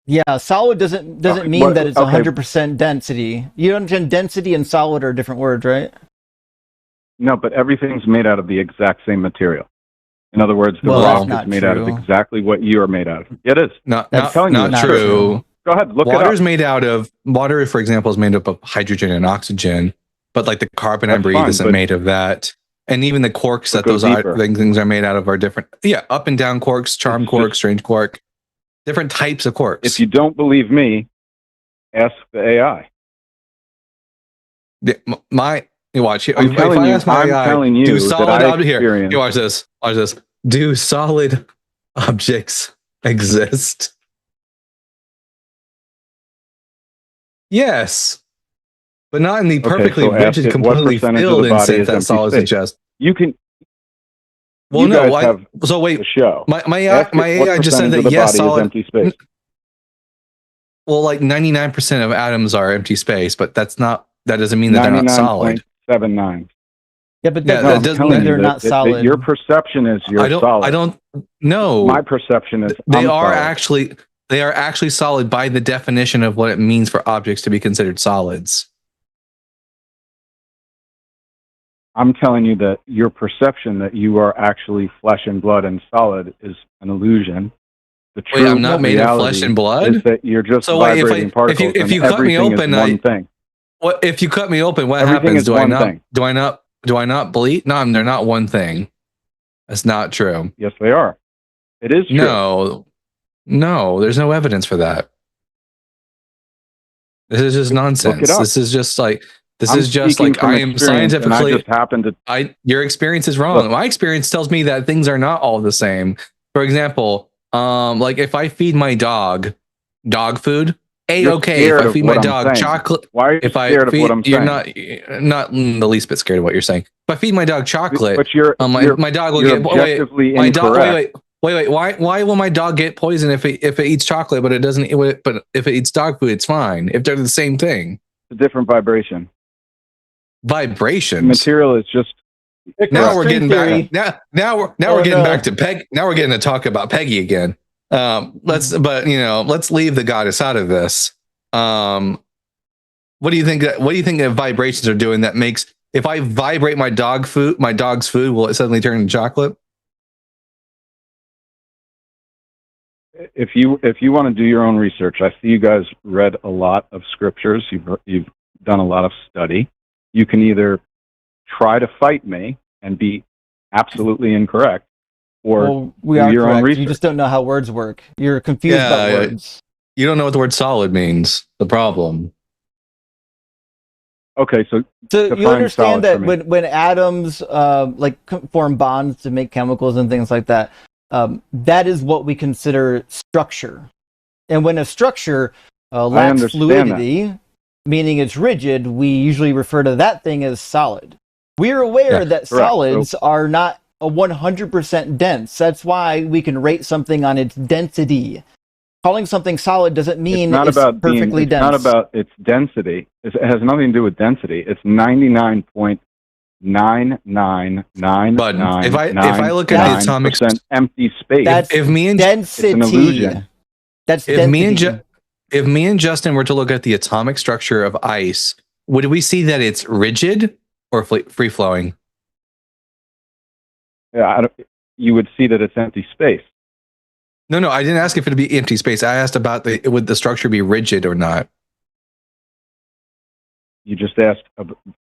Yeah, solid doesn't mean that it's 100% density. You understand density and solid are different words, right? No, but everything's made out of the exact same material. In other words, the rock is made out of exactly what you are made out of. It is. Not true. Go ahead, look Water's it up. made out of water, for example, is made up of hydrogen and oxygen, but like the carbon I breathe isn't made of that. And even the quarks that those things are made out of are different. Yeah, up and down quarks, charm quark, strange quark, different types of quarks. If you don't believe me, ask the AI. You watch. I'm telling you do solid that I here. You watch this. Watch this. Do solid objects exist? Yes, but not in the perfectly rigid, completely filled instance that solid suggests. You can. Well, no. So wait. My AI just said that yes, solid. Empty space. Well, like 99% of atoms are empty space, but that doesn't mean that they're not solid. 99.79. Yeah, but that doesn't mean they're not solid. That your perception is solid. I don't know. My perception is they are actually solid by the definition of what it means for objects to be considered solids. I'm telling you that your perception that you are actually flesh and blood and solid is an illusion. The Wait, I'm not made of flesh and blood? Is that you're just vibrating particles. If you cut me open, if you cut me open, what happens? Do I not bleed? No, they're not one thing. That's not true. Yes, they are. It is true. No, there's no evidence for that. This is just nonsense. This is just like I am scientifically. Your experience is wrong. My experience tells me that things are not all the same. For example, like if I feed my dog food, okay. If I feed my dog chocolate, why are you scared of what I'm saying? You're not in the least bit scared of what you're saying. If I feed my dog chocolate, but my dog will get wait. Why will my dog get poison if it eats chocolate, but it doesn't? But if it eats dog food, it's fine. If they're the same thing, it's a different vibration. Vibrations. The material is just. Now we're getting back. Now we're getting back to Peg. Now we're getting to talk about Peggy again. Let's leave the goddess out of this. What do you think that vibrations are doing that makes, if I vibrate my dog's food, will it suddenly turn into chocolate? If you want to do your own research, I see you guys read a lot of scriptures. You've done a lot of study. You can either try to fight me and be absolutely incorrect, or we are your own research. You just don't know how words work. You're confused about words. You don't know what the word solid means. The problem. Okay, so So define you understand solid for that me. when atoms form bonds to make chemicals and things like that, that is what we consider structure. And when a structure lacks understand fluidity, meaning it's rigid, we usually refer to that thing as solid. We're aware that solids are not 100% dense. That's why we can rate something on its density. Calling something solid doesn't mean it's perfectly dense. It's not about its density. It has nothing to do with density. It's 99.99999. But if I look at the atomic empty space, that's density. It's an illusion. That's density. If me and Justin were to look at the atomic structure of ice, would we see that it's rigid or free flowing? Yeah, you would see that it's empty space. No, I didn't ask if it'd be empty space. I asked about would the structure be rigid or not? You just asked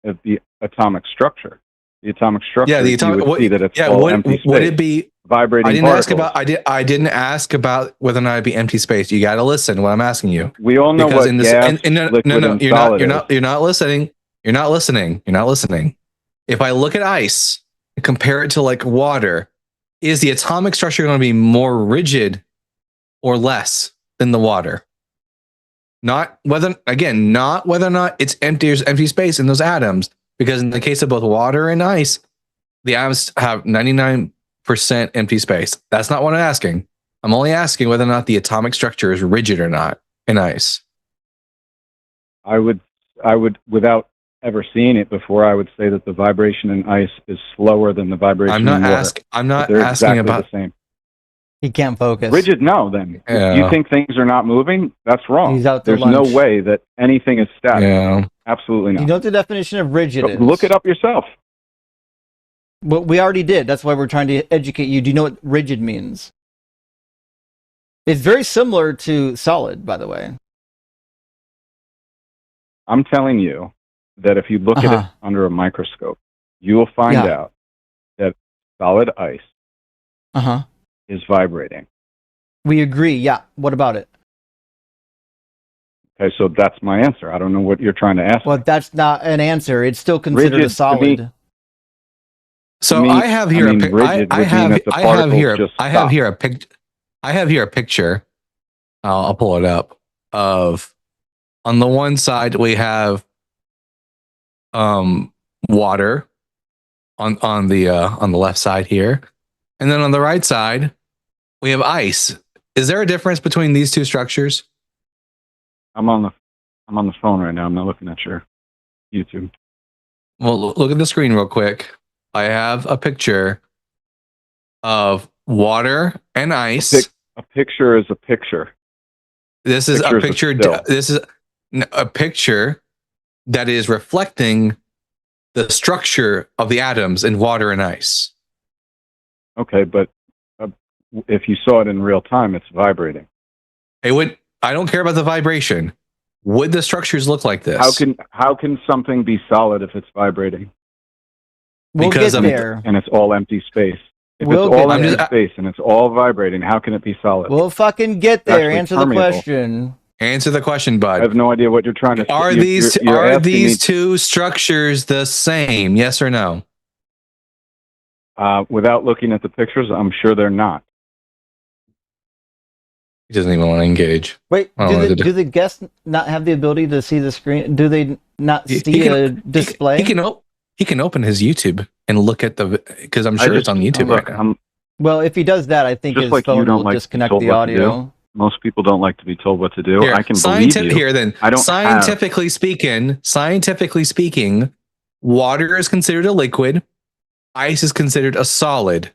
the atomic structure. The atomic structure. Yeah, the atomic. You would see that it's all empty space. Would it be vibrating? I didn't ask about whether or not it'd be empty space. You got to listen to what I'm asking you. We all know what gas, liquid, and solid is. You're not listening. You're not listening. If I look at ice and compare it to like water, is the atomic structure going to be more rigid or less than the water? Not whether or not it's empty space in those atoms, because in the case of both water and ice, the atoms have 99% empty space. That's not what I'm asking. I'm only asking whether or not the atomic structure is rigid or not in ice. I would, without ever seeing it before, I would say that the vibration in ice is slower than the vibration in water. I'm not asking about the same. He can't focus. Rigid, no, then. Yeah. You think things are not moving? That's wrong. He's out to There's lunch. no way that anything is static. Yeah. Absolutely not. You know what the definition of rigid is? Look it up yourself. Well, we already did. That's why we're trying to educate you. Do you know what rigid means? It's very similar to solid, by the way. I'm telling you that if you look at it under a microscope, you will find out that solid ice is vibrating. We agree. Yeah. What about it? Okay, so that's my answer. I don't know what you're trying to ask. Well, that's not an answer. It's still considered rigid a solid. So I have here a picture. I'll pull it up. Of on the one side we have water on the left side here, and then on the right side we have ice. Is there a difference between these two structures? I'm on the phone right now. I'm not looking at your YouTube. Well, look at the screen real quick. I have a picture of water and ice. A picture is a picture. This is a picture. This is a picture that is reflecting the structure of the atoms in water and ice. Okay, but if you saw it in real time, it's vibrating. It would. I don't care about the vibration. Would the structures look like this? How can something be solid if it's vibrating? We'll get there. And it's all empty space. If it's all empty space and it's all vibrating, how can it be solid? We'll fucking get there. Answer the question. Answer the question, bud. I have no idea what you're trying to say. Are these two structures the same? Yes or no? Without looking at the pictures, I'm sure they're not. He doesn't even want to engage. Wait, do the guests not have the ability to see the screen? Do they not see a display? He can open his YouTube and look at because I'm sure it's on YouTube right now. Well, if he does that, I think his phone will disconnect the audio. Most people don't like to be told what to do. Here, I can believe you. Here, then. Scientifically speaking, water is considered a liquid. Ice is considered a solid.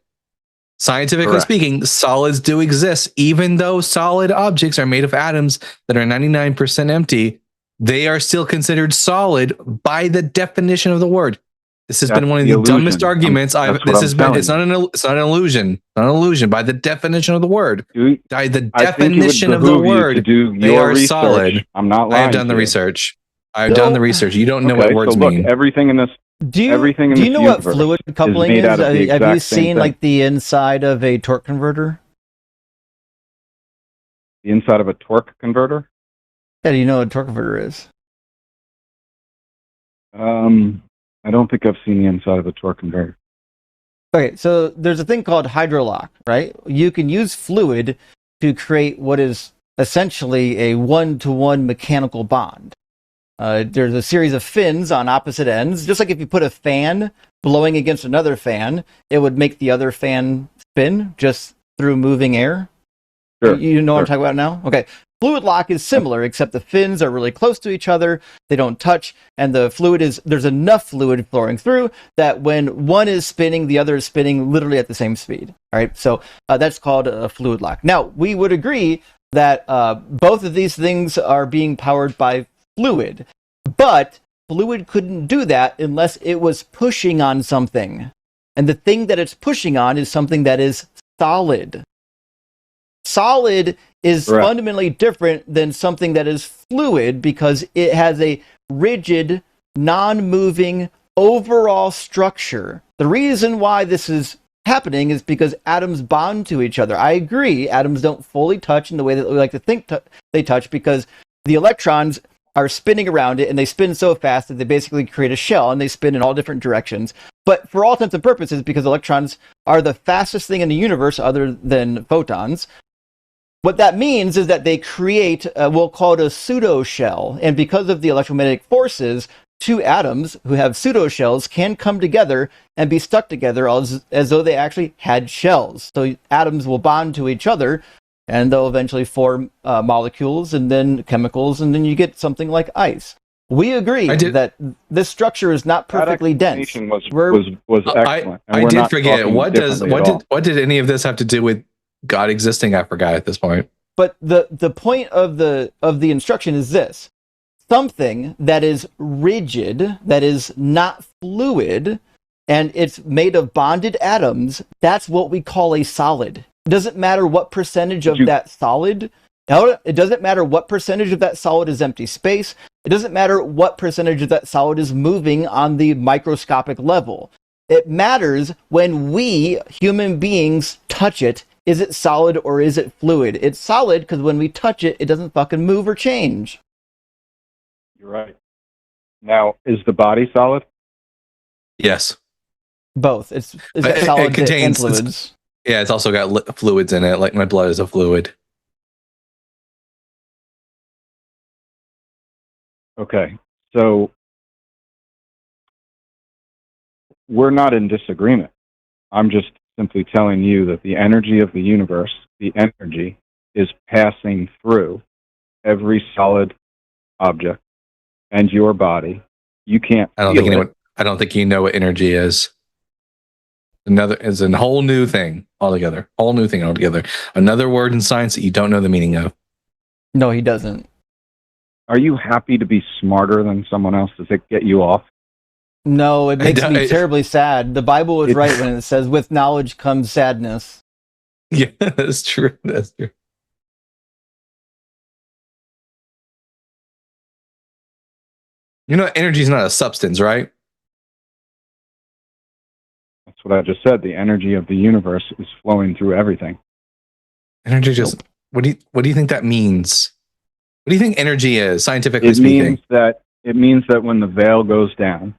Scientifically speaking, solids do exist. Even though solid objects are made of atoms that are 99% empty, they are still considered solid by the definition of the word. This has been one of the dumbest arguments It's not an illusion. Not an illusion. By the definition of the word. By the definition of the word, they are solid. I'm not lying. I have done the research. I've done the research. You don't know what words mean. Everything in this. Do you know what fluid coupling is? Have you seen like the inside of a torque converter? The inside of a torque converter? Yeah, do you know what a torque converter is? I don't think I've seen the inside of a torque converter. Okay, so there's a thing called hydrolock, right? You can use fluid to create what is essentially a one-to-one mechanical bond. There's a series of fins on opposite ends. Just like if you put a fan blowing against another fan, it would make the other fan spin just through moving air. Sure, you know what I'm talking about now? Okay. Fluid lock is similar, except the fins are really close to each other. They don't touch, and the fluid there's enough fluid flowing through that when one is spinning, the other is spinning literally at the same speed. All right. So that's called a fluid lock. Now, we would agree that both of these things are being powered by fluid, but fluid couldn't do that unless it was pushing on something. And the thing that it's pushing on is something that is solid. Solid is fundamentally different than something that is fluid because it has a rigid, non-moving overall structure. The reason why this is happening is because atoms bond to each other. I agree, atoms don't fully touch in the way that we like to think they touch because the electrons are spinning around it, and they spin so fast that they basically create a shell, and they spin in all different directions. But for all intents and purposes, because electrons are the fastest thing in the universe other than photons, what that means is that they create, we'll call it a pseudo-shell. And because of the electromagnetic forces, two atoms who have pseudo-shells can come together and be stuck together as though they actually had shells. So atoms will bond to each other, and they'll eventually form molecules and then chemicals, and then you get something like ice. We agree that this structure is not perfectly dense. Was excellent. I did forget. What did any of this have to do with God existing? I forgot at this point. But the point of the instruction is this: something that is rigid, that is not fluid, and it's made of bonded atoms. That's what we call a solid. It doesn't matter what percentage of that solid. It doesn't matter what percentage of that solid is empty space. It doesn't matter what percentage of that solid is moving on the microscopic level. It matters when we, human beings, touch it. Is it solid or is it fluid? It's solid because when we touch it, it doesn't fucking move or change. You're right. Now, is the body solid? Yes. Both. It's got solid and fluids. It's also got fluids in it, like my blood is a fluid. Okay, so we're not in disagreement. I'm just simply telling you that the energy of the universe, the energy, is passing through every solid object and your body. You can't. I don't think you know what energy is. It's a whole new thing altogether. Whole new thing altogether. Another word in science that you don't know the meaning of. No, he doesn't. Are you happy to be smarter than someone else? Does it get you off? No, it makes me terribly sad. The Bible is right when it says, with knowledge comes sadness. Yeah, that's true. That's true. You know, energy is not a substance, right? That's what I just said. The energy of the universe is flowing through everything. Energy just... What do you think that means? What do you think energy is, scientifically speaking? It means that when the veil goes down,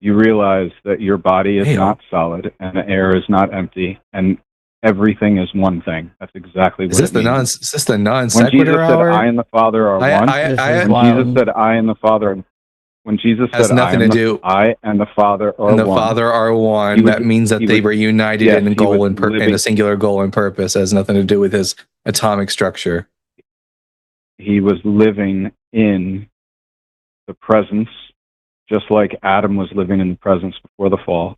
you realize that your body is not solid and the air is not empty and everything is one thing. That's exactly what it means. Is this the non sequitur When Jesus hour? said, I and the Father are one. Jesus said, I and the Father. When Jesus said, I and the Father are one. And the Father are one. That means that they were united in a goal and in a singular goal and purpose. It has nothing to do with his atomic structure. He was living in the presence, just like Adam was living in the presence before the fall.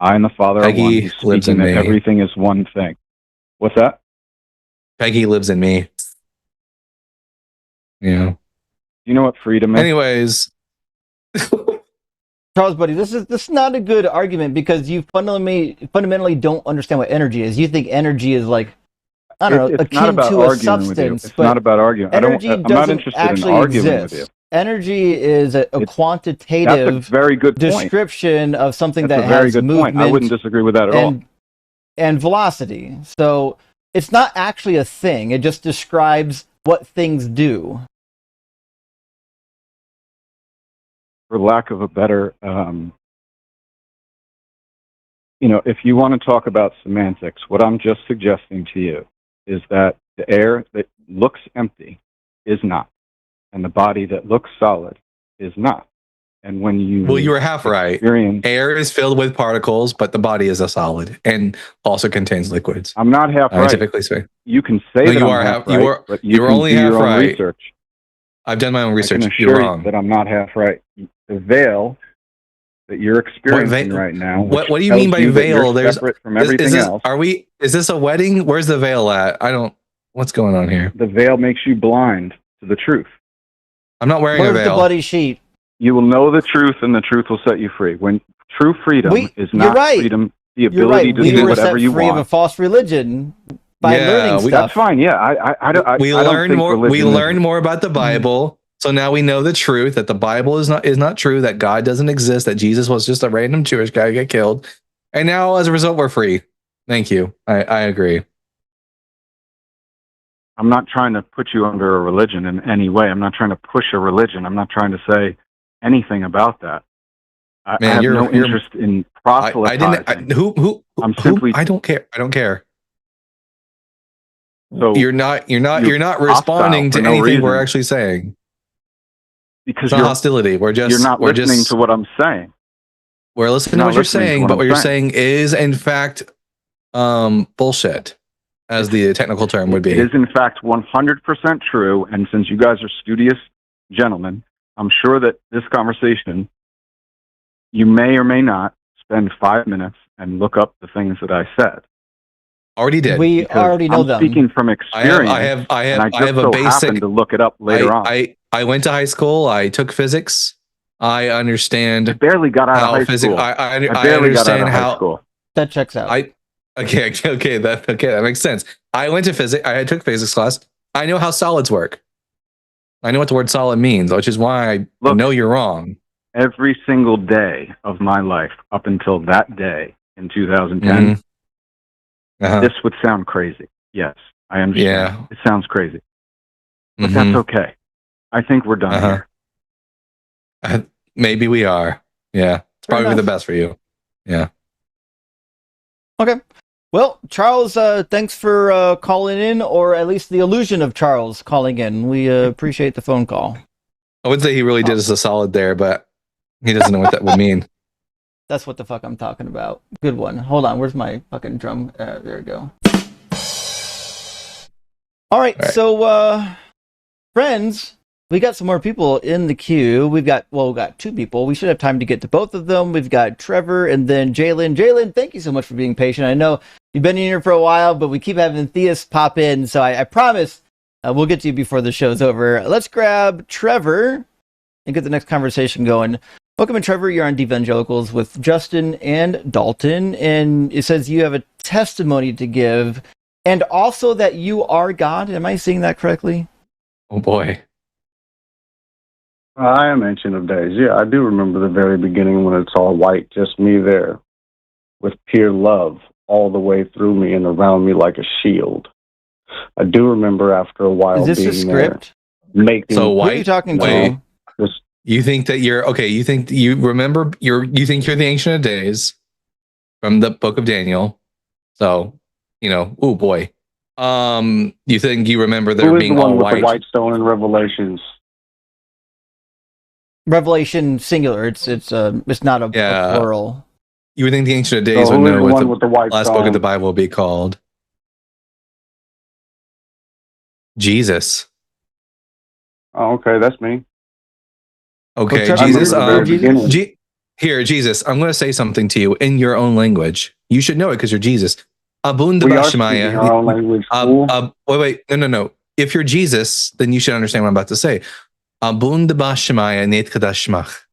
I and the Father are one. He's speaking that everything is one thing. What's that? Peggy lives in me. Yeah. You know what freedom is? Anyways. Charles, buddy, this is not a good argument because you fundamentally don't understand what energy is. You think energy is like, I don't know, akin to a substance. It's not about arguing. I'm not interested in arguing with you. Energy is a quantitative that's a very good description of something that has movement. I wouldn't disagree with that at all. And velocity. So it's not actually a thing. It just describes what things do. for lack of a better, if you want to talk about semantics, what I'm just suggesting to you is that the air that looks empty is not, and the body that looks solid is not. And when you were half right. Air is filled with particles, but the body is a solid and also contains liquids. I'm not half right. Typically speaking, you can say that I'm half right, but you are only half right. Research. I've done my own research. I can assure you that I'm not half right. The veil that you're experiencing right now. What do you mean by veil? There's separate from everything else. Is this a wedding? Where's the veil at? What's going on here? The veil makes you blind to the truth. I'm not wearing a veil. The bloody sheet. You will know the truth, and the truth will set you free. When true freedom is not freedom, the ability to do whatever you want. We were set free of a false religion by learning stuff. That's fine. Yeah, we learned more about the Bible. So now we know the truth, that the Bible is not true, that God doesn't exist, that Jesus was just a random Jewish guy who got killed. And now as a result, we're free. Thank you. I agree. I'm not trying to put you under a religion in any way. I'm not trying to push a religion. I'm not trying to say anything about that. I have no interest in proselytizing. I don't care. I don't care. So you're not responding to anything we're actually saying. Because it's not hostility. You're not listening to what I'm saying. We're listening to what you're saying, but what you're saying is in fact bullshit, as the technical term would be. It is in fact 100% true, and since you guys are studious gentlemen, I'm sure that this conversation, you may or may not spend 5 minutes and look up the things that I said. Already did. We already know them. I'm speaking from experience. I have a basic. Happened to look it up later on. I went to high school. I took physics. I understand. I barely got out of high school. I barely got out of high school. That checks out. Okay, that makes sense. I went to physics. I took physics class. I know how solids work. I know what the word solid means, which is why I know you're wrong. Every single day of my life up until that day in 2010, this would sound crazy. Yes, I understand. Yeah. It sounds crazy. But that's okay. I think we're done here. Maybe we are. Yeah. It's probably the best for you. Yeah. Okay. Well, Charles, thanks for calling in, or at least the illusion of Charles calling in. We appreciate the phone call. I would say he really did us a solid there, but he doesn't know what that would mean. That's what the fuck I'm talking about. Good one. Hold on. Where's my fucking drum? There we go. All right. So, friends, we got some more people in the queue. We got two people. We should have time to get to both of them. We've got Trevor and then Jalen. Jalen, thank you so much for being patient. I know you've been in here for a while, but we keep having theists pop in. So I promise we'll get to you before the show's over. Let's grab Trevor and get the next conversation going. Welcome to Trevor. You're on DEvangelicals with Justin and Dalton. And it says you have a testimony to give and also that you are God. Am I saying that correctly? Oh, boy. I am Ancient of Days. Yeah, I do remember the very beginning when it's all white, just me there, with pure love all the way through me and around me like a shield. I do remember after a while being a script? There, making. So white. Who are you talking to? You think that you're okay? You think you remember? You think you're the Ancient of Days from the Book of Daniel? So oh boy. You think you remember there being the one all with white? The white stone in Revelations. Revelation singular. It's not a plural. You would think the Ancient of Days would know what the last stone? book of the Bible would be called. Jesus. Oh, okay, that's me. Okay, well, Jesus. Here, Jesus. I'm going to say something to you in your own language. You should know it because you're Jesus. Abunda Bashmaya. Our own language. Wait. No. If you're Jesus, then you should understand what I'm about to say. Abunda Bashmaya Net Kadashmach.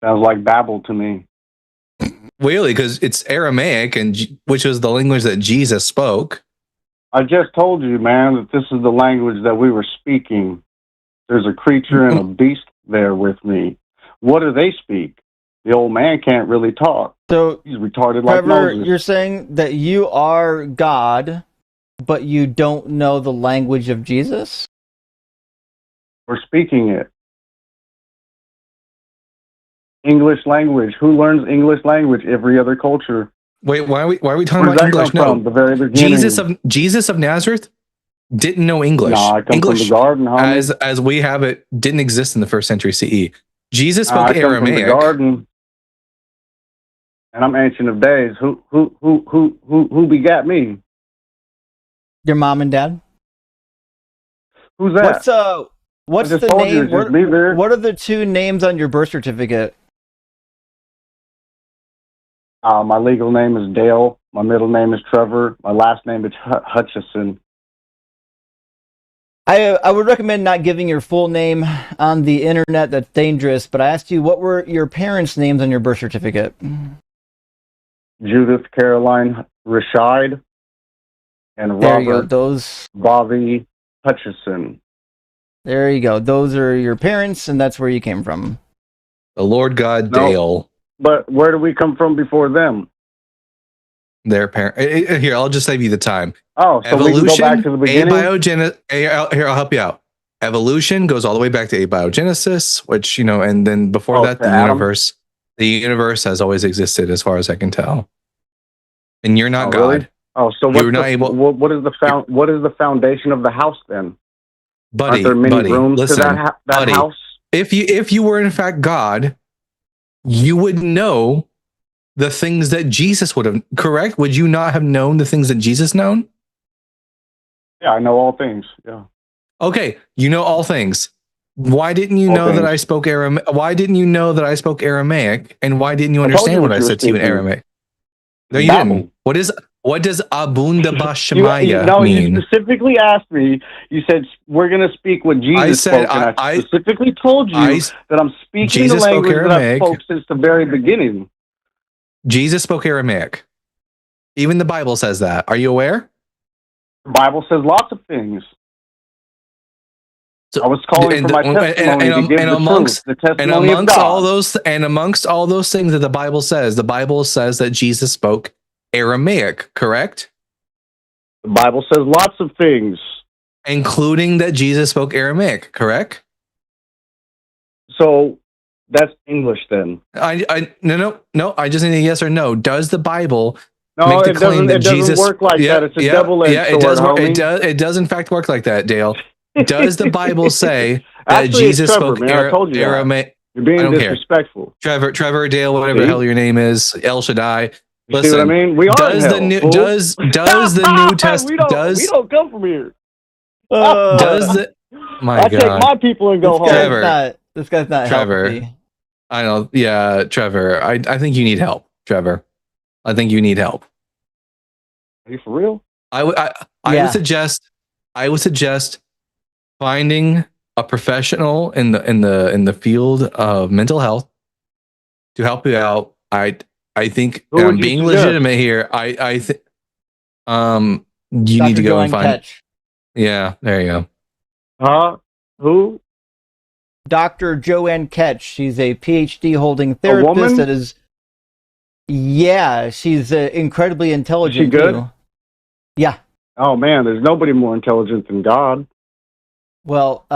Sounds like Babel to me. Really, because it's Aramaic, which was the language that Jesus spoke. I just told you, man, that this is the language that we were speaking. There's a creature and a beast there with me. What do they speak? The old man can't really talk. So he's retarded Trevor, like Moses. You're saying that you are God, but you don't know the language of Jesus? We're speaking it. English language. Who learns English language? Every other culture. Wait, why are we talking Where does about that English? come from? The very beginning. Jesus of Nazareth didn't know English. No, I come English, from the garden, homie. as we have it, didn't exist in the first century CE. Jesus spoke I come Aramaic. from the garden, and I'm ancient of days. Who begat me? Your mom and dad. Who's that? What's I just the told you, name? just leave there. What are the two names on your birth certificate? My legal name is Dale. My middle name is Trevor. My last name is Hutchison. I would recommend not giving your full name on the internet. That's dangerous. But I asked you, what were your parents' names on your birth certificate? Judith Caroline Rashid and There you go. Robert Bobby Hutchison. There you go. Those are your parents, and that's where you came from. The Lord God No. Dale. But where do we come from before them? Their parent. Here, I'll just save you the time. Oh, so we can go back to the beginning? Here, I'll help you out. Evolution goes all the way back to abiogenesis, which, and then before that, the universe has always existed as far as I can tell. And you're not God. Really? Oh, so what is the foundation of the house then? Buddy, Aren't there many rooms listen, to that house? If you were in fact God, you would know the things that Jesus would have, correct? Would you not have known the things that Jesus known? Yeah, I know all things. Yeah. Okay, you know all things. Why didn't you know that I spoke Aramaic? Why didn't you know that I spoke Aramaic? And why didn't you understand what I said to you in Aramaic? No, you didn't. What does Abunda Bashemaya mean? You specifically asked me. You said we're going to speak what Jesus spoke. And I specifically told you that I'm speaking the language that I spoke since the very beginning. Jesus spoke Aramaic. Even the Bible says that. Are you aware? The Bible says lots of things. So, I was calling for my testimony to give the testimony of God. Amongst all those things that the Bible says that Jesus spoke Aramaic, correct? The Bible says lots of things. Including that Jesus spoke Aramaic, correct? So that's English then. No. I just need a yes or no. Does the Bible make the claim that Jesus doesn't work like that? It's a double-edged sword, it does in fact work like that, Dale. Does the Bible say that Actually, Jesus Trevor, spoke Aramaic? You're being disrespectful. Trevor, Dale, whatever the hell your name is, El Shaddai. You see what I mean? We are does the New Testament we don't come from here. Does the I take my people and go home. This guy's not Trevor. Healthy. I know. Yeah, Trevor. I think you need help, Trevor. I think you need help. Are you for real? I would suggest finding a professional in the field of mental health to help you out. I think I'm being legitimate here. I think you need to go and find. Ketch. Yeah, there you go. Who? Dr. Joanne Ketch. She's a PhD holding therapist that is. Yeah, she's incredibly intelligent. Is she good? Too. Yeah. Oh man, there's nobody more intelligent than God. Well,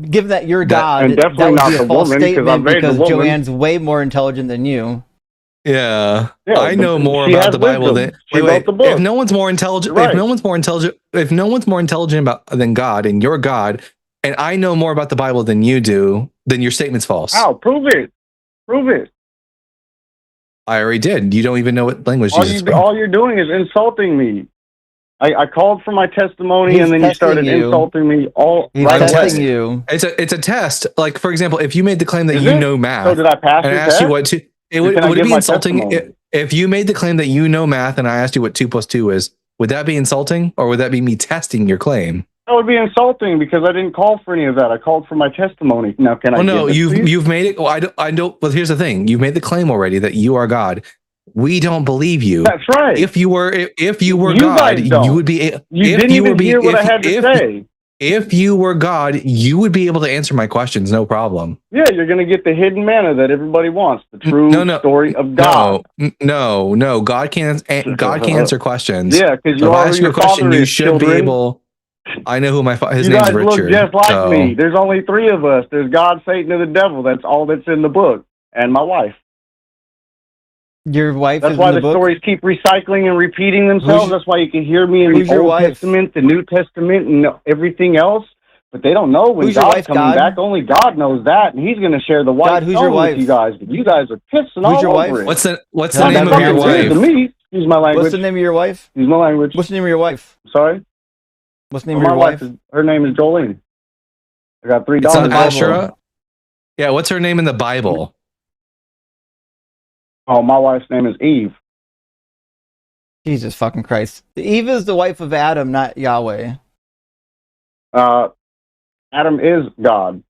given that you're God, and definitely that would not be a the false woman, statement because woman. Joanne's way more intelligent than you. Yeah, I know more about the Bible than if no one's more intelligent. Right. If no one's more intelligent than God, and you're God, and I know more about the Bible than you do, then your statement's false. How? Prove it. Prove it. I already did. You don't even know what language Jesus spoke. All you're doing is insulting me. I called for my testimony, and then you started insulting me testing you. It's a test. Like, for example, if you made the claim that you know math, so did I pass and I asked you what two, would it be insulting if you made the claim that you know math and I asked you what 2 + 2 is? Would that be insulting, or would that be me testing your claim? That would be insulting because I didn't call for any of that. I called for my testimony. Now, can I? No, you've made it. Well, I don't. But here's the thing: you've made the claim already that you are God. We don't believe you. That's right. If you were God, you would be. You didn't even hear what I had to say. If you were God, you would be able to answer my questions, no problem. Yeah, you're going to get the hidden manna that everybody wants, the true story of God. No. God can't answer questions. Yeah, because if I ask you a question, you should be able. I know who his name's Richard. You guys look just like me. There's only 3 of us. There's God, Satan, and the devil. That's all that's in the book. and my wife. Your wife That's is why in the book? stories keep recycling and repeating themselves. That's why you can hear me in who's the your Old wife? Testament, the New Testament, and everything else. But they don't know when Who's your God's wife, coming God? back. Only God knows that, and He's going to share the white God, who's your stone wife? with you guys. But you guys are pissing Who's all your over wife? it. What's the Tell name them of about your your Weird to wife? me. Excuse my language. What's the name of your wife? Excuse my language. What's the name of your wife? Sorry. What's the name Well, of your my wife? wife is, her name is Jolene. I got 3 It's daughters. not Ashura. Yeah, what's her name in the Bible? Oh, my wife's name is Eve. Jesus fucking Christ. Eve is the wife of Adam, not Yahweh. Adam is God.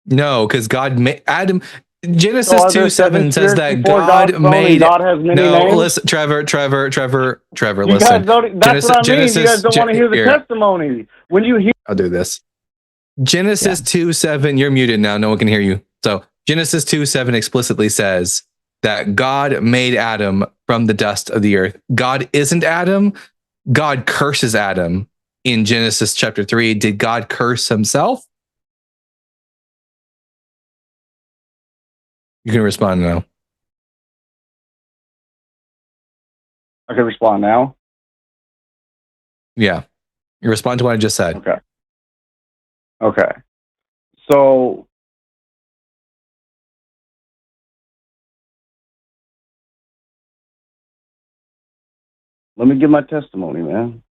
No, because God made Adam. So Genesis are there 2:7 7 says spirits that before God God's throne and made. God has many No, names? listen, Trevor, You listen. guys don't. That's what I mean. You guys don't want to hear the testimony. When you hear, I'll do this. Genesis 2:7. You're muted now. No one can hear you. So Genesis 2:7 explicitly says that God made Adam from the dust of the earth. God isn't Adam. God curses Adam in Genesis chapter 3. Did God curse himself? You can respond now. I can respond now. Yeah. You respond to what I just said. Okay. So let me give my testimony, man.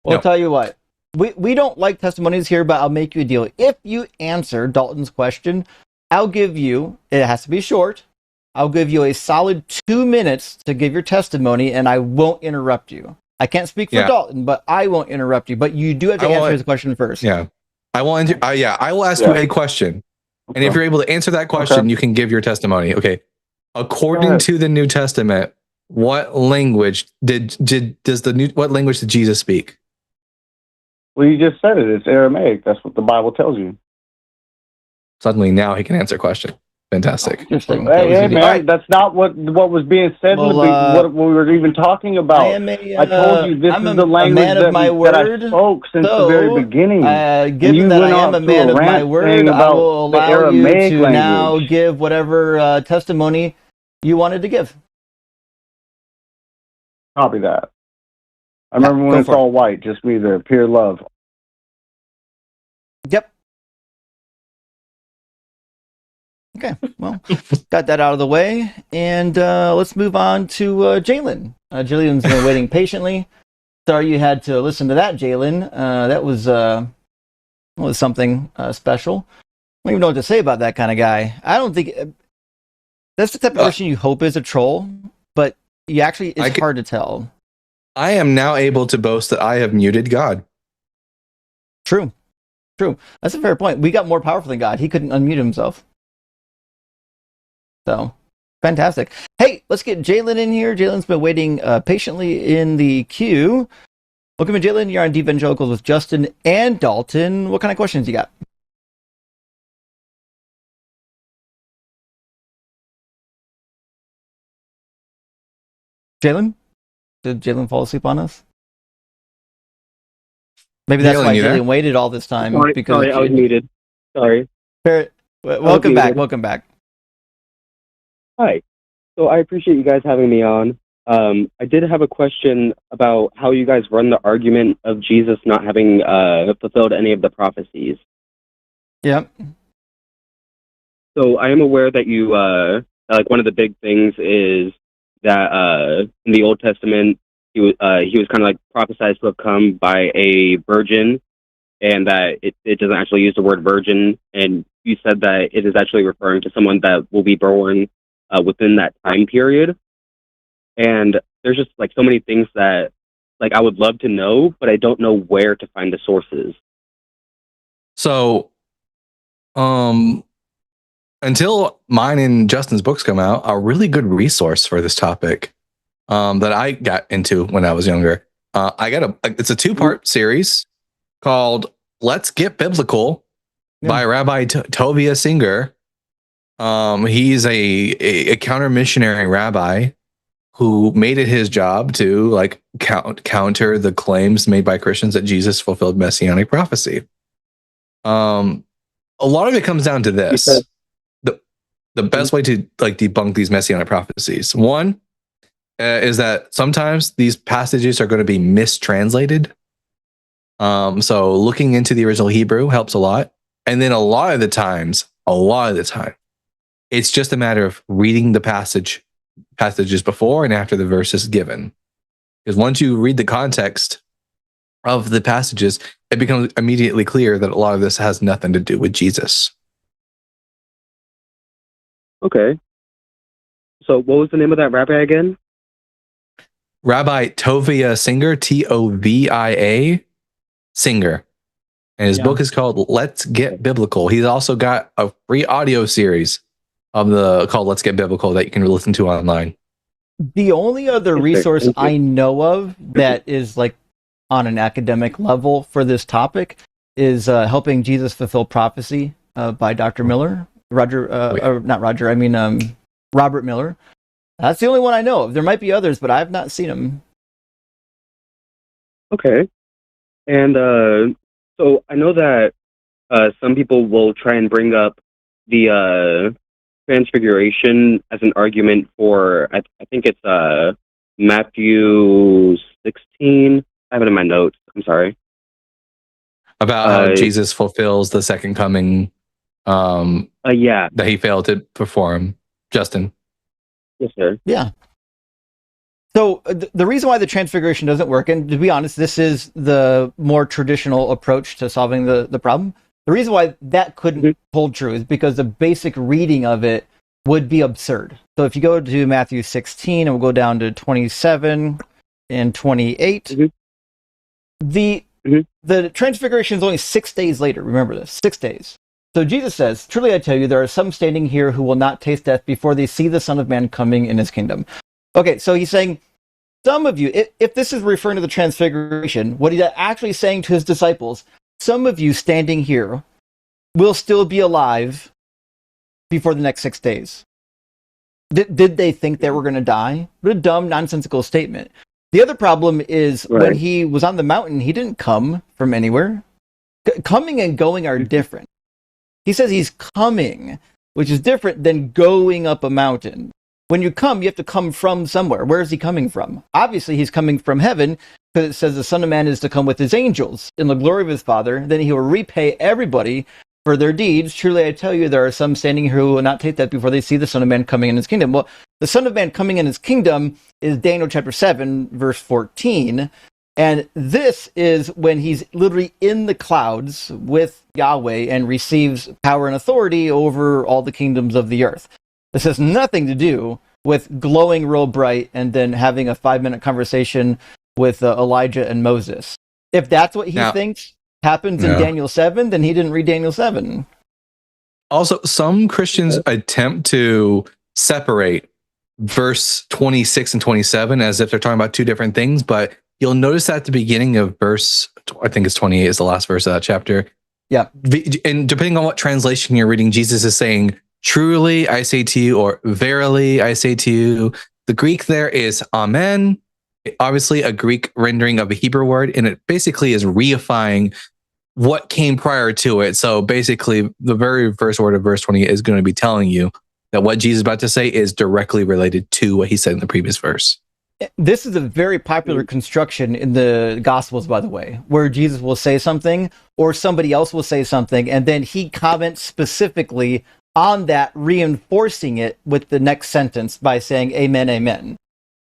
Well, I'll tell you what. We don't like testimonies here, but I'll make you a deal. If you answer Dalton's question, I'll give you, it has to be short, I'll give you a solid 2 minutes to give your testimony, and I won't interrupt you. I can't speak for Dalton, but I won't interrupt you. But you do have to answer his question first. Yeah. I will ask you a question. And if you're able to answer that question, you can give your testimony. Okay. According to the New Testament, what language did Jesus speak? Well, you just said it. It's Aramaic. That's what the Bible tells you. Suddenly now he can answer a question. Fantastic. Hey, man, that's not what was being said. What we were even talking about. I told you this is the language that I spoke since the very beginning. Given that I am a man of my word, I will allow you to now give whatever testimony you wanted to give. Copy that. I remember when it's all white, just me there, pure love. Yep. Okay, well, got that out of the way, and let's move on to Jalen. Jalen's been waiting patiently. Sorry you had to listen to that, Jalen. That was something special. I don't even know what to say about that kind of guy. I don't think that's the type of person you hope is a troll, but it's hard to tell. I am now able to boast that I have muted God. True. That's a fair point. We got more powerful than God. He couldn't unmute himself. So, fantastic. Hey, let's get Jalen in here. Jalen's been waiting patiently in the queue. Welcome in, Jalen. You're on DEvangelicals with Justin and Dalton. What kind of questions you got? Jalen? Did Jalen fall asleep on us? Maybe that's why Jalen waited all this time. Sorry, I was muted. Sorry. Welcome back. Hi. So I appreciate you guys having me on. I did have a question about how you guys run the argument of Jesus not having fulfilled any of the prophecies. Yep. So I am aware that you, one of the big things is that in the Old Testament, he was kind of like prophesied to have come by a virgin, and that it doesn't actually use the word virgin. And you said that it is actually referring to someone that will be born within that time period. And there's just like so many things that like I would love to know, but I don't know where to find the sources. So, until mine and Justin's books come out, a really good resource for this topic that I got into when I was younger. It's a 2-part series called "Let's Get Biblical" by Rabbi Tovia Singer. He's a counter missionary rabbi who made it his job to like counter the claims made by Christians that Jesus fulfilled messianic prophecy. A lot of it comes down to this. The the best way to like debunk these messianic prophecies. One is that sometimes these passages are going to be mistranslated. So looking into the original Hebrew helps a lot. And then a lot of the time, it's just a matter of reading the passages before and after the verse is given. Because once you read the context of the passages, it becomes immediately clear that a lot of this has nothing to do with Jesus. Okay. So what was the name of that rabbi again? Rabbi Tovia Singer, Tovia Singer. And his book is called Let's Get Biblical. He's also got a free audio series called Let's Get Biblical that you can listen to online. The only other resource I know of that is like on an academic level for this topic is Helping Jesus Fulfill Prophecy by Dr. Miller. Robert Miller. That's the only one I know of. There might be others, but I've not seen them. Okay. And so I know that some people will try and bring up the transfiguration as an argument for, I think it's Matthew 16. I have it in my notes. I'm sorry. About how Jesus fulfills the second coming that he failed to perform. Justin. Yes, sir. Yeah. So the reason why the transfiguration doesn't work, and to be honest, this is the more traditional approach to solving the problem. The reason why that couldn't hold true is because the basic reading of it would be absurd. So if you go to Matthew 16, and we'll go down to 27 and 28, the transfiguration is only 6 days later. Remember this, 6 days. So Jesus says, "Truly I tell you, there are some standing here who will not taste death before they see the Son of Man coming in his kingdom." Okay, so he's saying, some of you, if this is referring to the transfiguration, what he's actually saying to his disciples, some of you standing here will still be alive before the next 6 days. Did they think they were going to die? What a dumb, nonsensical statement. The other problem is when he was on the mountain, he didn't come from anywhere. Coming and going are different. He says he's coming, which is different than going up a mountain. When you come, you have to come from somewhere. Where is he coming from? Obviously, he's coming from heaven, because it says the Son of Man is to come with his angels in the glory of his Father. Then he will repay everybody for their deeds. Truly, I tell you, there are some standing here who will not take that before they see the Son of Man coming in his kingdom. Well, the Son of Man coming in his kingdom is Daniel chapter 7, verse 14. And this is when he's literally in the clouds with Yahweh and receives power and authority over all the kingdoms of the earth. This has nothing to do with glowing real bright and then having a 5-minute conversation with Elijah and Moses. If that's what he thinks happens in Daniel 7, then he didn't read Daniel 7. Also, some Christians attempt to separate verse 26 and 27 as if they're talking about two different things, but you'll notice that at the beginning of verse, I think it's 28 is the last verse of that chapter. Yeah. And depending on what translation you're reading, Jesus is saying, "Truly I say to you," or "Verily I say to you." The Greek there is amen, obviously a Greek rendering of a Hebrew word, and it basically is reifying what came prior to it. So basically, the very first word of verse 28 is going to be telling you that what Jesus is about to say is directly related to what he said in the previous verse. This is a very popular construction in the Gospels, by the way, where Jesus will say something or somebody else will say something, and then he comments specifically on that, reinforcing it with the next sentence by saying, "Amen, amen."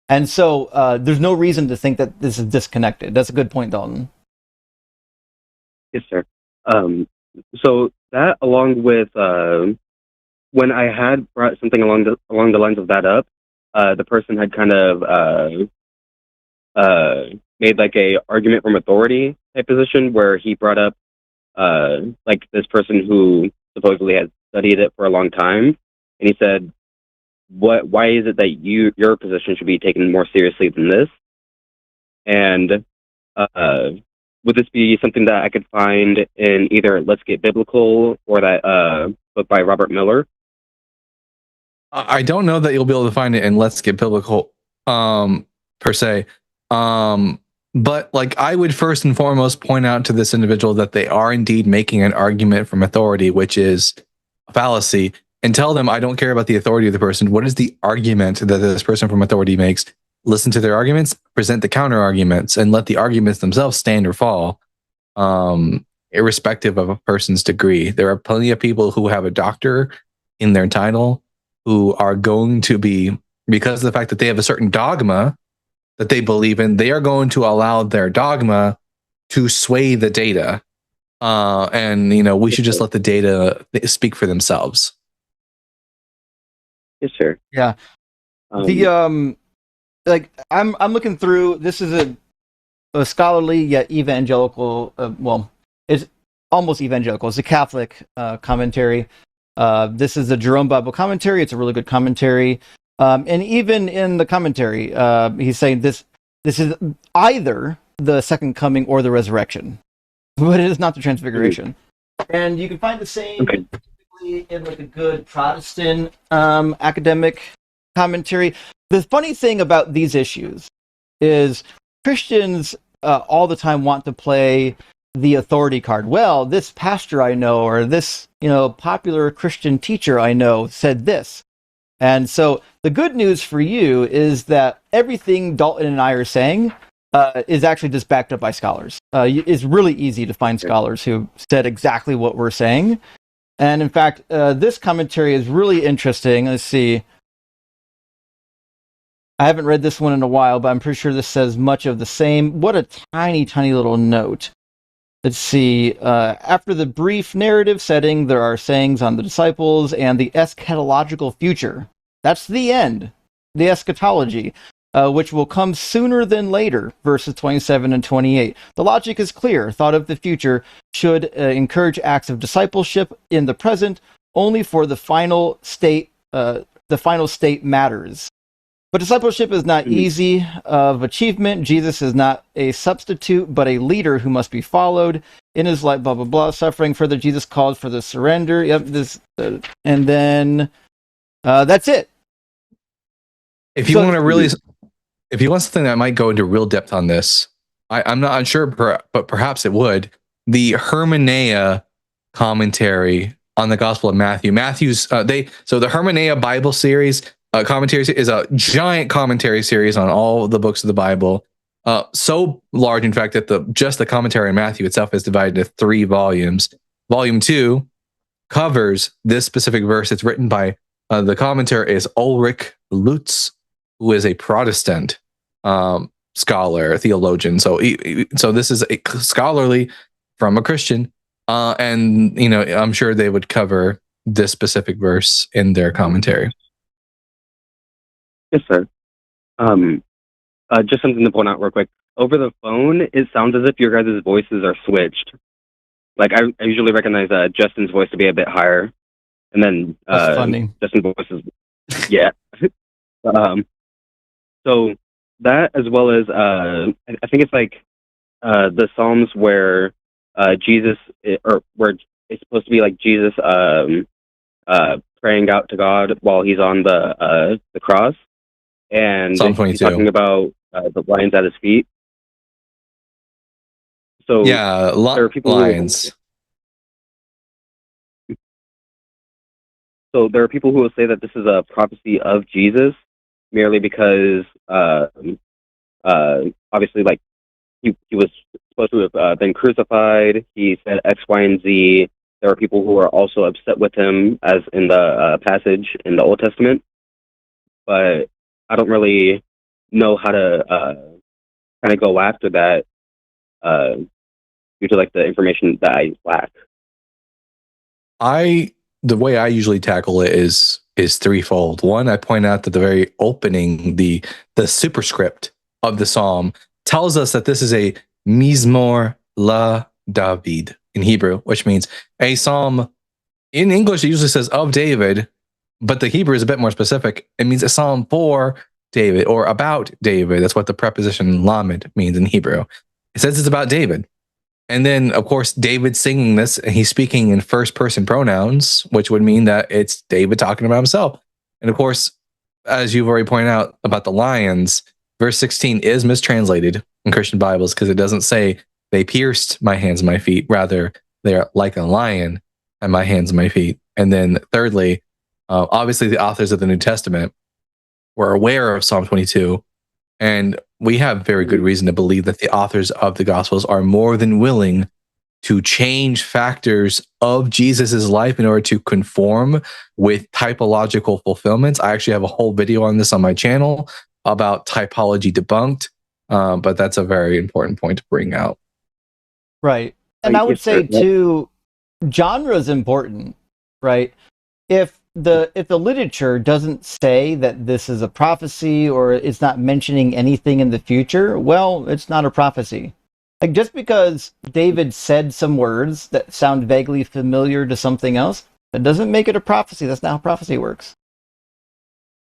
And so there's no reason to think that this is disconnected. That's a good point, Dalton. Yes, sir. So that, along with when I had brought something along the lines of that up, the person had kind of made like a argument from authority type position where he brought up like this person who supposedly had studied it for a long time, and he said, why is it that your position should be taken more seriously than this? And would this be something that I could find in either Let's Get Biblical or that book by Robert Miller? I don't know that you'll be able to find it in Let's Get Biblical per se. But like, I would first and foremost point out to this individual that they are indeed making an argument from authority, which is a fallacy. and tell them, I don't care about the authority of the person. What is the argument that this person from authority makes? Listen to their arguments, present the counter arguments, and let the arguments themselves stand or fall, irrespective of a person's degree. There are plenty of people who have a doctor in their title who are going to be, because of the fact that they have a certain dogma that they believe in, they are going to allow their dogma to sway the data. And we should just let the data speak for themselves. Yes, sir. Yeah. I'm looking through. This is a scholarly yet evangelical. It's almost evangelical. It's a Catholic commentary. This is the Jerome Bible commentary. It's a really good commentary. And even in the commentary, he's saying this is either the second coming or the resurrection, but it is not the transfiguration. And you can find the same typically in like a good Protestant academic commentary. The funny thing about these issues is Christians all the time want to play the authority card. Well, this pastor I know, or this popular Christian teacher I know said this. And so the good news for you is that everything Dalton and I are saying is actually just backed up by scholars. It's really easy to find scholars who said exactly what we're saying. And in fact, this commentary is really interesting. Let's see. I haven't read this one in a while, but I'm pretty sure this says much of the same. What a tiny, tiny little note. Let's see. After the brief narrative setting, there are sayings on the disciples and the eschatological future. That's the end, the eschatology, which will come sooner than later, verses 27 and 28. The logic is clear. Thought of the future should encourage acts of discipleship in the present, only for the final state. The final state matters. But discipleship is not easy of achievement. Jesus is not a substitute, but a leader who must be followed in his life, blah, blah, blah. Suffering further, Jesus called for the surrender. Yep, and then that's it. If you want to really, if you want something that might go into real depth on this, I'm not unsure, but perhaps it would. The Hermeneia commentary on the Gospel of Matthew. So the Hermeneia Bible series, commentary is a giant commentary series on all the books of the Bible. So large, in fact, that just the commentary on Matthew itself is divided into 3 volumes. Volume 2 covers this specific verse. It's written by the commentator is Ulrich Lutz, who is a Protestant scholar, theologian. So this is a scholarly from a Christian, and I'm sure they would cover this specific verse in their commentary. Yes, sir. Just something to point out real quick. Over the phone, it sounds as if your guys' voices are switched. Like I usually recognize Justin's voice to be a bit higher, and then Justin's voice is yeah. So that, as well as I think it's like the Psalms where Jesus, or where it's supposed to be like Jesus praying out to God while he's on the cross. And Psalm 22. He's talking about the lions at his feet. So yeah, there are people lions. So there are people who will say that this is a prophecy of Jesus, merely because obviously, like he was supposed to have been crucified. He said X, Y, and Z. There are people who are also upset with him, as in the passage in the Old Testament. But I don't really know how to kind of go after that due to like the information that I lack. The way I usually tackle it is threefold. One, I point out that the very opening, the superscript of the psalm tells us that this is a Mizmor la David in Hebrew, which means a psalm. In English, it usually says of David, but the Hebrew is a bit more specific. It means a psalm for David or about David. That's what the preposition lamed means in Hebrew. It says it's about David. And then, of course, David's singing this, and he's speaking in first-person pronouns, which would mean that it's David talking about himself. And of course, as you've already pointed out about the lions, verse 16 is mistranslated in Christian Bibles because it doesn't say they pierced my hands and my feet. Rather, they're like a lion at my hands and my feet. And then thirdly, Obviously, the authors of the New Testament were aware of Psalm 22, and we have very good reason to believe that the authors of the Gospels are more than willing to change factors of Jesus's life in order to conform with typological fulfillments. I actually have a whole video on this on my channel about typology debunked, but that's a very important point to bring out. Right. And I would say too, genre is important, right? If the literature doesn't say that this is a prophecy or it's not mentioning anything in the future, well, it's not a prophecy. Like, just because David said some words that sound vaguely familiar to something else, that doesn't make it a prophecy. That's not how prophecy works.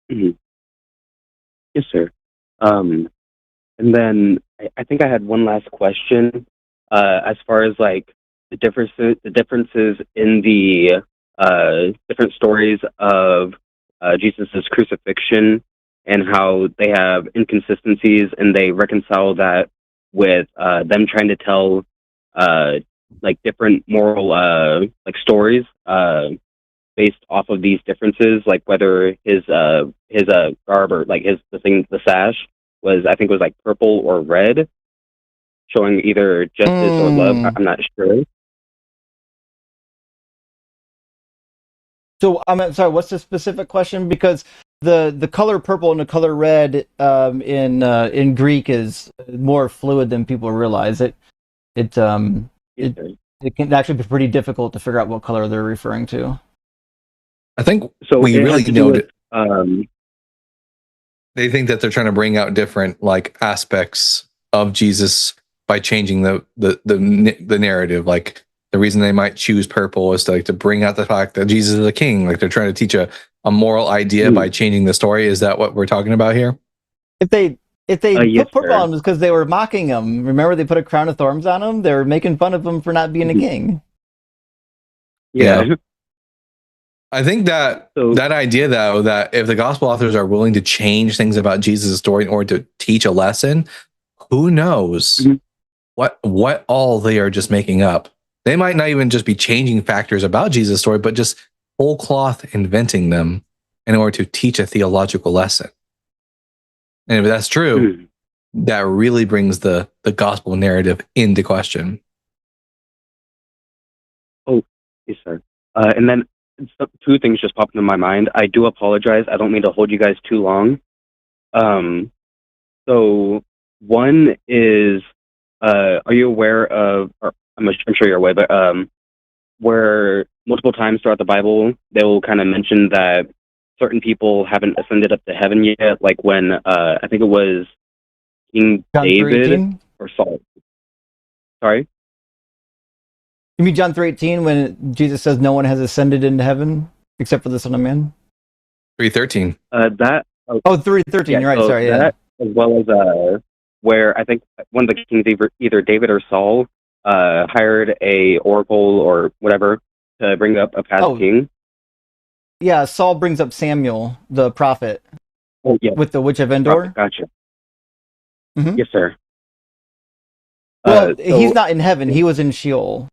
Mm-hmm. Yes, sir. And then I think I had one last question. As far as like the differences in the different stories of Jesus' crucifixion and how they have inconsistencies, and they reconcile that with them trying to tell like different moral like stories based off of these differences, like whether his garb or like the sash was, I think it was like purple or red, showing either justice or love. I'm not sure. So I'm sorry, what's the specific question? Because the color purple and the color red in Greek is more fluid than people realize. It can actually be pretty difficult to figure out what color they're referring to. I think so we really know it. With, they think that they're trying to bring out different like aspects of Jesus by changing the narrative. Like, the reason they might choose purple is to bring out the fact that Jesus is a king. Like, they're trying to teach a moral idea by changing the story. Is that what we're talking about here? If they yes, put purple on him, it's because they were mocking him. Remember, they put a crown of thorns on him? They were making fun of him for not being a king. Yeah. I think that idea, though, that if the gospel authors are willing to change things about Jesus' story in order to teach a lesson, who knows what all they are just making up. They might not even just be changing factors about Jesus' story, but just whole cloth inventing them in order to teach a theological lesson. And if that's true, that really brings the gospel narrative into question. Oh, yes, sir. And then two things just popped into my mind. I do apologize. I don't mean to hold you guys too long. So one is, are you aware of, or I'm sure you're aware, but where multiple times throughout the Bible, they will kind of mention that certain people haven't ascended up to heaven yet, like when I think it was King John David 3:18? or Saul. Sorry? You mean John 3:18 when Jesus says no one has ascended into heaven except for the Son of Man? 3:13. That. 3:13. Yeah, You're right. so Sorry. That, Yeah. as well as where I think one of the kings, either David or Saul, hired a oracle or whatever to bring up a past king. Yeah. Saul brings up Samuel, the prophet, with the witch of Endor. Gotcha. Mm-hmm. Yes, sir. Well, he's not in heaven. He was in Sheol.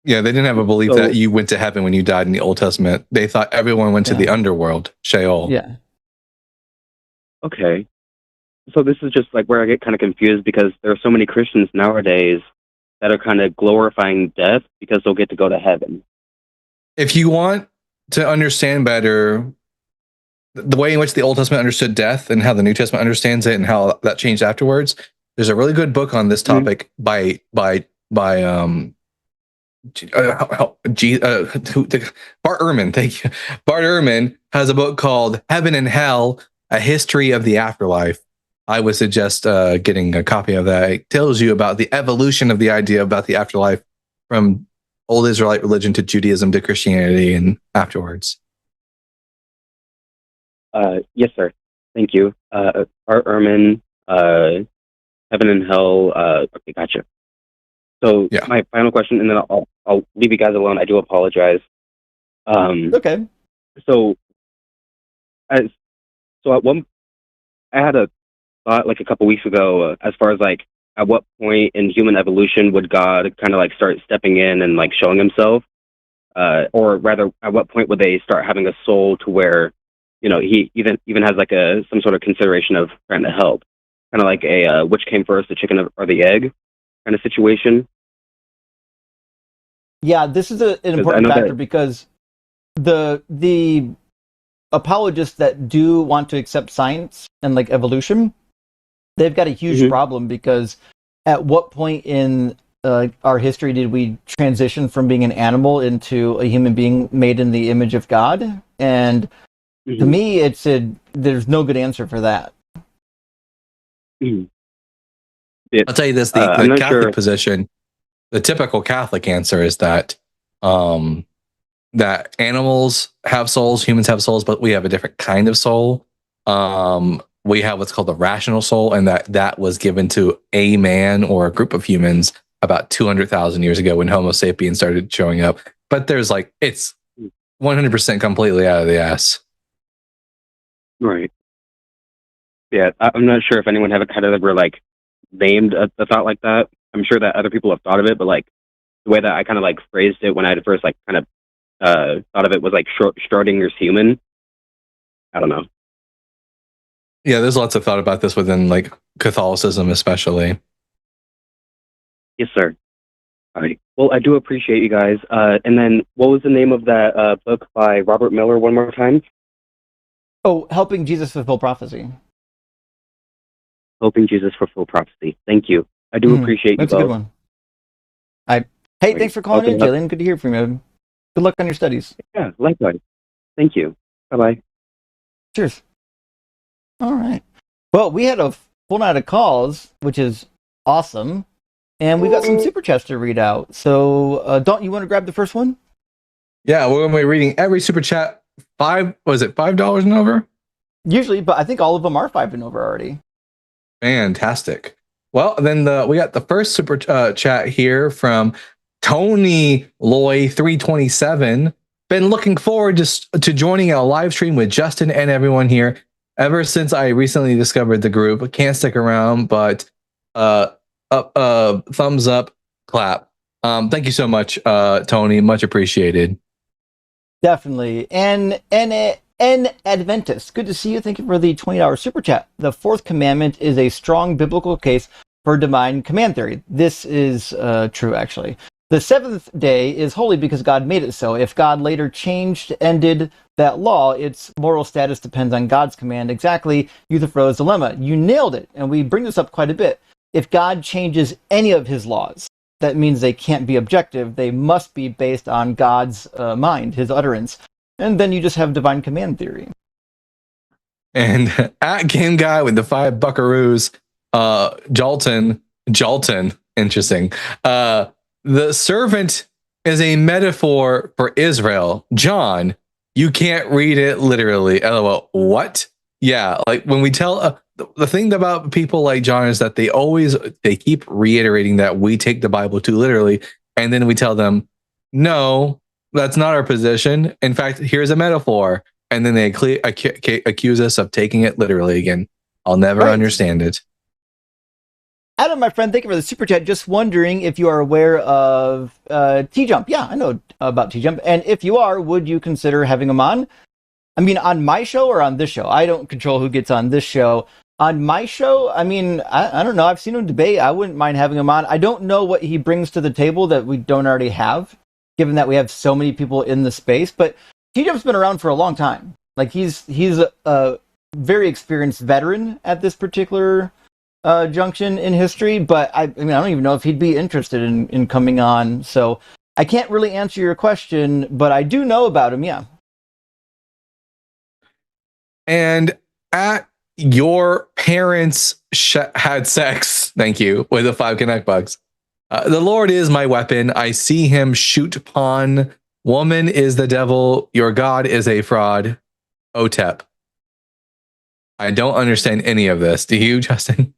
Yeah, they didn't have a belief that you went to heaven when you died in the Old Testament. They thought everyone went to the underworld, Sheol. Yeah. Okay. So this is just like where I get kind of confused, because there are so many Christians nowadays that are kind of glorifying death because they'll get to go to heaven. If you want to understand better the way in which the Old Testament understood death and how the New Testament understands it and how that changed afterwards, there's a really good book on this topic by Bart Ehrman. Thank you. Bart Ehrman has a book called Heaven and Hell: A History of the Afterlife. I would suggest getting a copy of that. It tells you about the evolution of the idea about the afterlife from old Israelite religion to Judaism to Christianity and afterwards. Yes, sir. Thank you. Art Ehrman, Heaven and Hell. Okay, gotcha. So my final question, and then I'll leave you guys alone. I do apologize. Okay. So at one, I had a thought like a couple weeks ago, as far as like at what point in human evolution would God kind of like start stepping in and like showing himself? or rather, at what point would they start having a soul to where, he even has like some sort of consideration of trying to help, kind of like a which came first, the chicken or the egg kind of situation. Yeah, this is an important factor because the apologists that do want to accept science and like evolution, they've got a huge problem because at what point in our history did we transition from being an animal into a human being made in the image of God? And to me, there's no good answer for that. I'll tell you this: the Catholic position, the typical Catholic answer is that that animals have souls, humans have souls, but we have a different kind of soul. We have what's called the rational soul, and that was given to a man or a group of humans about 200,000 years ago when Homo sapiens started showing up. But there's it's 100% completely out of the ass. Right. Yeah, I'm not sure if anyone have ever named a thought like that. I'm sure that other people have thought of it, but the way that I kind of phrased it when I had first thought of it was Schrodinger's human. I don't know. Yeah, there's lots of thought about this within Catholicism, especially. Yes, sir. All right. Well, I do appreciate you guys. And then, what was the name of that book by Robert Miller? One more time. Oh, Helping Jesus Fulfill Prophecy. Helping Jesus Fulfill Prophecy. Thank you. I do appreciate you both. That's a good one. Hey, thanks for calling in, Jalen. Good to hear from you. Good luck on your studies. Yeah, likewise. Thank you. Bye-bye. Cheers. All right. Well, we had a full night of calls, which is awesome. And we got some super chats to read out. So, Dalton, you want to grab the first one? Yeah, we're going to be reading every super chat. $5 and over? Usually, but I think all of them are $5 and over already. Fantastic. Well, then we got the first super chat here from Tony Loy 327. Been looking forward to joining a live stream with Justin and everyone here ever since I recently discovered the group. Can't stick around, but thumbs up, clap. Thank you so much, Tony. Much appreciated. Definitely. And Adventist, good to see you. Thank you for the $20 super chat. The fourth commandment is a strong biblical case for divine command theory. This is true, actually. The seventh day is holy because God made it so. If God later ended that law, its moral status depends on God's command. Exactly, Euthyphro's dilemma. You nailed it, and we bring this up quite a bit. If God changes any of his laws, that means they can't be objective. They must be based on God's mind, his utterance. And then you just have divine command theory. And at Game Guy with the 5 buckaroos, Dalton, interesting. The servant is a metaphor for Israel. John, you can't read it literally. LOL. What? Yeah, when we tell the thing about people like John is that they keep reiterating that we take the Bible too literally, and then we tell them, no, that's not our position. In fact, here's a metaphor, and then they accuse us of taking it literally again. I'll never understand it. Adam, my friend, thank you for the super chat. Just wondering if you are aware of T-Jump. Yeah, I know about T-Jump. And if you are, would you consider having him on? I mean, on my show or on this show? I don't control who gets on this show. On my show, I mean, I don't know. I've seen him debate. I wouldn't mind having him on. I don't know what he brings to the table that we don't already have, given that we have so many people in the space. But T-Jump's been around for a long time. He's a very experienced veteran at this particular junction in history, but I mean, I don't even know if he'd be interested in coming on. So I can't really answer your question, but I do know about him. Yeah. And at your parents had sex, thank you, with the 5 connect bucks. The Lord is my weapon. I see him shoot pawn. Woman is the devil. Your God is a fraud. Otep. I don't understand any of this. Do you, Justin?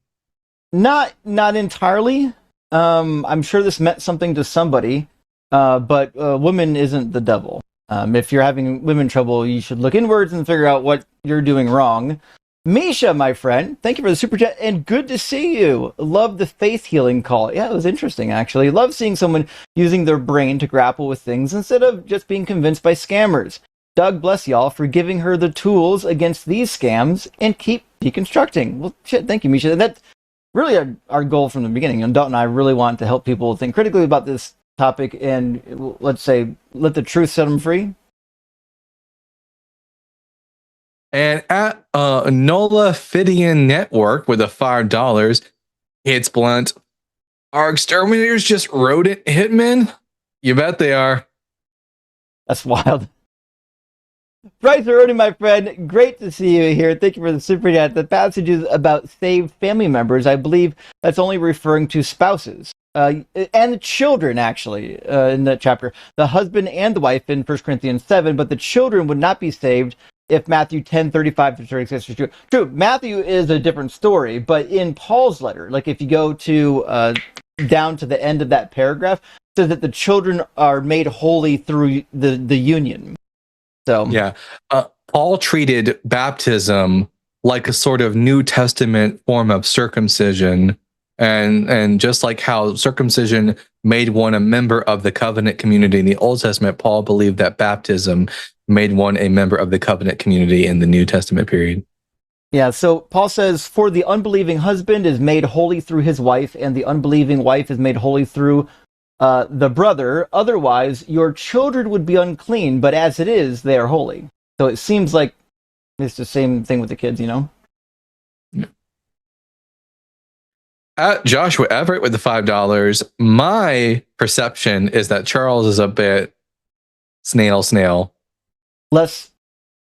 Not entirely. I'm sure this meant something to somebody, but woman isn't the devil. If you're having women trouble, you should look inwards and figure out what you're doing wrong. Misha, my friend, thank you for the super chat and good to see you. Love the faith healing call. Yeah, it was interesting actually. Love seeing someone using their brain to grapple with things instead of just being convinced by scammers. Doug, bless y'all for giving her the tools against these scams and keep deconstructing. Well, shit, thank you, Misha. That's really our goal from the beginning. And Dalton and I really want to help people think critically about this topic and, let's say, let the truth set them free. And at Nola Fidian Network with the $5, it's blunt. Are exterminators just rodent hitmen? You bet they are. That's wild. Bryce Aroni, my friend, great to see you here. Thank you for the super chat. The passage is about saved family members. I believe that's only referring to spouses and children, actually, in that chapter. The husband and the wife in 1 Corinthians 7, but the children would not be saved if Matthew 10:35-36 is true. True, Matthew is a different story, but in Paul's letter, like if you go to down to the end of that paragraph, it says that the children are made holy through the union. So yeah, Paul treated baptism like a sort of New Testament form of circumcision, and just like how circumcision made one a member of the covenant community in the Old Testament, Paul believed that baptism made one a member of the covenant community in the New Testament period. Yeah, so Paul says, for the unbelieving husband is made holy through his wife, and the unbelieving wife is made holy through the brother. Otherwise, your children would be unclean, but as it is, they are holy. So it seems like it's the same thing with the kids, you know? At Joshua Everett with the $5, my perception is that Charles is a bit snail. Less,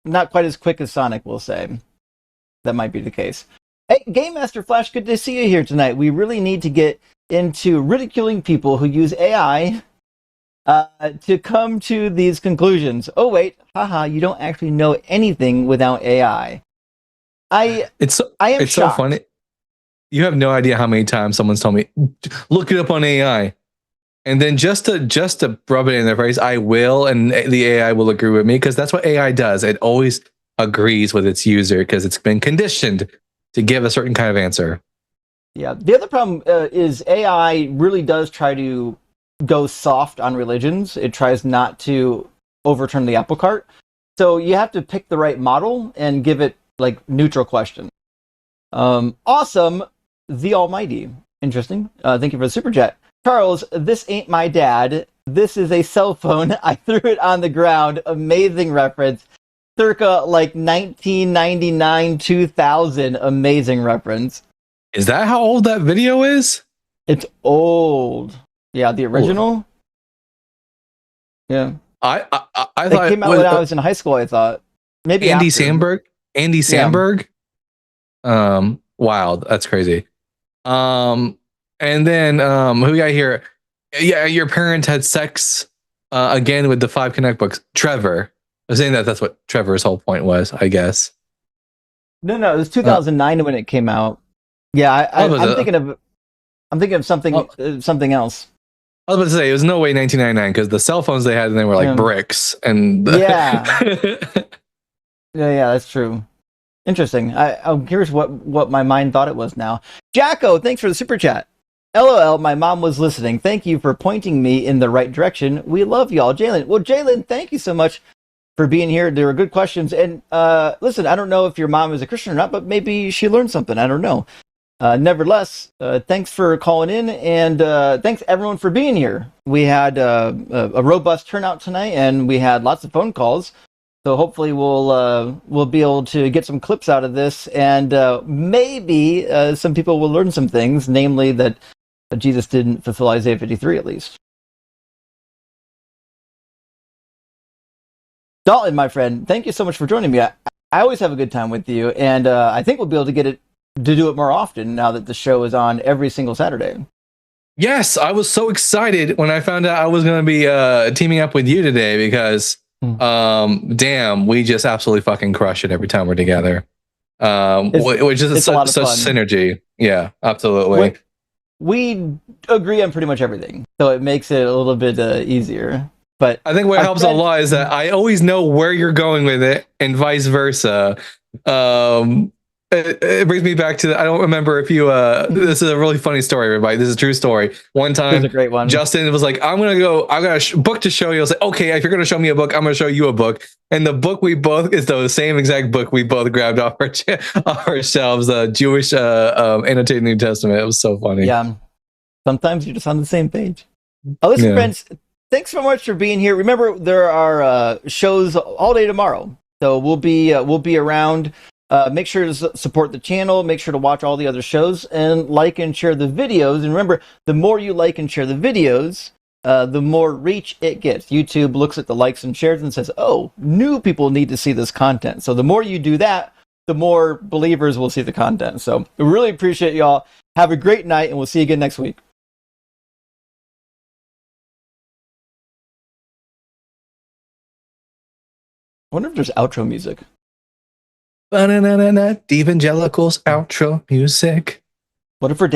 not quite as quick as Sonic, we'll say. That might be the case. Hey, Game Master Flash, good to see you here tonight. We really need to get into ridiculing people who use AI to come to these conclusions. Oh, wait, haha, you don't actually know anything without AI. It's so funny. You have no idea how many times someone's told me, look it up on AI. And then just to rub it in their face, I will, and the AI will agree with me, because that's what AI does. It always agrees with its user because it's been conditioned to give a certain kind of answer. Yeah. The other problem is AI really does try to go soft on religions. It tries not to overturn the apple cart. So you have to pick the right model and give it like neutral question. Awesome. The Almighty. Interesting. Thank you for the super chat. Charles, this ain't my dad. This is a cell phone. I threw it on the ground. Amazing reference. Circa like 1999, 2000. Amazing reference. Is that how old that video is? It's old. Yeah, the original. Yeah. I it thought came out when I was in high school, I thought. Maybe Andy after. Samberg. Andy Samberg. Yeah. Wild. That's crazy. And then who we got here? Yeah, your parents had sex again with the 5 Connect books. Trevor. I was saying that's what Trevor's whole point was, I guess. No, it was 2009 when it came out. Yeah, I'm thinking of something something else. I was about to say it was no way 1999 because the cell phones they had and they were like bricks and yeah, that's true. Interesting. I'm curious what my mind thought it was now. Jacko, thanks for the super chat. LOL, my mom was listening. Thank you for pointing me in the right direction. We love y'all. Jalen. Well, Jalen, thank you so much for being here. There were good questions. And listen, I don't know if your mom is a Christian or not, but maybe she learned something. I don't know. Nevertheless, thanks for calling in, and thanks everyone for being here. We had a robust turnout tonight, and we had lots of phone calls. So hopefully we'll be able to get some clips out of this, and maybe some people will learn some things, namely that Jesus didn't fulfill Isaiah 53 at least. Dalton, my friend, thank you so much for joining me. I always have a good time with you, and I think we'll be able to do it more often now that the show is on every single Saturday. Yes, I was so excited when I found out I was going to be teaming up with you today because, damn, we just absolutely fucking crush it every time we're together. Which is such synergy. Yeah, absolutely. We agree on pretty much everything, so it makes it a little bit easier. But I think what helps a lot is that I always know where you're going with it, and vice versa. it brings me back to I don't remember if you this is a really funny story, everybody. This is a true story. One time, This is a great one. Justin was like, I got a book to show you. I was like, okay, if you're gonna show me a book, I'm gonna show you a book. And the book we both is the same exact book we both grabbed off our shelves, the Jewish annotated New Testament. It was so funny. Yeah, sometimes you're just on the same page. Listen, friends, thanks so much for being here. Remember, there are shows all day tomorrow, so we'll be around. Make sure to support the channel. Make sure to watch all the other shows and like and share the videos. And remember, the more you like and share the videos, the more reach it gets. YouTube looks at the likes and shares and says, oh, new people need to see this content. So the more you do that, the more believers will see the content. So we really appreciate y'all. Have a great night, and we'll see you again next week. I wonder if there's outro music. DEvangelicals outro music. What if we're dancing?